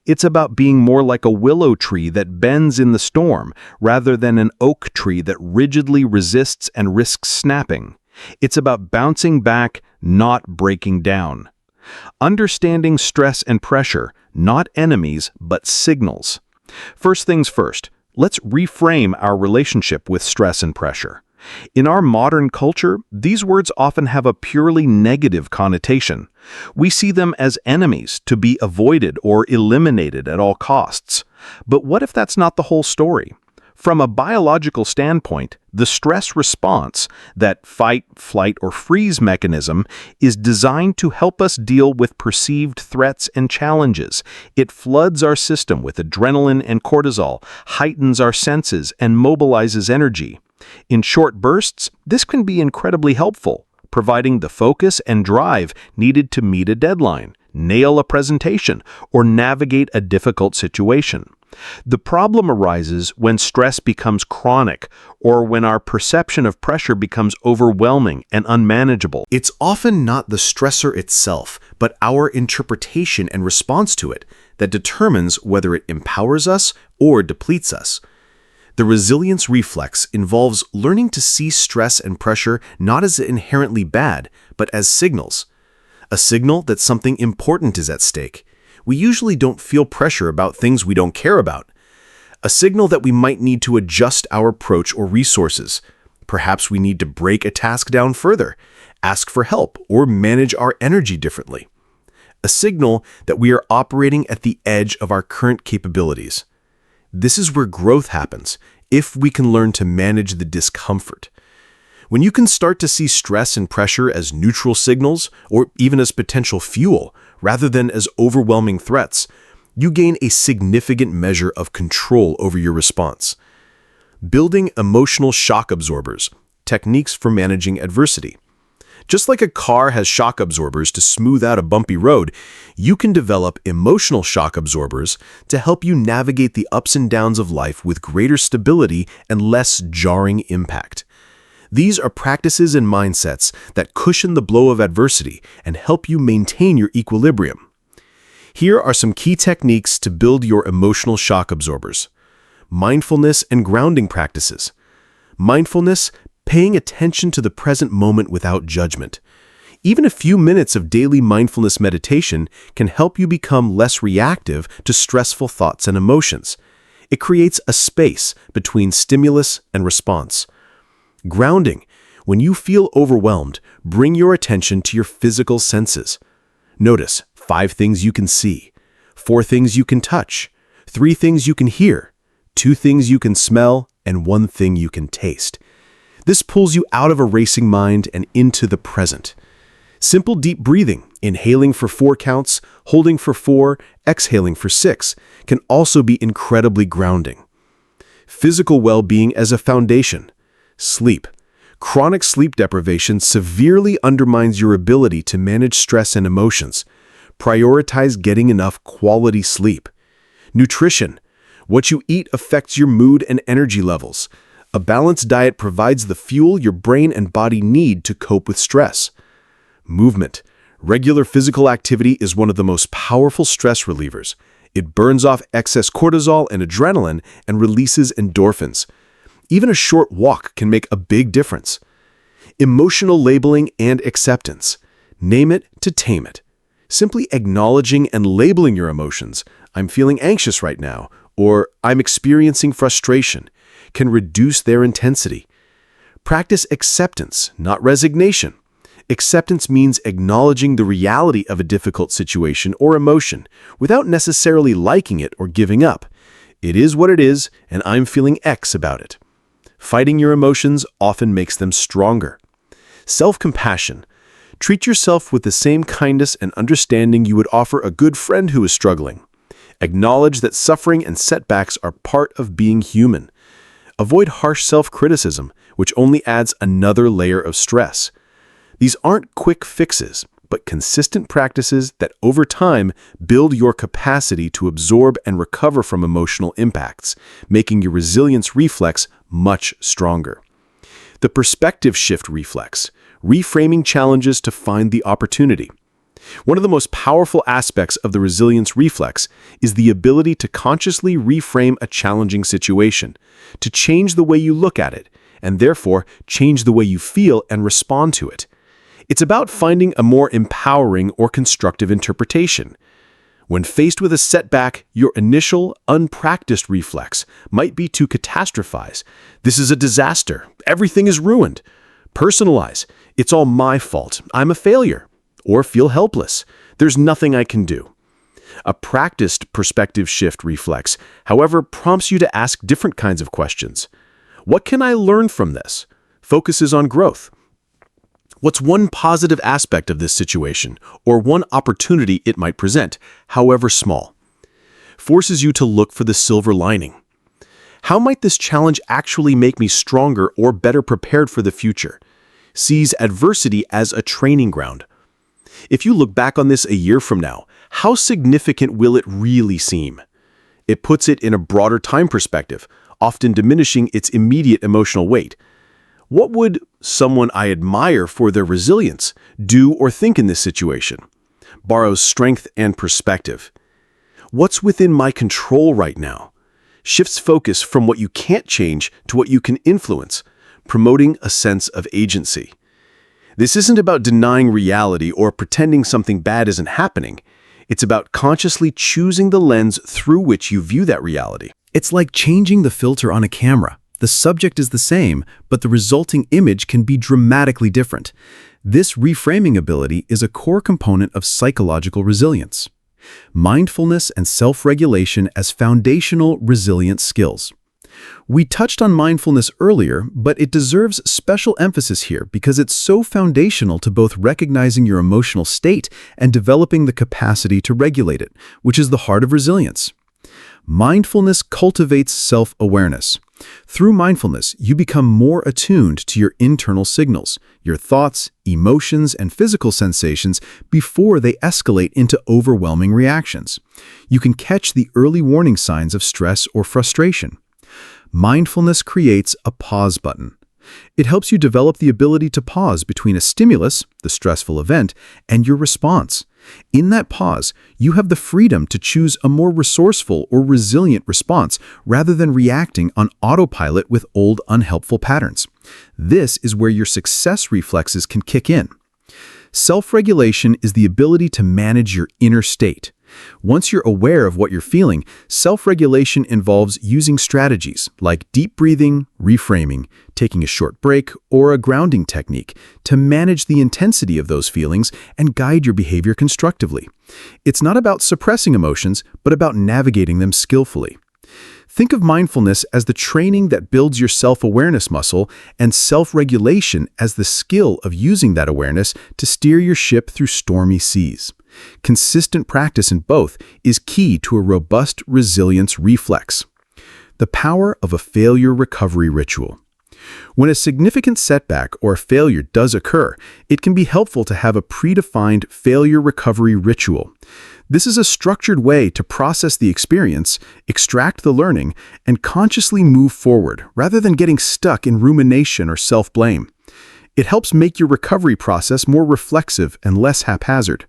It's about being more like a willow tree that bends in the storm, rather than an oak tree that rigidly resists and risks snapping. It's about bouncing back, not breaking down. Understanding stress and pressure, not enemies, but signals. First things first, let's reframe our relationship with stress and pressure. In our modern culture, these words often have a purely negative connotation. We see them as enemies to be avoided or eliminated at all costs. But what if that's not the whole story? From a biological standpoint, the stress response, that fight, flight, or freeze mechanism, is designed to help us deal with perceived threats and challenges. It floods our system with adrenaline and cortisol, heightens our senses, and mobilizes energy. In short bursts, this can be incredibly helpful, providing the focus and drive needed to meet a deadline, nail a presentation, or navigate a difficult situation. The problem arises when stress becomes chronic or when our perception of pressure becomes overwhelming and unmanageable. It's often not the stressor itself, but our interpretation and response to it that determines whether it empowers us or depletes us. The resilience reflex involves learning to see stress and pressure not as inherently bad, but as signals. A signal that something important is at stake. We usually don't feel pressure about things we don't care about. A signal that we might need to adjust our approach or resources. Perhaps we need to break a task down further, ask for help, or manage our energy differently. A signal that we are operating at the edge of our current capabilities. This is where growth happens, if we can learn to manage the discomfort. When you can start to see stress and pressure as neutral signals, or even as potential fuel, rather than as overwhelming threats, you gain a significant measure of control over your response. Building emotional shock absorbers, techniques for managing adversity. Just like a car has shock absorbers to smooth out a bumpy road, you can develop emotional shock absorbers to help you navigate the ups and downs of life with greater stability and less jarring impact. These are practices and mindsets that cushion the blow of adversity and help you maintain your equilibrium. Here are some key techniques to build your emotional shock absorbers. Mindfulness and grounding practices. Mindfulness, paying attention to the present moment without judgment. Even a few minutes of daily mindfulness meditation can help you become less reactive to stressful thoughts and emotions. It creates a space between stimulus and response. Grounding. When you feel overwhelmed, bring your attention to your physical senses. Notice 5 things you can see, 4 things you can touch, 3 things you can hear, 2 things you can smell, and 1 thing you can taste. This pulls you out of a racing mind and into the present. Simple deep breathing, inhaling for 4 counts, holding for 4, exhaling for 6, can also be incredibly grounding. Physical well-being as a foundation. Sleep. Chronic sleep deprivation severely undermines your ability to manage stress and emotions. Prioritize getting enough quality sleep. Nutrition. What you eat affects your mood and energy levels. A balanced diet provides the fuel your brain and body need to cope with stress. Movement. Regular physical activity is one of the most powerful stress relievers. It burns off excess cortisol and adrenaline and releases endorphins. Even a short walk can make a big difference. Emotional labeling and acceptance. Name it to tame it. Simply acknowledging and labeling your emotions, I'm feeling anxious right now, or I'm experiencing frustration, can reduce their intensity. Practice acceptance, not resignation. Acceptance means acknowledging the reality of a difficult situation or emotion without necessarily liking it or giving up. It is what it is, and I'm feeling X about it. Fighting your emotions often makes them stronger. Self-compassion. Treat yourself with the same kindness and understanding you would offer a good friend who is struggling. Acknowledge that suffering and setbacks are part of being human. Avoid harsh self-criticism, which only adds another layer of stress. These aren't quick fixes, but consistent practices that over time build your capacity to absorb and recover from emotional impacts, making your resilience reflex much stronger. The perspective shift reflex, reframing challenges to find the opportunity. One of the most powerful aspects of the resilience reflex is the ability to consciously reframe a challenging situation, to change the way you look at it, and therefore change the way you feel and respond to it. It's about finding a more empowering or constructive interpretation. When faced with a setback, your initial, unpracticed reflex might be to catastrophize. This is a disaster. Everything is ruined. Personalize. It's all my fault. I'm a failure. Or feel helpless. There's nothing I can do. A practiced perspective shift reflex, however, prompts you to ask different kinds of questions. What can I learn from this? Focuses on growth. What's one positive aspect of this situation, or one opportunity it might present, however small? Forces you to look for the silver lining. How might this challenge actually make me stronger or better prepared for the future? Sees adversity as a training ground. If you look back on this a year from now, how significant will it really seem? It puts it in a broader time perspective, often diminishing its immediate emotional weight. What would someone I admire for their resilience do or think in this situation? Borrows strength and perspective. What's within my control right now? Shifts focus from what you can't change to what you can influence, promoting a sense of agency. This isn't about denying reality or pretending something bad isn't happening. It's about consciously choosing the lens through which you view that reality. It's like changing the filter on a camera. The subject is the same, but the resulting image can be dramatically different. This reframing ability is a core component of psychological resilience. Mindfulness and self-regulation as foundational resilience skills. We touched on mindfulness earlier, but it deserves special emphasis here because it's so foundational to both recognizing your emotional state and developing the capacity to regulate it, which is the heart of resilience. Mindfulness cultivates self-awareness. Through mindfulness, you become more attuned to your internal signals, your thoughts, emotions, and physical sensations before they escalate into overwhelming reactions. You can catch the early warning signs of stress or frustration. Mindfulness creates a pause button. It helps you develop the ability to pause between a stimulus, the stressful event, and your response. In that pause, you have the freedom to choose a more resourceful or resilient response rather than reacting on autopilot with old unhelpful patterns. This is where your success reflexes can kick in. Self-regulation is the ability to manage your inner state. Once you're aware of what you're feeling, self-regulation involves using strategies like deep breathing, reframing, taking a short break, or a grounding technique to manage the intensity of those feelings and guide your behavior constructively. It's not about suppressing emotions, but about navigating them skillfully. Think of mindfulness as the training that builds your self-awareness muscle and self-regulation as the skill of using that awareness to steer your ship through stormy seas. Consistent practice in both is key to a robust resilience reflex. The power of a failure recovery ritual. When a significant setback or failure does occur, it can be helpful to have a predefined failure recovery ritual. This is a structured way to process the experience, extract the learning, and consciously move forward rather than getting stuck in rumination or self-blame. It helps make your recovery process more reflexive and less haphazard.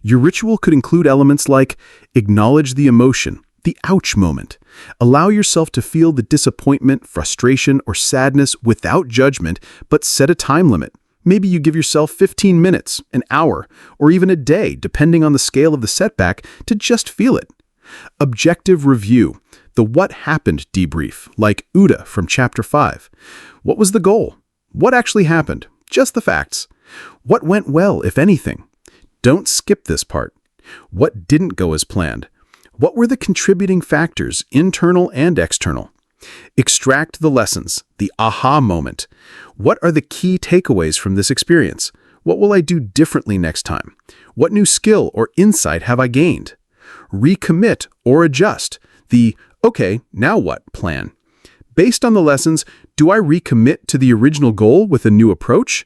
Your ritual could include elements like acknowledge the emotion, the ouch moment. Allow yourself to feel the disappointment, frustration, or sadness without judgment, but set a time limit. Maybe you give yourself 15 minutes, an hour, or even a day, depending on the scale of the setback, to just feel it. Objective review, the what happened debrief, like Uda from Chapter 5. What was the goal? What actually happened? Just the facts. What went well, if anything? Don't skip this part. What didn't go as planned? What were the contributing factors, internal and external? Extract the lessons, the aha moment. What are the key takeaways from this experience? What will I do differently next time? What new skill or insight have I gained? Recommit or adjust, the okay, now what plan. Based on the lessons, do I recommit to the original goal with a new approach?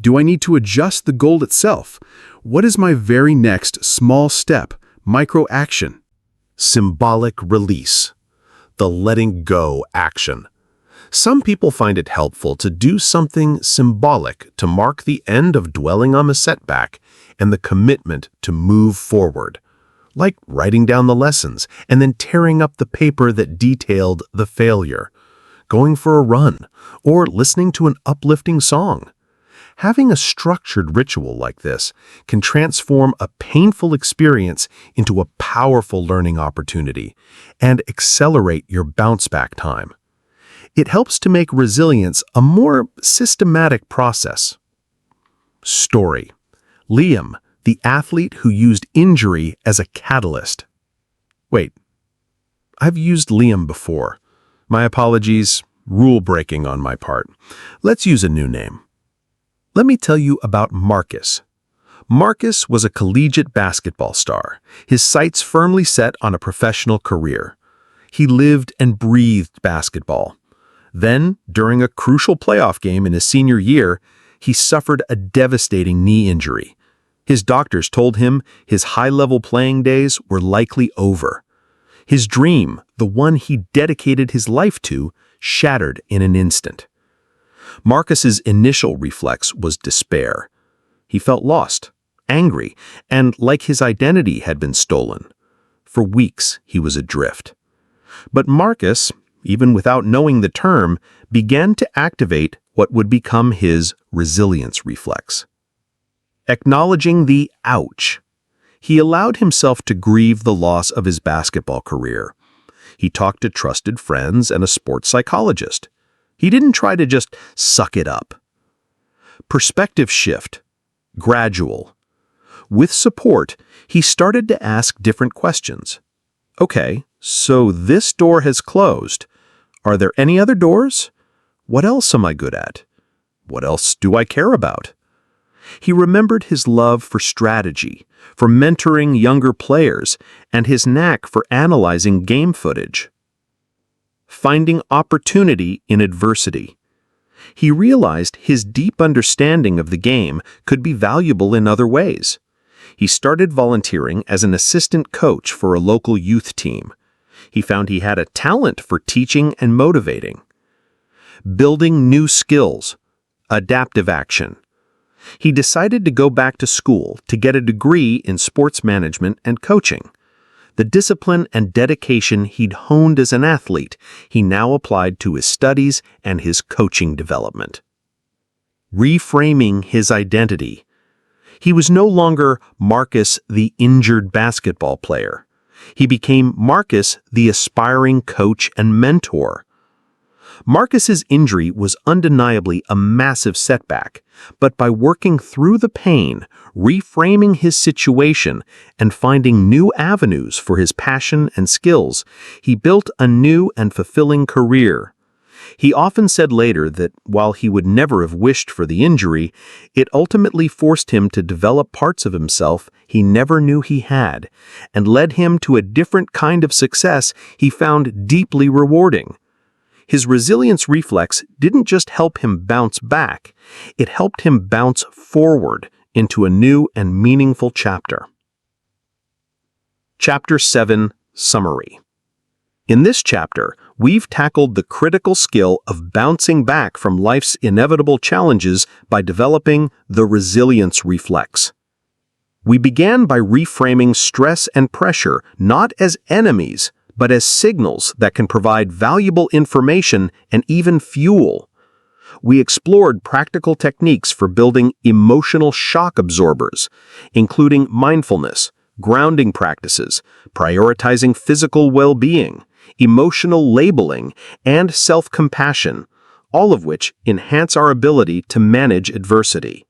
Do I need to adjust the goal itself? What is my very next small step, micro action? Symbolic release, the letting go action. Some people find it helpful to do something symbolic to mark the end of dwelling on the setback and the commitment to move forward, like writing down the lessons and then tearing up the paper that detailed the failure, going for a run, or listening to an uplifting song. Having a structured ritual like this can transform a painful experience into a powerful learning opportunity and accelerate your bounce-back time. It helps to make resilience a more systematic process. Story. Liam, the athlete who used injury as a catalyst. Wait, I've used Liam before. My apologies, rule breaking on my part. Let's use a new name. Let me tell you about Marcus. Marcus was a collegiate basketball star, his sights firmly set on a professional career. He lived and breathed basketball. Then, during a crucial playoff game in his senior year, he suffered a devastating knee injury. His doctors told him his high-level playing days were likely over. His dream, the one he dedicated his life to, shattered in an instant. Marcus's initial reflex was despair. He felt lost, angry, and like his identity had been stolen. For weeks, he was adrift. But Marcus, even without knowing the term, began to activate what would become his resilience reflex. Acknowledging the ouch, he allowed himself to grieve the loss of his basketball career. He talked to trusted friends and a sports psychologist. He didn't try to just suck it up. Perspective shift, gradual. With support, he started to ask different questions. Okay, so this door has closed. Are there any other doors? What else am I good at? What else do I care about? He remembered his love for strategy, for mentoring younger players, and his knack for analyzing game footage. Finding opportunity in adversity. He realized his deep understanding of the game could be valuable in other ways. He started volunteering as an assistant coach for a local youth team. He found he had a talent for teaching and motivating. Building new skills. Adaptive action. He decided to go back to school to get a degree in sports management and coaching. The discipline and dedication he'd honed as an athlete, he now applied to his studies and his coaching development. Reframing his identity. He was no longer Marcus, the injured basketball player. He became Marcus, the aspiring coach and mentor. Marcus's injury was undeniably a massive setback, but by working through the pain, reframing his situation, and finding new avenues for his passion and skills, he built a new and fulfilling career. He often said later that while he would never have wished for the injury, it ultimately forced him to develop parts of himself he never knew he had, and led him to a different kind of success he found deeply rewarding. His resilience reflex didn't just help him bounce back, it helped him bounce forward into a new and meaningful chapter. Chapter 7, Summary. In this chapter, we've tackled the critical skill of bouncing back from life's inevitable challenges by developing the resilience reflex. We began by reframing stress and pressure not as enemies, but as signals that can provide valuable information and even fuel. We explored practical techniques for building emotional shock absorbers, including mindfulness, grounding practices, prioritizing physical well-being, emotional labeling, and self-compassion, all of which enhance our ability to manage adversity.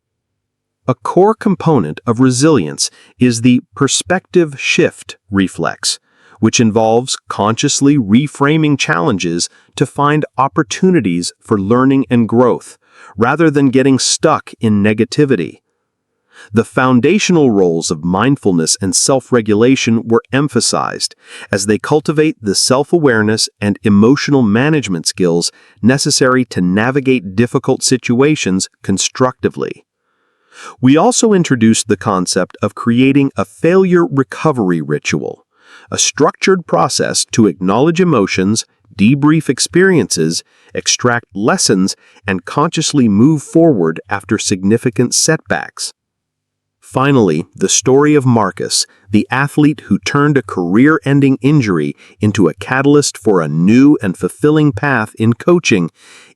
A core component of resilience is the perspective shift reflex, which involves consciously reframing challenges to find opportunities for learning and growth, rather than getting stuck in negativity. The foundational roles of mindfulness and self-regulation were emphasized as they cultivate the self-awareness and emotional management skills necessary to navigate difficult situations constructively. We also introduced the concept of creating a failure recovery ritual, a structured process to acknowledge emotions, debrief experiences, extract lessons, and consciously move forward after significant setbacks. Finally, the story of Marcus, the athlete who turned a career-ending injury into a catalyst for a new and fulfilling path in coaching,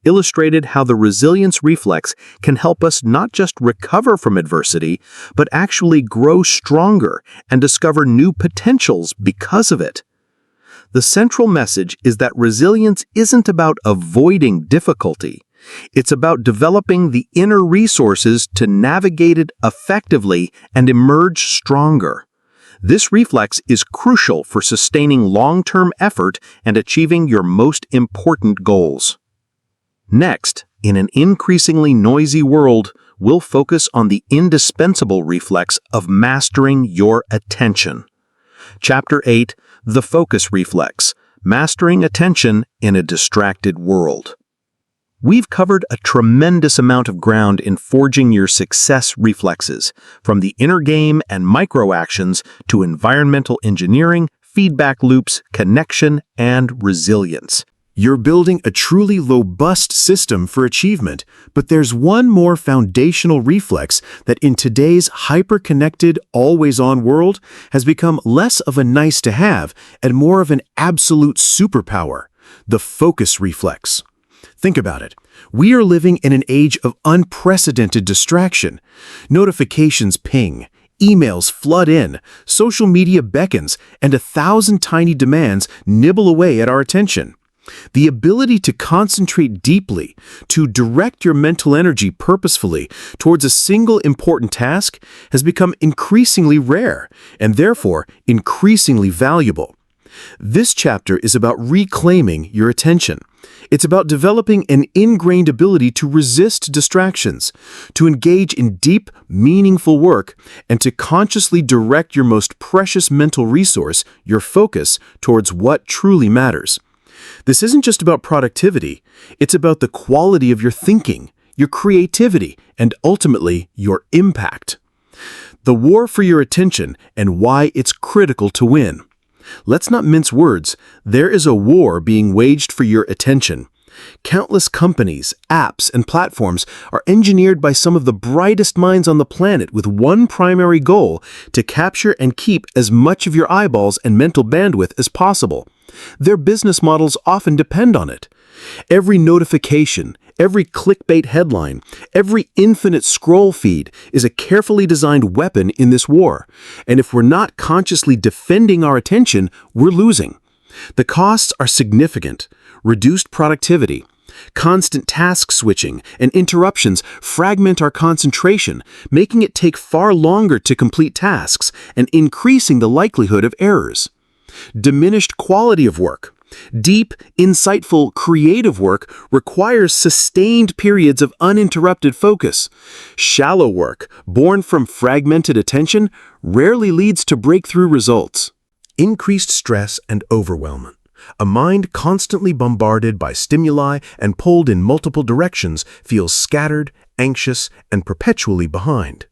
illustrated how the resilience reflex can help us not just recover from adversity, but actually grow stronger and discover new potentials because of it. The central message is that resilience isn't about avoiding difficulty. It's about developing the inner resources to navigate it effectively and emerge stronger. This reflex is crucial for sustaining long-term effort and achieving your most important goals. Next, in an increasingly noisy world, we'll focus on the indispensable reflex of mastering your attention. Chapter 8, The Focus Reflex, Mastering Attention in a Distracted World. We've covered a tremendous amount of ground in forging your success reflexes, from the inner game and micro-actions to environmental engineering, feedback loops, connection, and resilience. You're building a truly robust system for achievement, but there's one more foundational reflex that in today's hyper-connected, always-on world has become less of a nice-to-have and more of an absolute superpower: the focus reflex. Think about it. We are living in an age of unprecedented distraction. Notifications ping, emails flood in, social media beckons, and 1,000 tiny demands nibble away at our attention. The ability to concentrate deeply, to direct your mental energy purposefully towards a single important task has become increasingly rare and therefore increasingly valuable. This chapter is about reclaiming your attention. It's about developing an ingrained ability to resist distractions, to engage in deep, meaningful work, and to consciously direct your most precious mental resource, your focus, towards what truly matters. This isn't just about productivity. It's about the quality of your thinking, your creativity, and ultimately, your impact. The war for your attention and why it's critical to win. Let's not mince words. There is a war being waged for your attention. Countless companies, apps, and platforms are engineered by some of the brightest minds on the planet with one primary goal: to capture and keep as much of your eyeballs and mental bandwidth as possible. Their business models often depend on it. Every notification, every clickbait headline, every infinite scroll feed is a carefully designed weapon in this war. And if we're not consciously defending our attention, we're losing. The costs are significant: reduced productivity, constant task switching, and interruptions fragment our concentration, making it take far longer to complete tasks and increasing the likelihood of errors. Diminished quality of work. Deep, insightful, creative work requires sustained periods of uninterrupted focus. Shallow work, born from fragmented attention, rarely leads to breakthrough results. Increased stress and overwhelm. A mind constantly bombarded by stimuli and pulled in multiple directions feels scattered, anxious, and perpetually behind.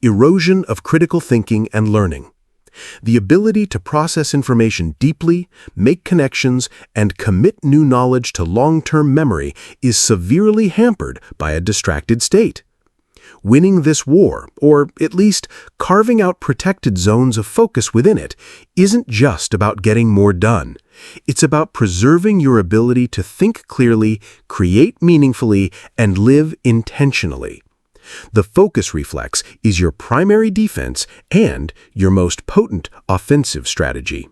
Erosion of critical thinking and learning. The ability to process information deeply, make connections, and commit new knowledge to long-term memory is severely hampered by a distracted state. Winning this war, or at least carving out protected zones of focus within it, isn't just about getting more done. It's about preserving your ability to think clearly, create meaningfully, and live intentionally. The focus reflex is your primary defense and your most potent offensive strategy.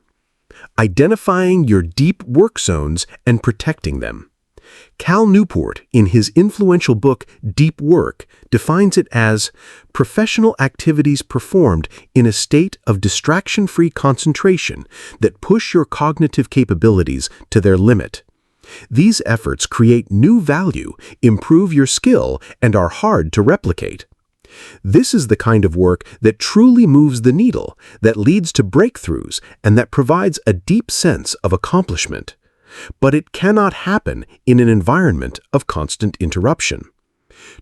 Identifying your deep work zones and protecting them. Cal Newport, in his influential book Deep Work, defines it as professional activities performed in a state of distraction-free concentration that push your cognitive capabilities to their limit. These efforts create new value, improve your skill, and are hard to replicate. This is the kind of work that truly moves the needle, that leads to breakthroughs, and that provides a deep sense of accomplishment. But it cannot happen in an environment of constant interruption.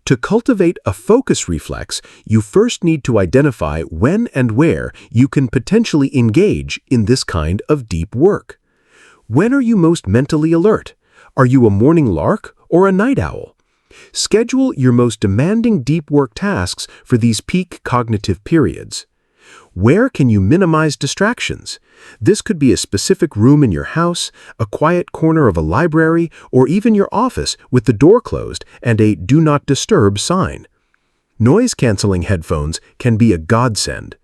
To cultivate a focus reflex, you first need to identify when and where you can potentially engage in this kind of deep work. When are you most mentally alert? Are you a morning lark or a night owl? Schedule your most demanding deep work tasks for these peak cognitive periods. Where can you minimize distractions? This could be a specific room in your house, a quiet corner of a library, or even your office with the door closed and a "Do Not Disturb" sign. Noise-canceling headphones can be a godsend.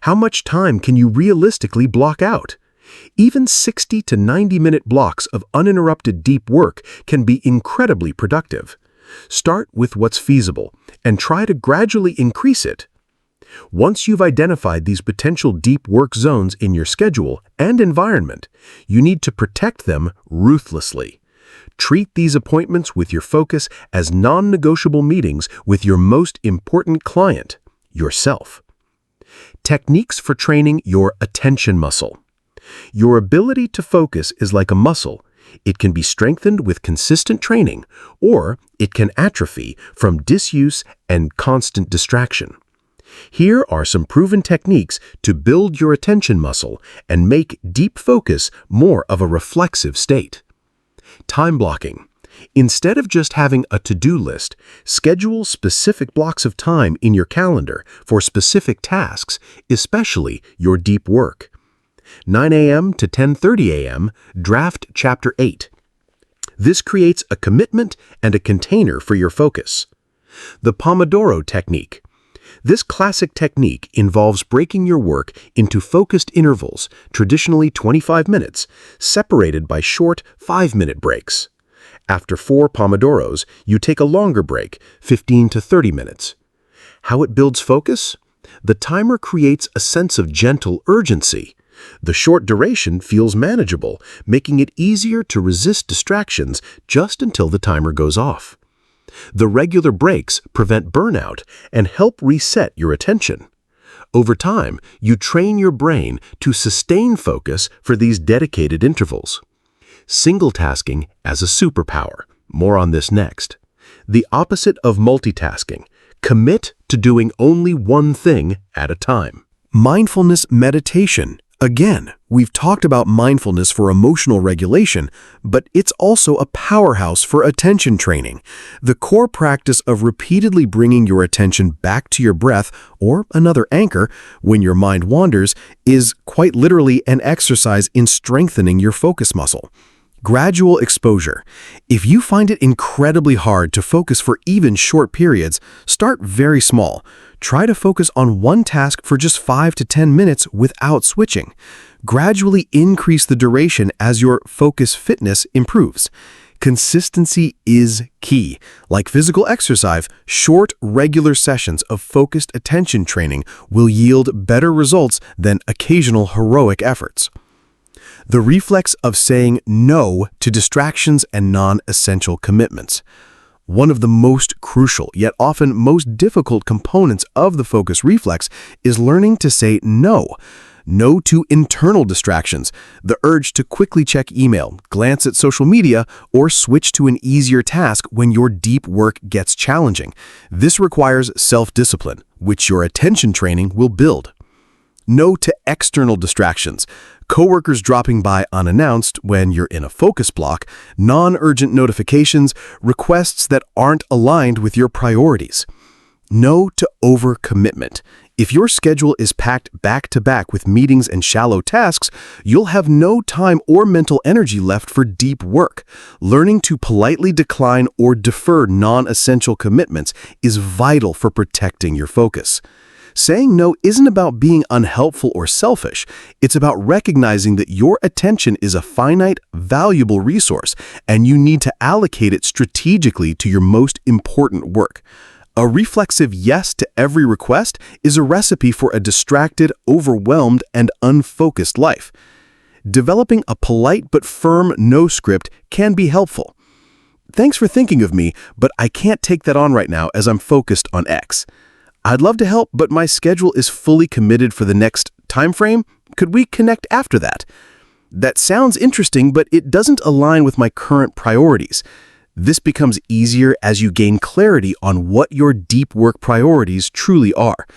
How much time can you realistically block out? Even 60 to 90-minute blocks of uninterrupted deep work can be incredibly productive. Start with what's feasible and try to gradually increase it. Once you've identified these potential deep work zones in your schedule and environment, you need to protect them ruthlessly. Treat these appointments with your focus as non-negotiable meetings with your most important client, yourself. Techniques for training your attention muscle. Your ability to focus is like a muscle. It can be strengthened with consistent training, or it can atrophy from disuse and constant distraction. Here are some proven techniques to build your attention muscle and make deep focus more of a reflexive state. Time blocking. Instead of just having a to-do list, schedule specific blocks of time in your calendar for specific tasks, especially your deep work. 9 a.m. to 10:30 a.m., draft Chapter 8. This creates a commitment and a container for your focus. The Pomodoro Technique. This classic technique involves breaking your work into focused intervals, traditionally 25 minutes, separated by short 5-minute breaks. After 4 Pomodoros, you take a longer break, 15 to 30 minutes. How it builds focus? The timer creates a sense of gentle urgency. The short duration feels manageable, making it easier to resist distractions just until the timer goes off. The regular breaks prevent burnout and help reset your attention. Over time, you train your brain to sustain focus for these dedicated intervals. Single tasking as a superpower. More on this next. The opposite of multitasking. Commit to doing only one thing at a time. Mindfulness meditation. Again, we've talked about mindfulness for emotional regulation, but it's also a powerhouse for attention training. The core practice of repeatedly bringing your attention back to your breath or another anchor when your mind wanders is quite literally an exercise in strengthening your focus muscle. Gradual exposure. If you find it incredibly hard to focus for even short periods, start very small. Try to focus on one task for just 5 to 10 minutes without switching. Gradually increase the duration as your focus fitness improves. Consistency is key. Like physical exercise, short, regular sessions of focused attention training will yield better results than occasional heroic efforts. The reflex of saying no to distractions and non-essential commitments. One of the most crucial, yet often most difficult components of the focus reflex is learning to say no. No to internal distractions, the urge to quickly check email, glance at social media, or switch to an easier task when your deep work gets challenging. This requires self-discipline, which your attention training will build. No to external distractions. Coworkers dropping by unannounced when you're in a focus block, non-urgent notifications, requests that aren't aligned with your priorities. No to overcommitment. If your schedule is packed back-to-back with meetings and shallow tasks, you'll have no time or mental energy left for deep work. Learning to politely decline or defer non-essential commitments is vital for protecting your focus. Saying no isn't about being unhelpful or selfish. It's about recognizing that your attention is a finite, valuable resource, and you need to allocate it strategically to your most important work. A reflexive yes to every request is a recipe for a distracted, overwhelmed, and unfocused life. Developing a polite but firm no script can be helpful. Thanks for thinking of me, but I can't take that on right now as I'm focused on X. I'd love to help, but my schedule is fully committed for the next time frame. Could we connect after that? That sounds interesting, but it doesn't align with my current priorities. This becomes easier as you gain clarity on what your deep work priorities truly are.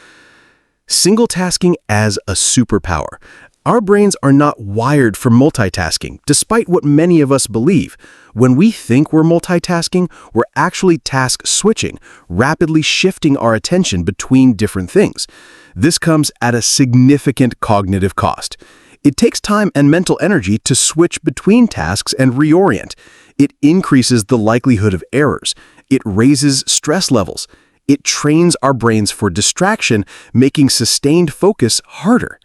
Single tasking as a superpower. Our brains are not wired for multitasking, despite what many of us believe. When we think we're multitasking, we're actually task switching, rapidly shifting our attention between different things. This comes at a significant cognitive cost. It takes time and mental energy to switch between tasks and reorient. It increases the likelihood of errors. It raises stress levels. It trains our brains for distraction, making sustained focus harder.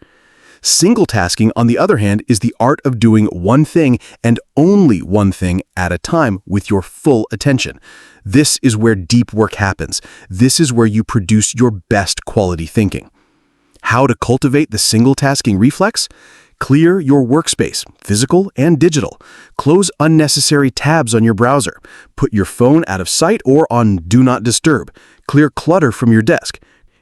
Single tasking, on the other hand, is the art of doing one thing and only one thing at a time with your full attention. This is where deep work happens. This is where you produce your best quality thinking. How to cultivate the single tasking reflex? Clear your workspace, physical and digital. Close unnecessary tabs on your browser. Put your phone out of sight or on Do Not Disturb. Clear clutter from your desk.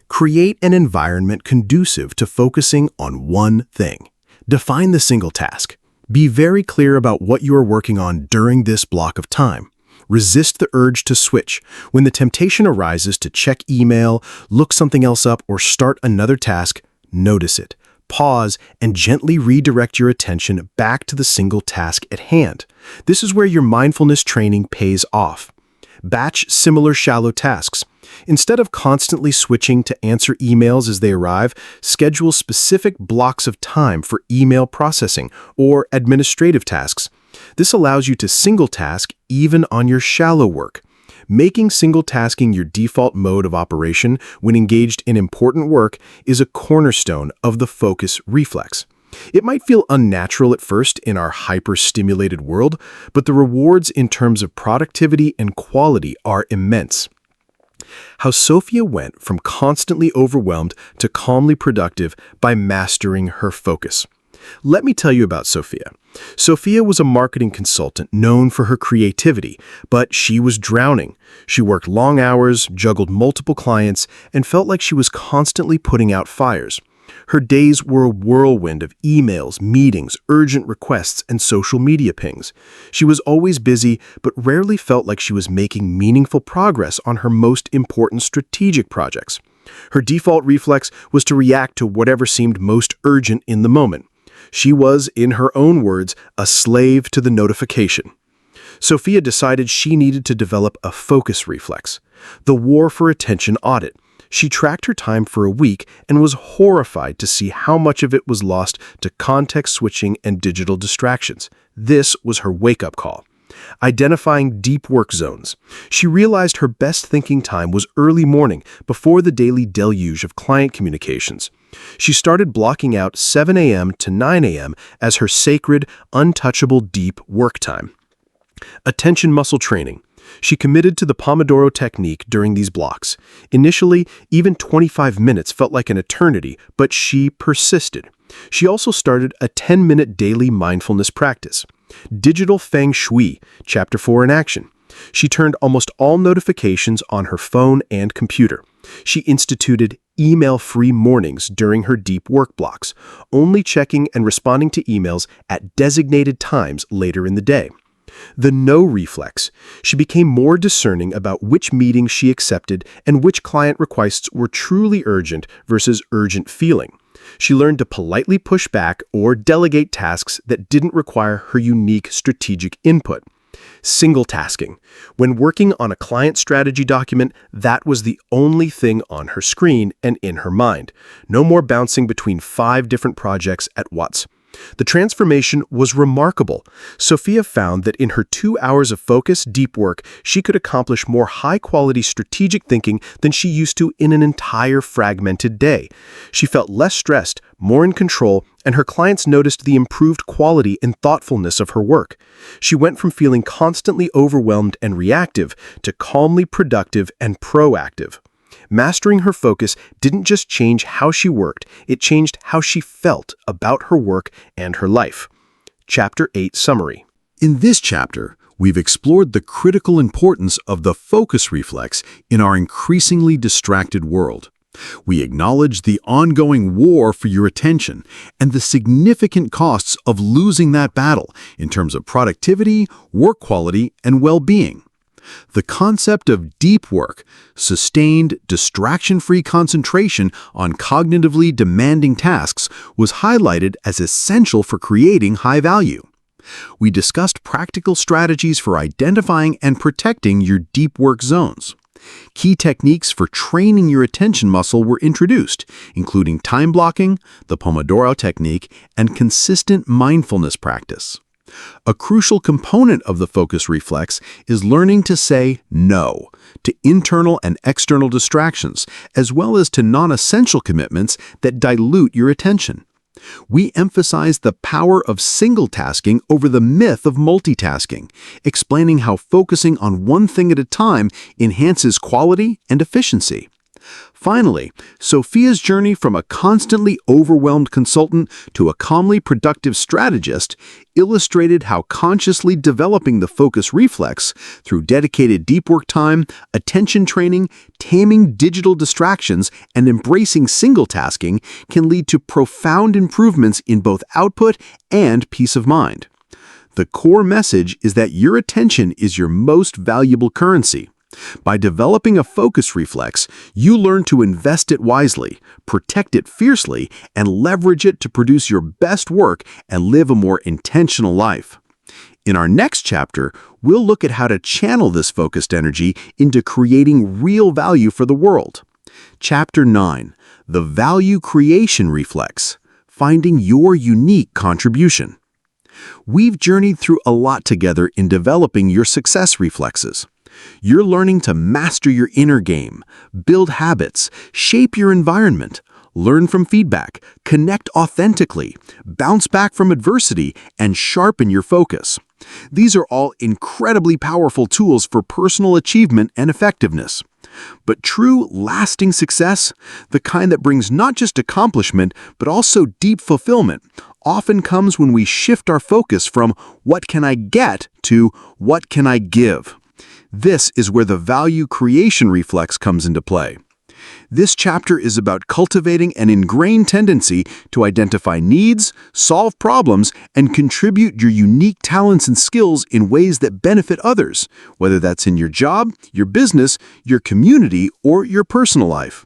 Create an environment conducive to focusing on one thing. Define the single task. Be very clear about what you are working on during this block of time. Resist the urge to switch. When the temptation arises to check email, look something else up, or start another task, notice it. Pause and gently redirect your attention back to the single task at hand. This is where your mindfulness training pays off. Batch similar shallow tasks. Instead of constantly switching to answer emails as they arrive, schedule specific blocks of time for email processing or administrative tasks. This allows you to single task even on your shallow work. Making single tasking your default mode of operation when engaged in important work is a cornerstone of the focus reflex. It might feel unnatural at first in our hyper-stimulated world, but the rewards in terms of productivity and quality are immense. How Sophia went from constantly overwhelmed to calmly productive by mastering her focus. Let me tell you about Sophia. Sophia was a marketing consultant known for her creativity, but she was drowning. She worked long hours, juggled multiple clients, and felt like she was constantly putting out fires. Her days were a whirlwind of emails, meetings, urgent requests, and social media pings. She was always busy, but rarely felt like she was making meaningful progress on her most important strategic projects. Her default reflex was to react to whatever seemed most urgent in the moment. She was, in her own words, a slave to the notification. Sophia decided she needed to develop a focus reflex. The war for attention audit. She tracked her time for a week and was horrified to see how much of it was lost to context switching and digital distractions. This was her wake-up call. Identifying deep work zones. She realized her best thinking time was early morning, before the daily deluge of client communications. She started blocking out 7 a.m. to 9 a.m. as her sacred, untouchable deep work time. Attention muscle training. She committed to the Pomodoro technique during these blocks. Initially, even 25 minutes felt like an eternity, but she persisted. She also started a 10-minute daily mindfulness practice. Digital Feng Shui, Chapter 4 in action. She turned almost all notifications on her phone and computer. She instituted email-free mornings during her deep work blocks, only checking and responding to emails at designated times later in the day. The no reflex. She became more discerning about which meetings she accepted and which client requests were truly urgent versus urgent feeling. She learned to politely push back or delegate tasks that didn't require her unique strategic input. Single tasking. When working on a client strategy document, that was the only thing on her screen and in her mind. No more bouncing between 5 different projects at once. The transformation was remarkable. Sophia found that in her 2 hours of focused, deep work, she could accomplish more high-quality strategic thinking than she used to in an entire fragmented day. She felt less stressed, more in control, and her clients noticed the improved quality and thoughtfulness of her work. She went from feeling constantly overwhelmed and reactive to calmly productive and proactive. Mastering her focus didn't just change how she worked, it changed how she felt about her work and her life. Chapter 8 Summary. In this chapter, we've explored the critical importance of the focus reflex in our increasingly distracted world. We acknowledge the ongoing war for your attention and the significant costs of losing that battle in terms of productivity, work quality, and well-being. The concept of deep work, sustained, distraction-free concentration on cognitively demanding tasks, was highlighted as essential for creating high value. We discussed practical strategies for identifying and protecting your deep work zones. Key techniques for training your attention muscle were introduced, including time blocking, the Pomodoro technique, and consistent mindfulness practice. A crucial component of the focus reflex is learning to say no to internal and external distractions, as well as to non-essential commitments that dilute your attention. We emphasize the power of single tasking over the myth of multitasking, explaining how focusing on one thing at a time enhances quality and efficiency. Finally, Sophia's journey from a constantly overwhelmed consultant to a calmly productive strategist illustrated how consciously developing the focus reflex through dedicated deep work time, attention training, taming digital distractions, and embracing single tasking can lead to profound improvements in both output and peace of mind. The core message is that your attention is your most valuable currency. By developing a focus reflex, you learn to invest it wisely, protect it fiercely, and leverage it to produce your best work and live a more intentional life. In our next chapter, we'll look at how to channel this focused energy into creating real value for the world. Chapter 9, The Value Creation Reflex, Finding Your Unique Contribution. We've journeyed through a lot together in developing your success reflexes. You're learning to master your inner game, build habits, shape your environment, learn from feedback, connect authentically, bounce back from adversity, and sharpen your focus. These are all incredibly powerful tools for personal achievement and effectiveness. But true, lasting success, the kind that brings not just accomplishment, but also deep fulfillment, often comes when we shift our focus from "what can I get" to "what can I give?" This is where the value creation reflex comes into play. This chapter is about cultivating an ingrained tendency to identify needs, solve problems, and contribute your unique talents and skills in ways that benefit others, whether that's in your job, your business, your community, or your personal life.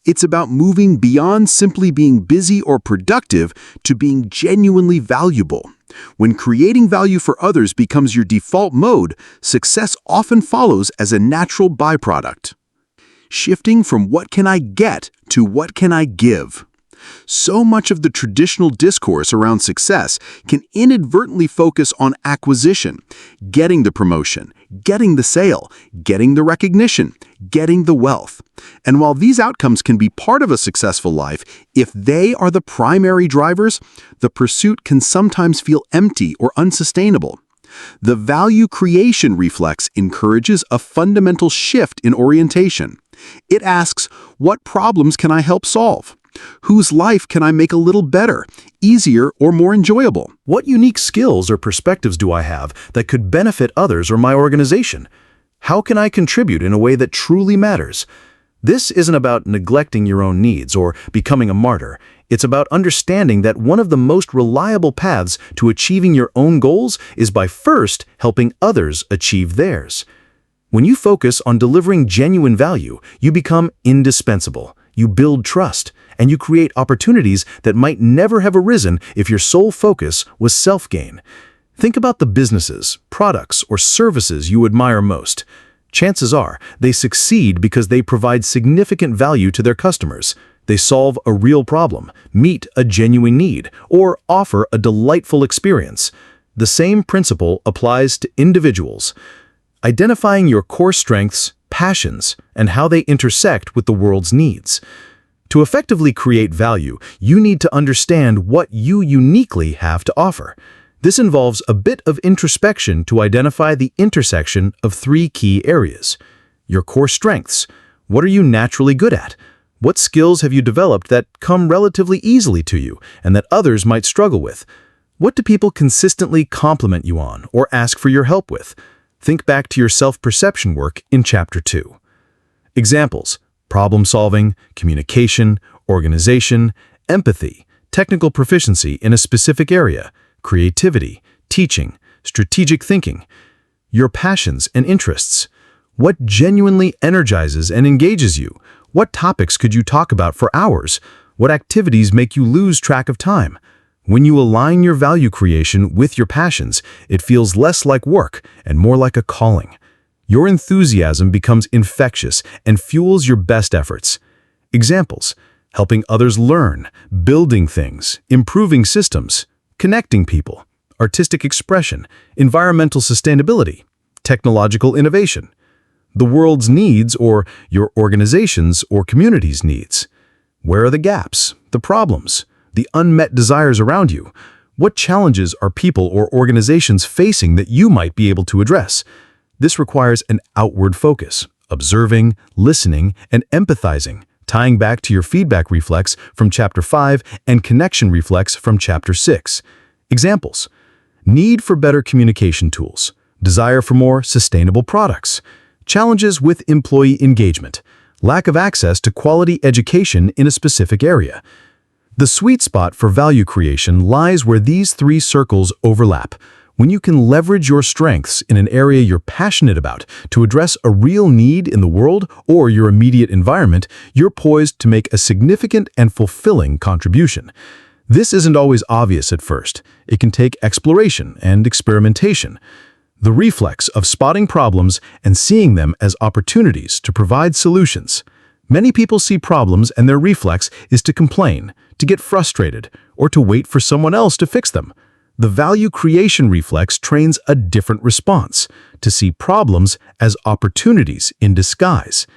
It's about moving beyond simply being busy or productive to being genuinely valuable. When creating value for others becomes your default mode, success often follows as a natural byproduct. Shifting from "what can I get" to "what can I give?" So much of the traditional discourse around success can inadvertently focus on acquisition, getting the promotion, getting the sale, getting the recognition, getting the wealth. And while these outcomes can be part of a successful life, if they are the primary drivers, the pursuit can sometimes feel empty or unsustainable. The value creation reflex encourages a fundamental shift in orientation. It asks, what problems can I help solve? Whose life can I make a little better, easier, or more enjoyable? What unique skills or perspectives do I have that could benefit others or my organization? How can I contribute in a way that truly matters? This isn't about neglecting your own needs or becoming a martyr. It's about understanding that one of the most reliable paths to achieving your own goals is by first helping others achieve theirs. When you focus on delivering genuine value, you become indispensable. You build trust, and you create opportunities that might never have arisen if your sole focus was self-gain. Think about the businesses, products, or services you admire most. Chances are they succeed because they provide significant value to their customers. They solve a real problem, meet a genuine need, or offer a delightful experience. The same principle applies to individuals. Identifying your core strengths, passions, and how they intersect with the world's needs. To effectively create value, you need to understand what you uniquely have to offer. This involves a bit of introspection to identify the intersection of three key areas. Your core strengths. What are you naturally good at? What skills have you developed that come relatively easily to you and that others might struggle with? What do people consistently compliment you on or ask for your help with? Think back to your self-perception work in Chapter 2. Examples: problem-solving, communication, organization, empathy, technical proficiency in a specific area, creativity, teaching, strategic thinking. Your passions and interests. What genuinely energizes and engages you? What topics could you talk about for hours? What activities make you lose track of time? When you align your value creation with your passions, it feels less like work and more like a calling. Your enthusiasm becomes infectious and fuels your best efforts. Examples: helping others learn, building things, improving systems, connecting people, artistic expression, environmental sustainability, technological innovation, the world's needs or your organization's or community's needs. Where are the gaps, the problems? the unmet desires around you. What challenges are people or organizations facing that you might be able to address? This requires an outward focus, observing, listening, and empathizing, tying back to your feedback reflex from Chapter 5 and connection reflex from Chapter 6. Examples: need for better communication tools, desire for more sustainable products, challenges with employee engagement, lack of access to quality education in a specific area. The sweet spot for value creation lies where these three circles overlap. When you can leverage your strengths in an area you're passionate about to address a real need in the world or your immediate environment, you're poised to make a significant and fulfilling contribution. This isn't always obvious at first. It can take exploration and experimentation. The reflex of spotting problems and seeing them as opportunities to provide solutions. Many people see problems and their reflex is to complain, to get frustrated, or to wait for someone else to fix them. The value creation reflex trains a different response, to see problems as opportunities in disguise.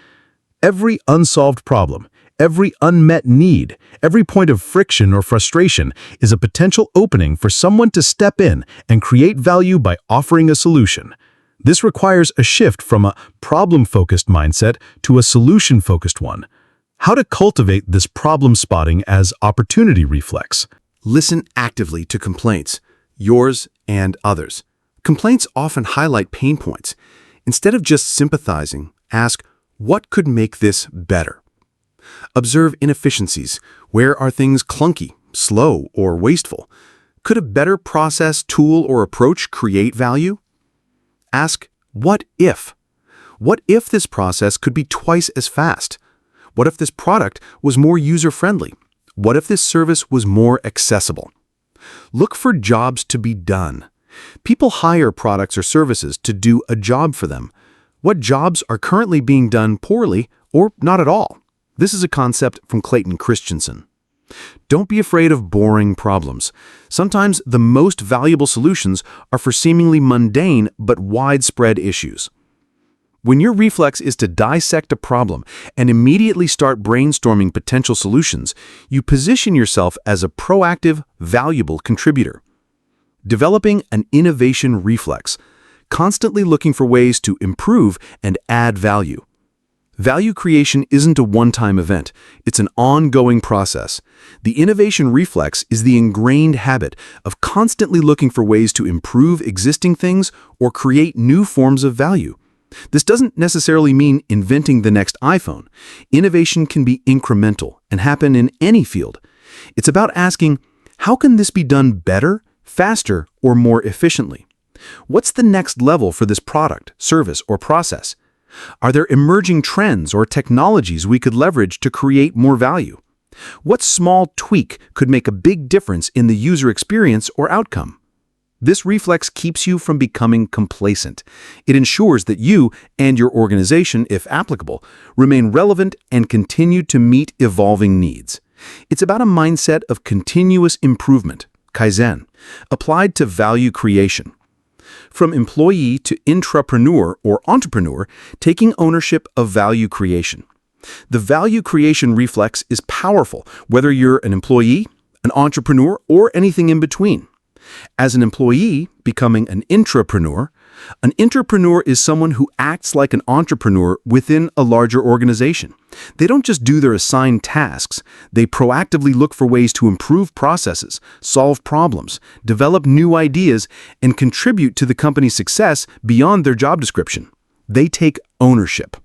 Every unsolved problem, every unmet need, every point of friction or frustration is a potential opening for someone to step in and create value by offering a solution. This requires a shift from a problem-focused mindset to a solution-focused one. How to cultivate this problem spotting as opportunity reflex? Listen actively to complaints, yours and others. Complaints often highlight pain points. Instead of just sympathizing, ask, what could make this better? Observe inefficiencies. Where are things clunky, slow, or wasteful? Could a better process, tool, or approach create value? Ask, what if? What if this process could be twice as fast? What if this product was more user-friendly? What if this service was more accessible? Look for jobs to be done. People hire products or services to do a job for them. What jobs are currently being done poorly or not at all? This is a concept from Clayton Christensen. Don't be afraid of boring problems. Sometimes the most valuable solutions are for seemingly mundane but widespread issues. When your reflex is to dissect a problem and immediately start brainstorming potential solutions, you position yourself as a proactive, valuable contributor. Developing an innovation reflex, constantly looking for ways to improve and add value. Value creation isn't a one-time event. It's an ongoing process. The innovation reflex is the ingrained habit of constantly looking for ways to improve existing things or create new forms of value. This doesn't necessarily mean inventing the next iPhone. Innovation can be incremental and happen in any field. It's about asking, how can this be done better, faster, or more efficiently? What's the next level for this product, service, or process? Are there emerging trends or technologies we could leverage to create more value? What small tweak could make a big difference in the user experience or outcome? This reflex keeps you from becoming complacent. It ensures that you and your organization, if applicable, remain relevant and continue to meet evolving needs. It's about a mindset of continuous improvement, Kaizen, applied to value creation. From employee to intrapreneur or entrepreneur, taking ownership of value creation. The value creation reflex is powerful, whether you're an employee, an entrepreneur, or anything in between. As an employee, becoming an intrapreneur is someone who acts like an entrepreneur within a larger organization. They don't just do their assigned tasks. They proactively look for ways to improve processes, solve problems, develop new ideas, and contribute to the company's success beyond their job description. They take ownership.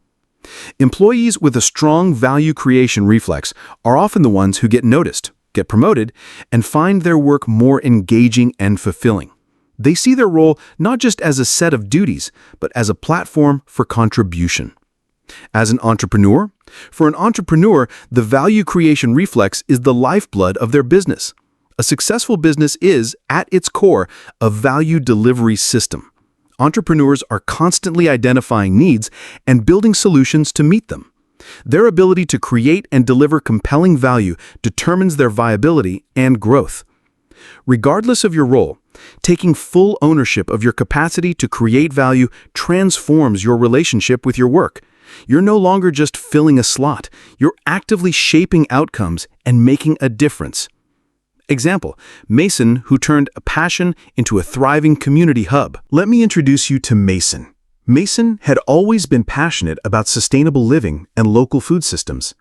Employees with a strong value creation reflex are often the ones who get noticed, get promoted, and find their work more engaging and fulfilling. They see their role not just as a set of duties, but as a platform for contribution. As an entrepreneur, for an entrepreneur, the value creation reflex is the lifeblood of their business. A successful business is, at its core, a value delivery system. Entrepreneurs are constantly identifying needs and building solutions to meet them. Their ability to create and deliver compelling value determines their viability and growth. Regardless of your role, taking full ownership of your capacity to create value transforms your relationship with your work. You're no longer just filling a slot. You're actively shaping outcomes and making a difference. Example, Mason, who turned a passion into a thriving community hub. Let me introduce you to Mason. Mason had always been passionate about sustainable living and local food systems.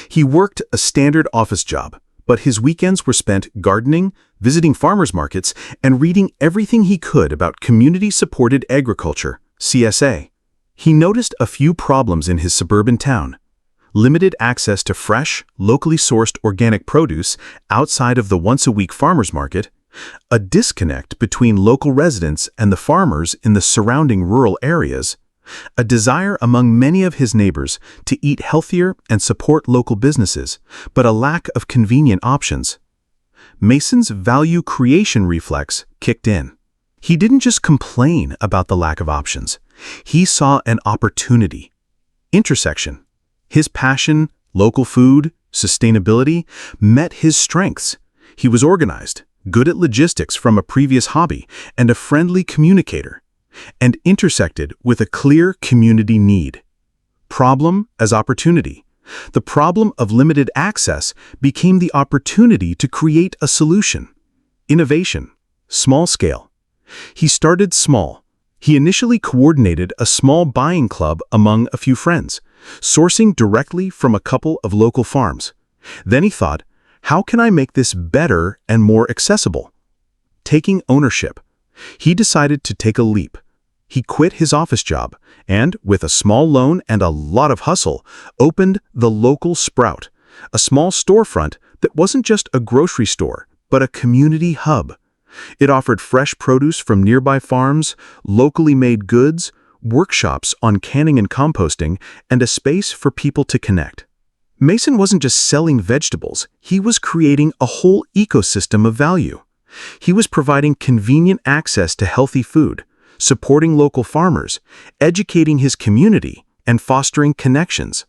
He worked a standard office job, but his weekends were spent gardening, visiting farmers markets, and reading everything he could about community-supported agriculture, CSA. He noticed a few problems in his suburban town: limited access to fresh, locally sourced organic produce outside of the once-a-week farmers market, a disconnect between local residents and the farmers in the surrounding rural areas, a desire among many of his neighbors to eat healthier and support local businesses, but a lack of convenient options. Mason's value creation reflex kicked in. He didn't just complain about the lack of options. He saw an opportunity. Intersection. His passion, local food, sustainability, met his strengths. He was organized, good at logistics from a previous hobby, and a friendly communicator, and intersected with a clear community need. Problem as opportunity. The problem of limited access became the opportunity to create a solution. Innovation. Small scale. He started small. He initially coordinated a small buying club among a few friends, sourcing directly from a couple of local farms. Then he thought, how can I make this better and more accessible? Taking ownership. He decided to take a leap. He quit his office job and, with a small loan and a lot of hustle, opened the local Sprout, a small storefront that wasn't just a grocery store, but a community hub. It offered fresh produce from nearby farms, locally made goods, workshops on canning and composting, and a space for people to connect. Mason wasn't just selling vegetables, he was creating a whole ecosystem of value. He was providing convenient access to healthy food, supporting local farmers, educating his community, and fostering connections.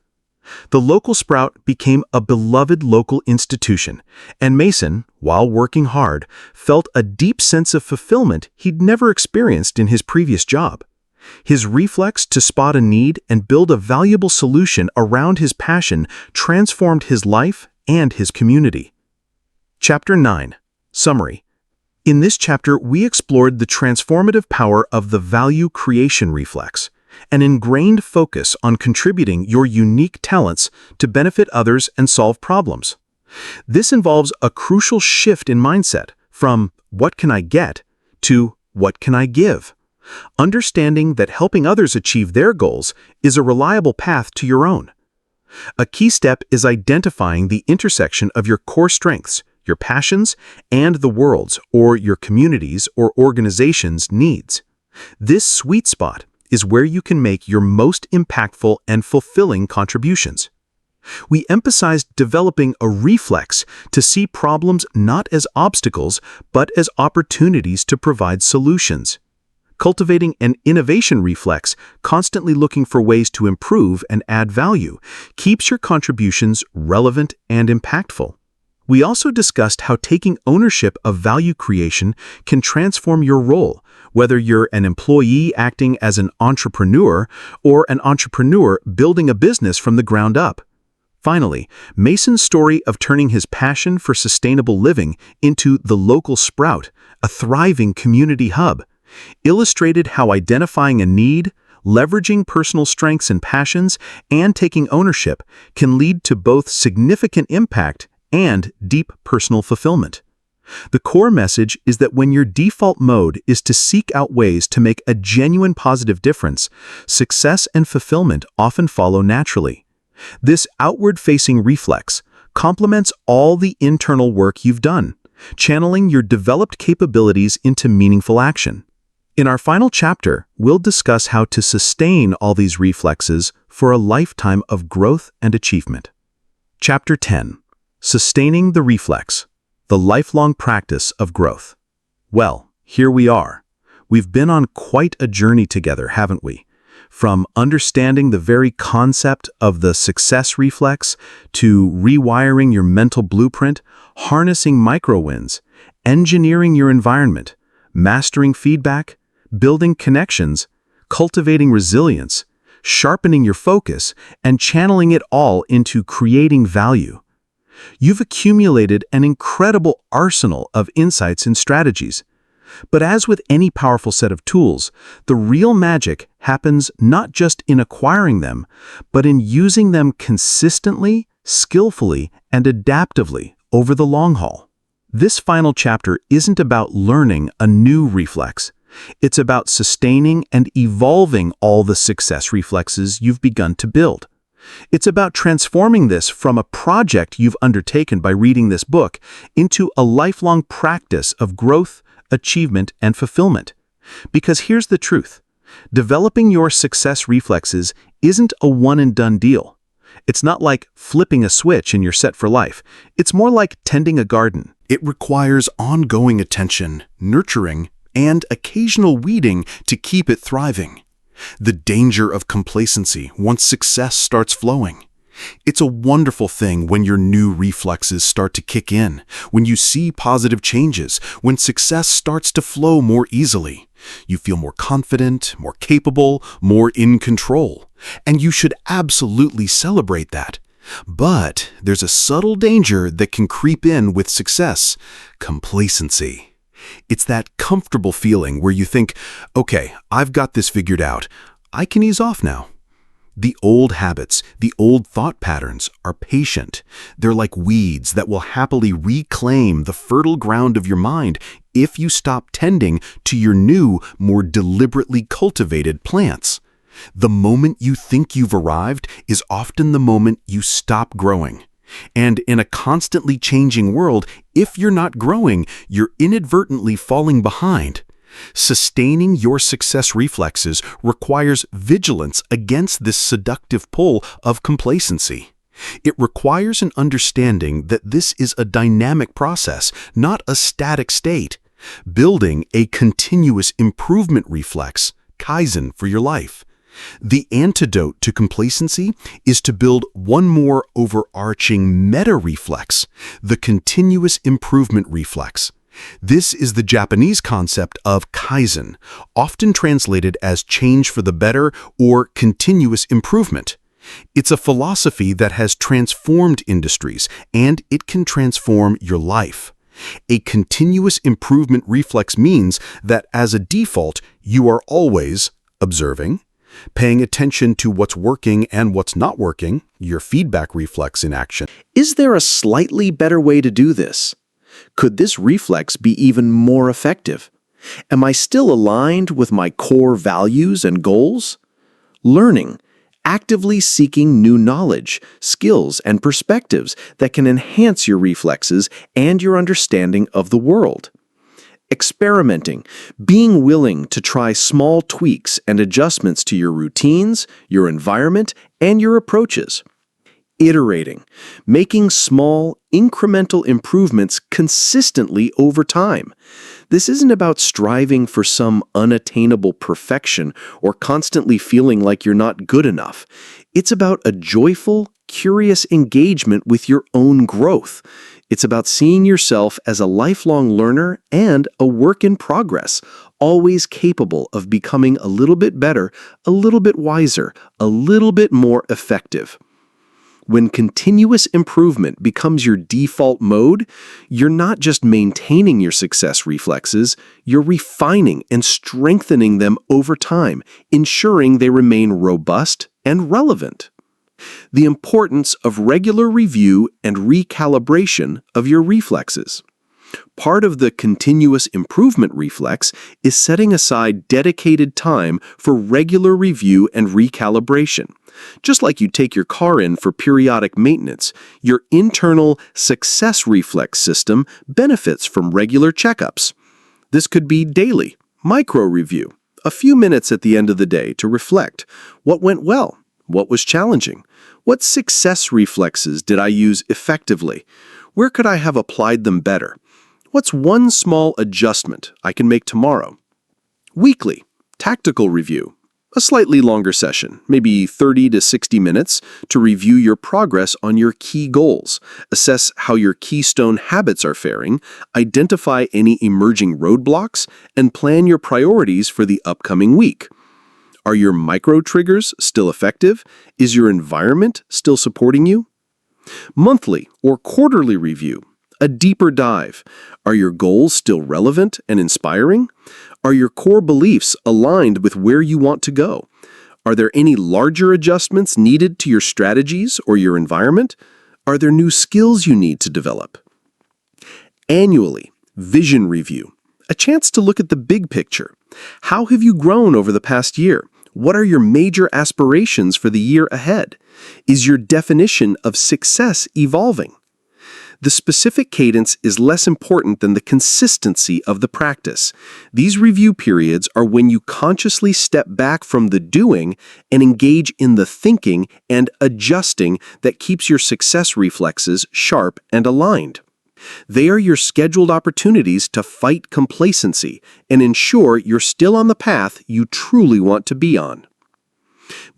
The local Sprout became a beloved local institution, and Mason, while working hard, felt a deep sense of fulfillment he'd never experienced in his previous job. His reflex to spot a need and build a valuable solution around his passion transformed his life and his community. Chapter 9. Summary. In this chapter, we explored the transformative power of the value creation reflex, an ingrained focus on contributing your unique talents to benefit others and solve problems. This involves a crucial shift in mindset from "what can I get" to "what can I give?" Understanding that helping others achieve their goals is a reliable path to your own. A key step is identifying the intersection of your core strengths, your passions, and the world's or your community's or organization's needs. This sweet spot is where you can make your most impactful and fulfilling contributions. We emphasized developing a reflex to see problems not as obstacles, but as opportunities to provide solutions. Cultivating an innovation reflex, constantly looking for ways to improve and add value, keeps your contributions relevant and impactful. We also discussed how taking ownership of value creation can transform your role, whether you're an employee acting as an entrepreneur or an entrepreneur building a business from the ground up. Finally, Mason's story of turning his passion for sustainable living into the local Sprout, a thriving community hub, illustrated how identifying a need, leveraging personal strengths and passions, and taking ownership can lead to both significant impact and deep personal fulfillment. The core message is that when your default mode is to seek out ways to make a genuine positive difference, success and fulfillment often follow naturally. This outward-facing reflex complements all the internal work you've done, channeling your developed capabilities into meaningful action. In our final chapter, we'll discuss how to sustain all these reflexes for a lifetime of growth and achievement. Chapter 10. Sustaining the reflex, the lifelong practice of growth. Well, here we are. We've been on quite a journey together, haven't we? From understanding the very concept of the success reflex to rewiring your mental blueprint, harnessing micro-wins, engineering your environment, mastering feedback, building connections, cultivating resilience, sharpening your focus, and channeling it all into creating value. You've accumulated an incredible arsenal of insights and strategies. But as with any powerful set of tools, the real magic happens not just in acquiring them, but in using them consistently, skillfully, and adaptively over the long haul. This final chapter isn't about learning a new reflex. It's about sustaining and evolving all the success reflexes you've begun to build. It's about transforming this from a project you've undertaken by reading this book into a lifelong practice of growth, achievement, and fulfillment. Because here's the truth. Developing your success reflexes isn't a one-and-done deal. It's not like flipping a switch and you're set for life. It's more like tending a garden. It requires ongoing attention, nurturing, and occasional weeding to keep it thriving. The danger of complacency once success starts flowing. It's a wonderful thing when your new reflexes start to kick in, when you see positive changes, when success starts to flow more easily. You feel more confident, more capable, more in control. And you should absolutely celebrate that. But there's a subtle danger that can creep in with success: complacency. It's that comfortable feeling where you think, okay, I've got this figured out. I can ease off now. The old habits, the old thought patterns are patient. They're like weeds that will happily reclaim the fertile ground of your mind if you stop tending to your new, more deliberately cultivated plants. The moment you think you've arrived is often the moment you stop growing. And in a constantly changing world, if you're not growing, you're inadvertently falling behind. Sustaining your success reflexes requires vigilance against this seductive pull of complacency. It requires an understanding that this is a dynamic process, not a static state. Building a continuous improvement reflex, Kaizen, for your life. The antidote to complacency is to build one more overarching meta-reflex, the continuous improvement reflex. This is the Japanese concept of Kaizen, often translated as change for the better or continuous improvement. It's a philosophy that has transformed industries, and it can transform your life. A continuous improvement reflex means that as a default, you are always observing, paying attention to what's working and what's not working, your feedback reflex in action. Is there a slightly better way to do this? Could this reflex be even more effective? Am I still aligned with my core values and goals? Learning, actively seeking new knowledge, skills, and perspectives that can enhance your reflexes and your understanding of the world. Experimenting, being willing to try small tweaks and adjustments to your routines, your environment, and your approaches. Iterating, making small, incremental improvements consistently over time. This isn't about striving for some unattainable perfection or constantly feeling like you're not good enough. It's about a joyful, curious engagement with your own growth. It's about seeing yourself as a lifelong learner and a work in progress, always capable of becoming a little bit better, a little bit wiser, a little bit more effective. When continuous improvement becomes your default mode, you're not just maintaining your success reflexes, you're refining and strengthening them over time, ensuring they remain robust and relevant. The importance of regular review and recalibration of your reflexes. Part of the continuous improvement reflex is setting aside dedicated time for regular review and recalibration. Just like you take your car in for periodic maintenance, your internal success reflex system benefits from regular checkups. This could be daily, micro-review, a few minutes at the end of the day to reflect. What went well? What was challenging? What success reflexes did I use effectively? Where could I have applied them better? What's one small adjustment I can make tomorrow? Weekly, tactical review. A slightly longer session, maybe 30 to 60 minutes, to review your progress on your key goals, assess how your keystone habits are faring, identify any emerging roadblocks, and plan your priorities for the upcoming week. Are your micro-triggers still effective? Is your environment still supporting you? Monthly or quarterly review. A deeper dive. Are your goals still relevant and inspiring? Are your core beliefs aligned with where you want to go? Are there any larger adjustments needed to your strategies or your environment? Are there new skills you need to develop? Annually, vision review. A chance to look at the big picture. How have you grown over the past year? What are your major aspirations for the year ahead? Is your definition of success evolving? The specific cadence is less important than the consistency of the practice. These review periods are when you consciously step back from the doing and engage in the thinking and adjusting that keeps your success reflexes sharp and aligned. They are your scheduled opportunities to fight complacency and ensure you're still on the path you truly want to be on.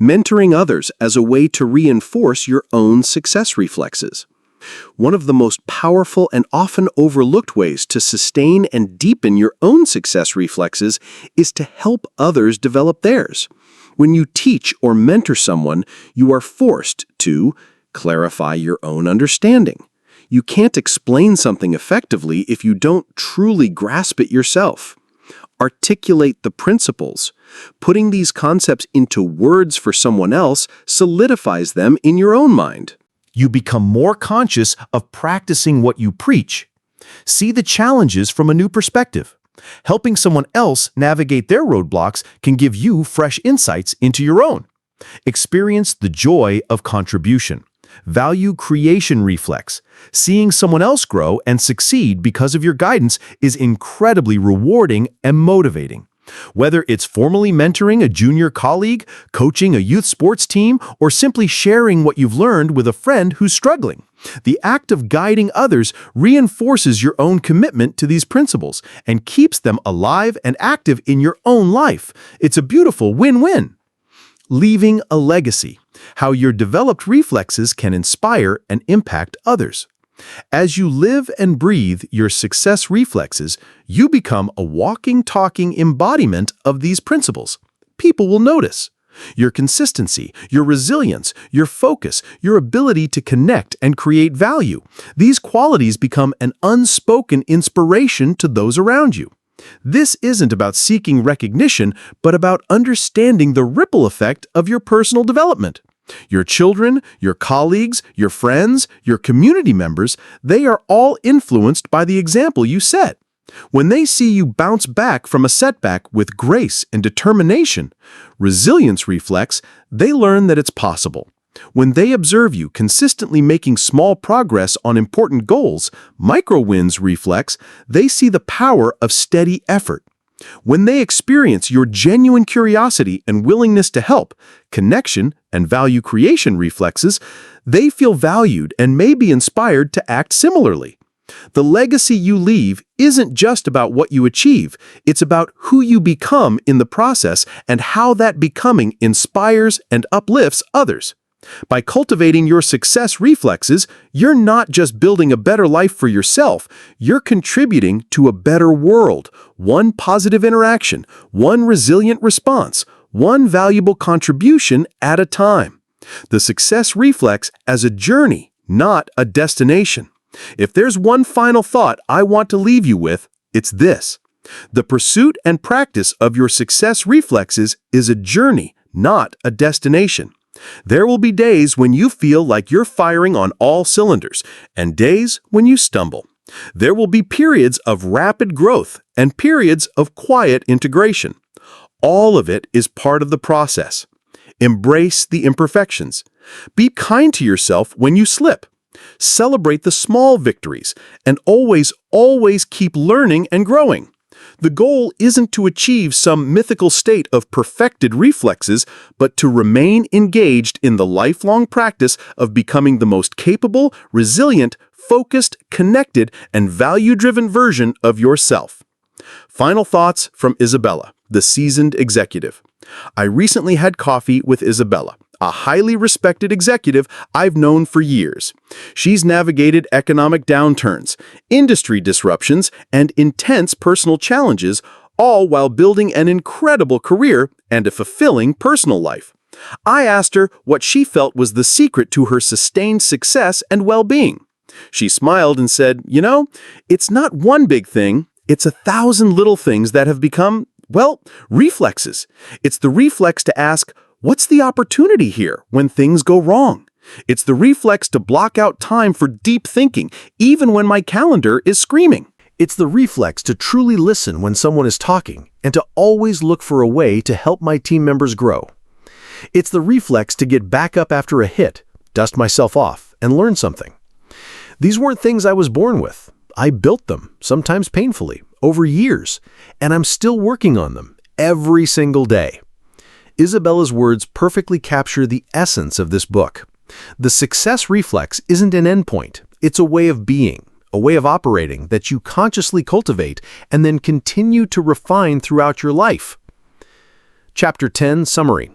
Mentoring others as a way to reinforce your own success reflexes. One of the most powerful and often overlooked ways to sustain and deepen your own success reflexes is to help others develop theirs. When you teach or mentor someone, you are forced to clarify your own understanding. You can't explain something effectively if you don't truly grasp it yourself. Articulate the principles. Putting these concepts into words for someone else solidifies them in your own mind. You become more conscious of practicing what you preach. See the challenges from a new perspective. Helping someone else navigate their roadblocks can give you fresh insights into your own. Experience the joy of contribution. Value creation reflex. Seeing someone else grow and succeed because of your guidance is incredibly rewarding and motivating. Whether it's formally mentoring a junior colleague, coaching a youth sports team, or simply sharing what you've learned with a friend who's struggling, the act of guiding others reinforces your own commitment to these principles and keeps them alive and active in your own life. It's a beautiful win-win. Leaving a legacy. How your developed reflexes can inspire and impact others. As you live and breathe your success reflexes, you become a walking, talking embodiment of these principles. People will notice. Your consistency, your resilience, your focus, your ability to connect and create value. These qualities become an unspoken inspiration to those around you. This isn't about seeking recognition, but about understanding the ripple effect of your personal development. Your children, your colleagues, your friends, your community members, they are all influenced by the example you set. When they see you bounce back from a setback with grace and determination, resilience reflex, they learn that it's possible. When they observe you consistently making small progress on important goals, micro-wins reflex, they see the power of steady effort. When they experience your genuine curiosity and willingness to help, connection and value creation reflexes, they feel valued and may be inspired to act similarly. The legacy you leave isn't just about what you achieve, it's about who you become in the process and how that becoming inspires and uplifts others. By cultivating your success reflexes, you're not just building a better life for yourself, you're contributing to a better world. One positive interaction, one resilient response, one valuable contribution at a time. The success reflex as a journey, not a destination. If there's one final thought I want to leave you with, it's this. The pursuit and practice of your success reflexes is a journey, not a destination. There will be days when you feel like you're firing on all cylinders, and days when you stumble. There will be periods of rapid growth and periods of quiet integration. All of it is part of the process. Embrace the imperfections. Be kind to yourself when you slip. Celebrate the small victories, and always keep learning and growing. The goal isn't to achieve some mythical state of perfected reflexes, but to remain engaged in the lifelong practice of becoming the most capable, resilient, focused, connected, and value-driven version of yourself. Final thoughts from Isabella, the seasoned executive. I recently had coffee with Isabella, a highly respected executive I've known for years. She's navigated economic downturns, industry disruptions, and intense personal challenges, all while building an incredible career and a fulfilling personal life. I asked her what she felt was the secret to her sustained success and well-being. She smiled and said, it's not one big thing, it's 1,000 little things that have become, reflexes. It's the reflex to ask, what's the opportunity here when things go wrong? It's the reflex to block out time for deep thinking, even when my calendar is screaming. It's the reflex to truly listen when someone is talking and to always look for a way to help my team members grow. It's the reflex to get back up after a hit, dust myself off, and learn something. These weren't things I was born with. I built them, sometimes painfully, over years, and I'm still working on them every single day. Isabella's words perfectly capture the essence of this book. The success reflex isn't an endpoint. It's a way of being, a way of operating that you consciously cultivate and then continue to refine throughout your life. Chapter 10 Summary.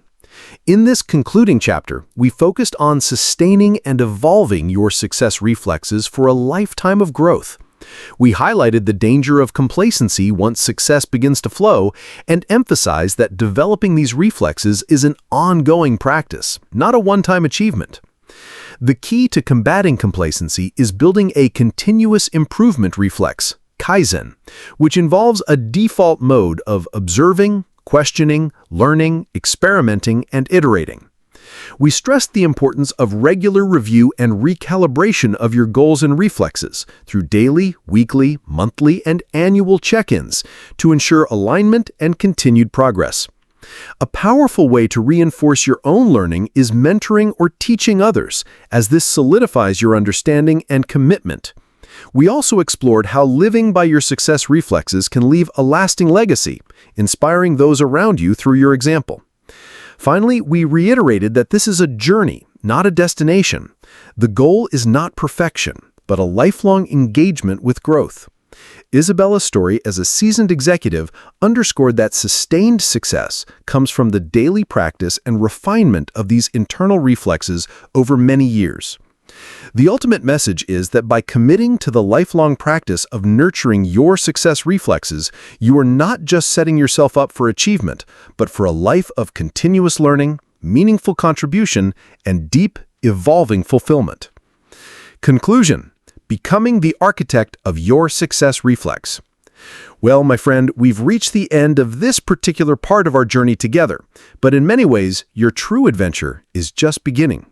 In this concluding chapter, we focused on sustaining and evolving your success reflexes for a lifetime of growth. We highlighted the danger of complacency once success begins to flow and emphasized that developing these reflexes is an ongoing practice, not a one-time achievement. The key to combating complacency is building a continuous improvement reflex, Kaizen, which involves a default mode of observing, questioning, learning, experimenting, and iterating. We stressed the importance of regular review and recalibration of your goals and reflexes through daily, weekly, monthly, and annual check-ins to ensure alignment and continued progress. A powerful way to reinforce your own learning is mentoring or teaching others, as this solidifies your understanding and commitment. We also explored how living by your success reflexes can leave a lasting legacy, inspiring those around you through your example. Finally, we reiterated that this is a journey, not a destination. The goal is not perfection, but a lifelong engagement with growth. Isabella's story as a seasoned executive underscored that sustained success comes from the daily practice and refinement of these internal reflexes over many years. The ultimate message is that by committing to the lifelong practice of nurturing your success reflexes, you are not just setting yourself up for achievement, but for a life of continuous learning, meaningful contribution, and deep, evolving fulfillment. Conclusion: becoming the architect of your success reflex. Well, my friend, we've reached the end of this particular part of our journey together, but in many ways, your true adventure is just beginning.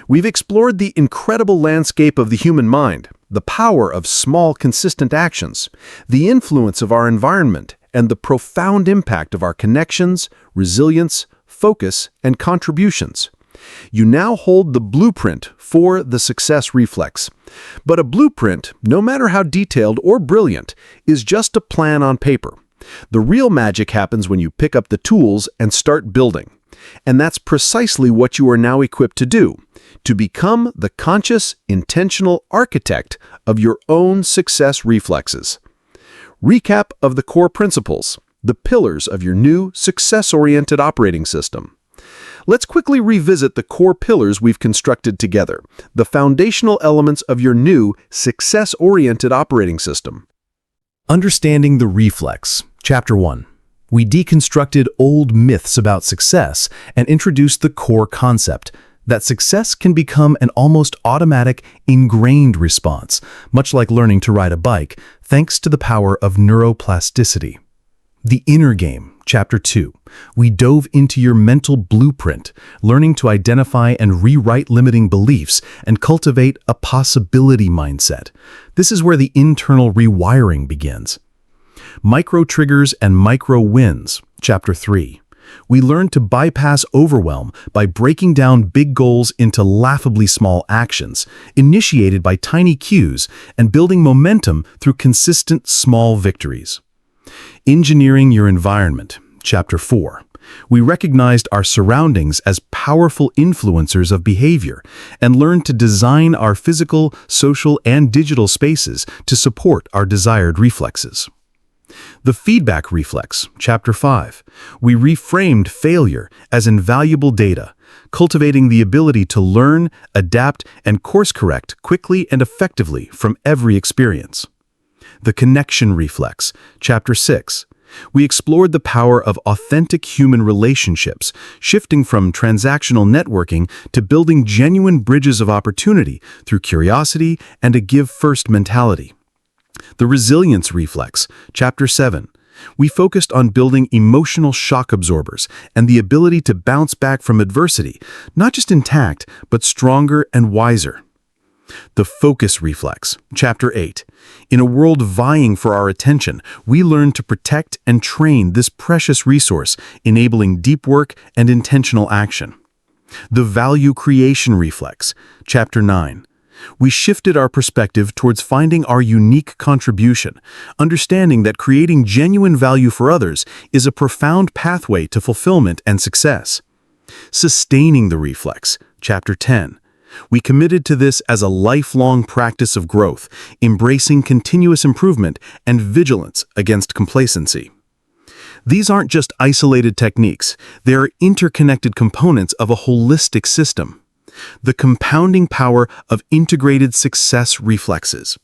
We've explored the incredible landscape of the human mind, the power of small, consistent actions, the influence of our environment, and the profound impact of our connections, resilience, focus, and contributions. You now hold the blueprint for the success reflex. But a blueprint, no matter how detailed or brilliant, is just a plan on paper. The real magic happens when you pick up the tools and start building. And that's precisely what you are now equipped to do, to become the conscious, intentional architect of your own success reflexes. Recap of the core principles, the pillars of your new success-oriented operating system. Let's quickly revisit the core pillars we've constructed together, the foundational elements of your new success-oriented operating system. Understanding the reflex. Chapter 1. We deconstructed old myths about success and introduced the core concept that success can become an almost automatic, ingrained response, much like learning to ride a bike, thanks to the power of neuroplasticity. The inner game. Chapter 2. We dove into your mental blueprint, learning to identify and rewrite limiting beliefs and cultivate a possibility mindset. This is where the internal rewiring begins. Micro-triggers and micro-wins. Chapter 3. We learned to bypass overwhelm by breaking down big goals into laughably small actions, initiated by tiny cues, and building momentum through consistent small victories. Engineering your environment. Chapter 4. We recognized our surroundings as powerful influencers of behavior and learned to design our physical, social, and digital spaces to support our desired reflexes. The feedback reflex. Chapter 5. We reframed failure as invaluable data, cultivating the ability to learn, adapt, and course-correct quickly and effectively from every experience. The connection reflex. Chapter 6. We explored the power of authentic human relationships, shifting from transactional networking to building genuine bridges of opportunity through curiosity and a give-first mentality. The Resilience Reflex, Chapter 7. We focused on building emotional shock absorbers and the ability to bounce back from adversity, not just intact, but stronger and wiser. The Focus Reflex, Chapter 8. In a world vying for our attention, we learn to protect and train this precious resource, enabling deep work and intentional action. The Value Creation Reflex, Chapter 9. We shifted our perspective towards finding our unique contribution, understanding that creating genuine value for others is a profound pathway to fulfillment and success. Sustaining the Reflex, Chapter 10. We committed to this as a lifelong practice of growth, embracing continuous improvement and vigilance against complacency. These aren't just isolated techniques, they are interconnected components of a holistic system. The compounding power of integrated success reflexes.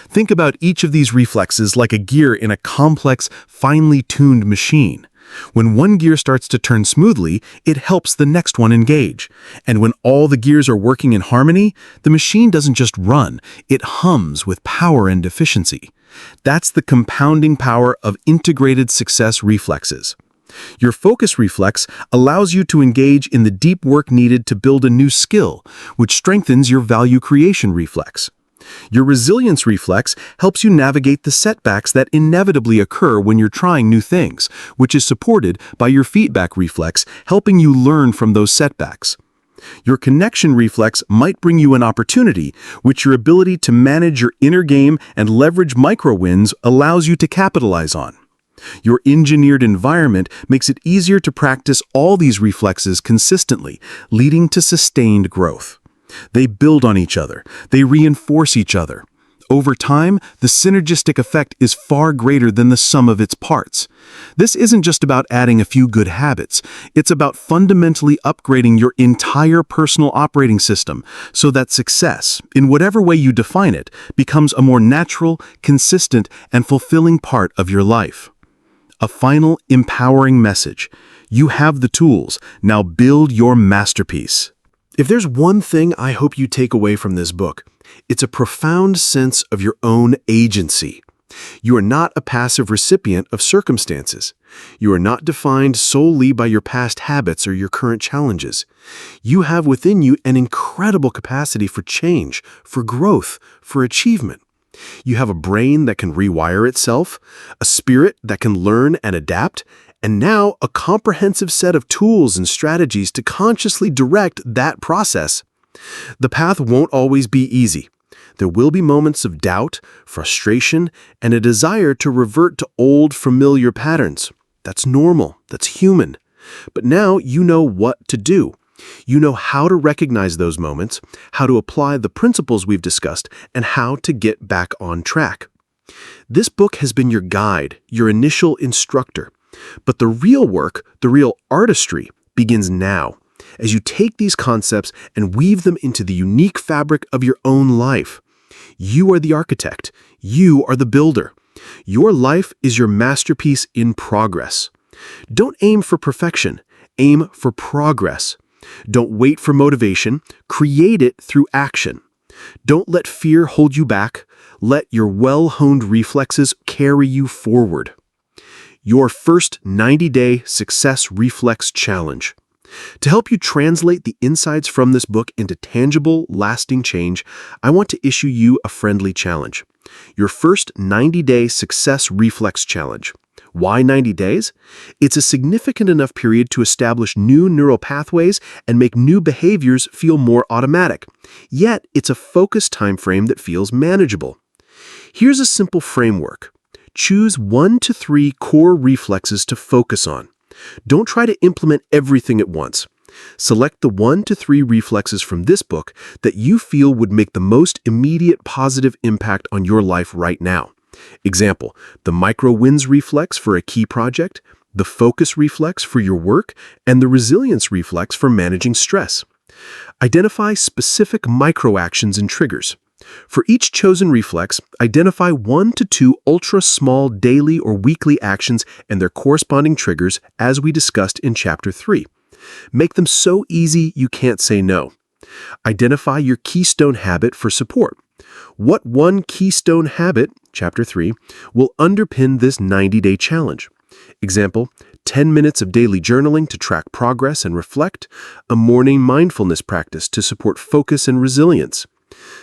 Think about each of these reflexes like a gear in a complex, finely tuned machine. When one gear starts to turn smoothly, it helps the next one engage. And when all the gears are working in harmony, the machine doesn't just run, it hums with power and efficiency. That's the compounding power of integrated success reflexes. Your focus reflex allows you to engage in the deep work needed to build a new skill, which strengthens your value creation reflex. Your resilience reflex helps you navigate the setbacks that inevitably occur when you're trying new things, which is supported by your feedback reflex, helping you learn from those setbacks. Your connection reflex might bring you an opportunity, which your ability to manage your inner game and leverage micro wins allows you to capitalize on. Your engineered environment makes it easier to practice all these reflexes consistently, leading to sustained growth. They build on each other. They reinforce each other. Over time, the synergistic effect is far greater than the sum of its parts. This isn't just about adding a few good habits. It's about fundamentally upgrading your entire personal operating system so that success, in whatever way you define it, becomes a more natural, consistent, and fulfilling part of your life. A final, empowering message. You have the tools. Now build your masterpiece. If there's one thing I hope you take away from this book, it's a profound sense of your own agency. You are not a passive recipient of circumstances. You are not defined solely by your past habits or your current challenges. You have within you an incredible capacity for change, for growth, for achievement. You have a brain that can rewire itself, a spirit that can learn and adapt, and now a comprehensive set of tools and strategies to consciously direct that process. The path won't always be easy. There will be moments of doubt, frustration, and a desire to revert to old, familiar patterns. That's normal. That's human. But now you know what to do. You know how to recognize those moments, how to apply the principles we've discussed, and how to get back on track. This book has been your guide, your initial instructor. But the real work, the real artistry, begins now, as you take these concepts and weave them into the unique fabric of your own life. You are the architect. You are the builder. Your life is your masterpiece in progress. Don't aim for perfection. Aim for progress. Don't wait for motivation. Create it through action. Don't let fear hold you back. Let your well-honed reflexes carry you forward. Your first 90-day Success Reflex Challenge. To help you translate the insights from this book into tangible, lasting change, I want to issue you a friendly challenge. Your first 90-day Success Reflex Challenge. Why 90 days? It's a significant enough period to establish new neural pathways and make new behaviors feel more automatic. Yet, it's a focused time frame that feels manageable. Here's a simple framework. Choose 1 to 3 core reflexes to focus on. Don't try to implement everything at once. Select the 1 to 3 reflexes from this book that you feel would make the most immediate positive impact on your life right now. Example, the micro-wins reflex for a key project, the focus reflex for your work, and the resilience reflex for managing stress. Identify specific micro-actions and triggers. For each chosen reflex, identify 1 to 2 ultra-small daily or weekly actions and their corresponding triggers as we discussed in Chapter 3. Make them so easy you can't say no. Identify your keystone habit for support. What one keystone habit, Chapter 3, will underpin this 90-day challenge? Example, 10 minutes of daily journaling to track progress and reflect, a morning mindfulness practice to support focus and resilience.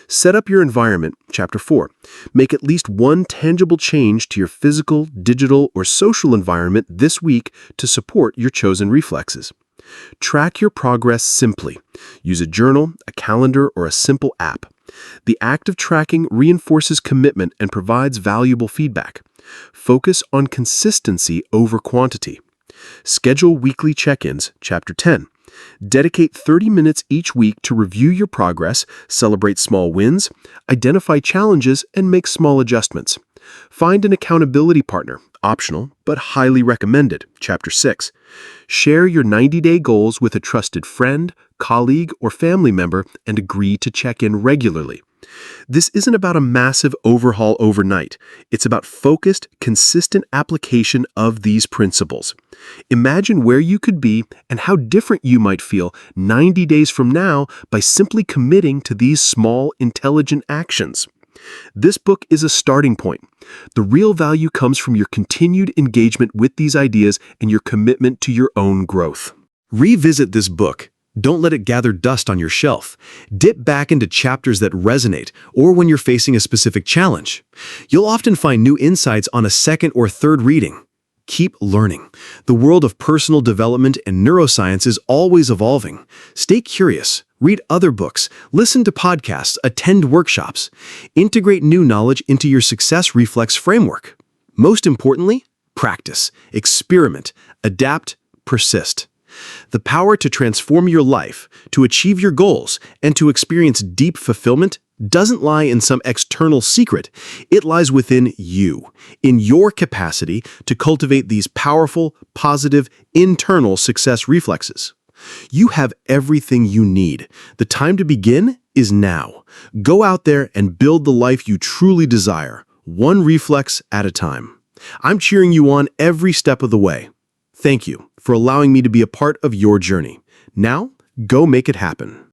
Set up your environment, Chapter 4. Make at least one tangible change to your physical, digital, or social environment this week to support your chosen reflexes. Track your progress simply. Use a journal, a calendar, or a simple app. The act of tracking reinforces commitment and provides valuable feedback. Focus on consistency over quantity. Schedule weekly check-ins, Chapter 10. Dedicate 30 minutes each week to review your progress, celebrate small wins, identify challenges, and make small adjustments. Find an accountability partner, optional, but highly recommended, Chapter 6. Share your 90-day goals with a trusted friend, colleague, or family member and agree to check in regularly. This isn't about a massive overhaul overnight. It's about focused, consistent application of these principles. Imagine where you could be and how different you might feel 90 days from now by simply committing to these small, intelligent actions. This book is a starting point. The real value comes from your continued engagement with these ideas and your commitment to your own growth. Revisit this book. Don't let it gather dust on your shelf. Dip back into chapters that resonate or when you're facing a specific challenge. You'll often find new insights on a second or third reading. Keep learning. The world of personal development and neuroscience is always evolving. Stay curious. Read other books, listen to podcasts, attend workshops. Integrate new knowledge into your Success Reflex framework. Most importantly, practice, experiment, adapt, persist. The power to transform your life, to achieve your goals, and to experience deep fulfillment doesn't lie in some external secret. It lies within you, in your capacity to cultivate these powerful, positive, internal success reflexes. You have everything you need. The time to begin is now. Go out there and build the life you truly desire, one reflex at a time. I'm cheering you on every step of the way. Thank you for allowing me to be a part of your journey. Now, go make it happen.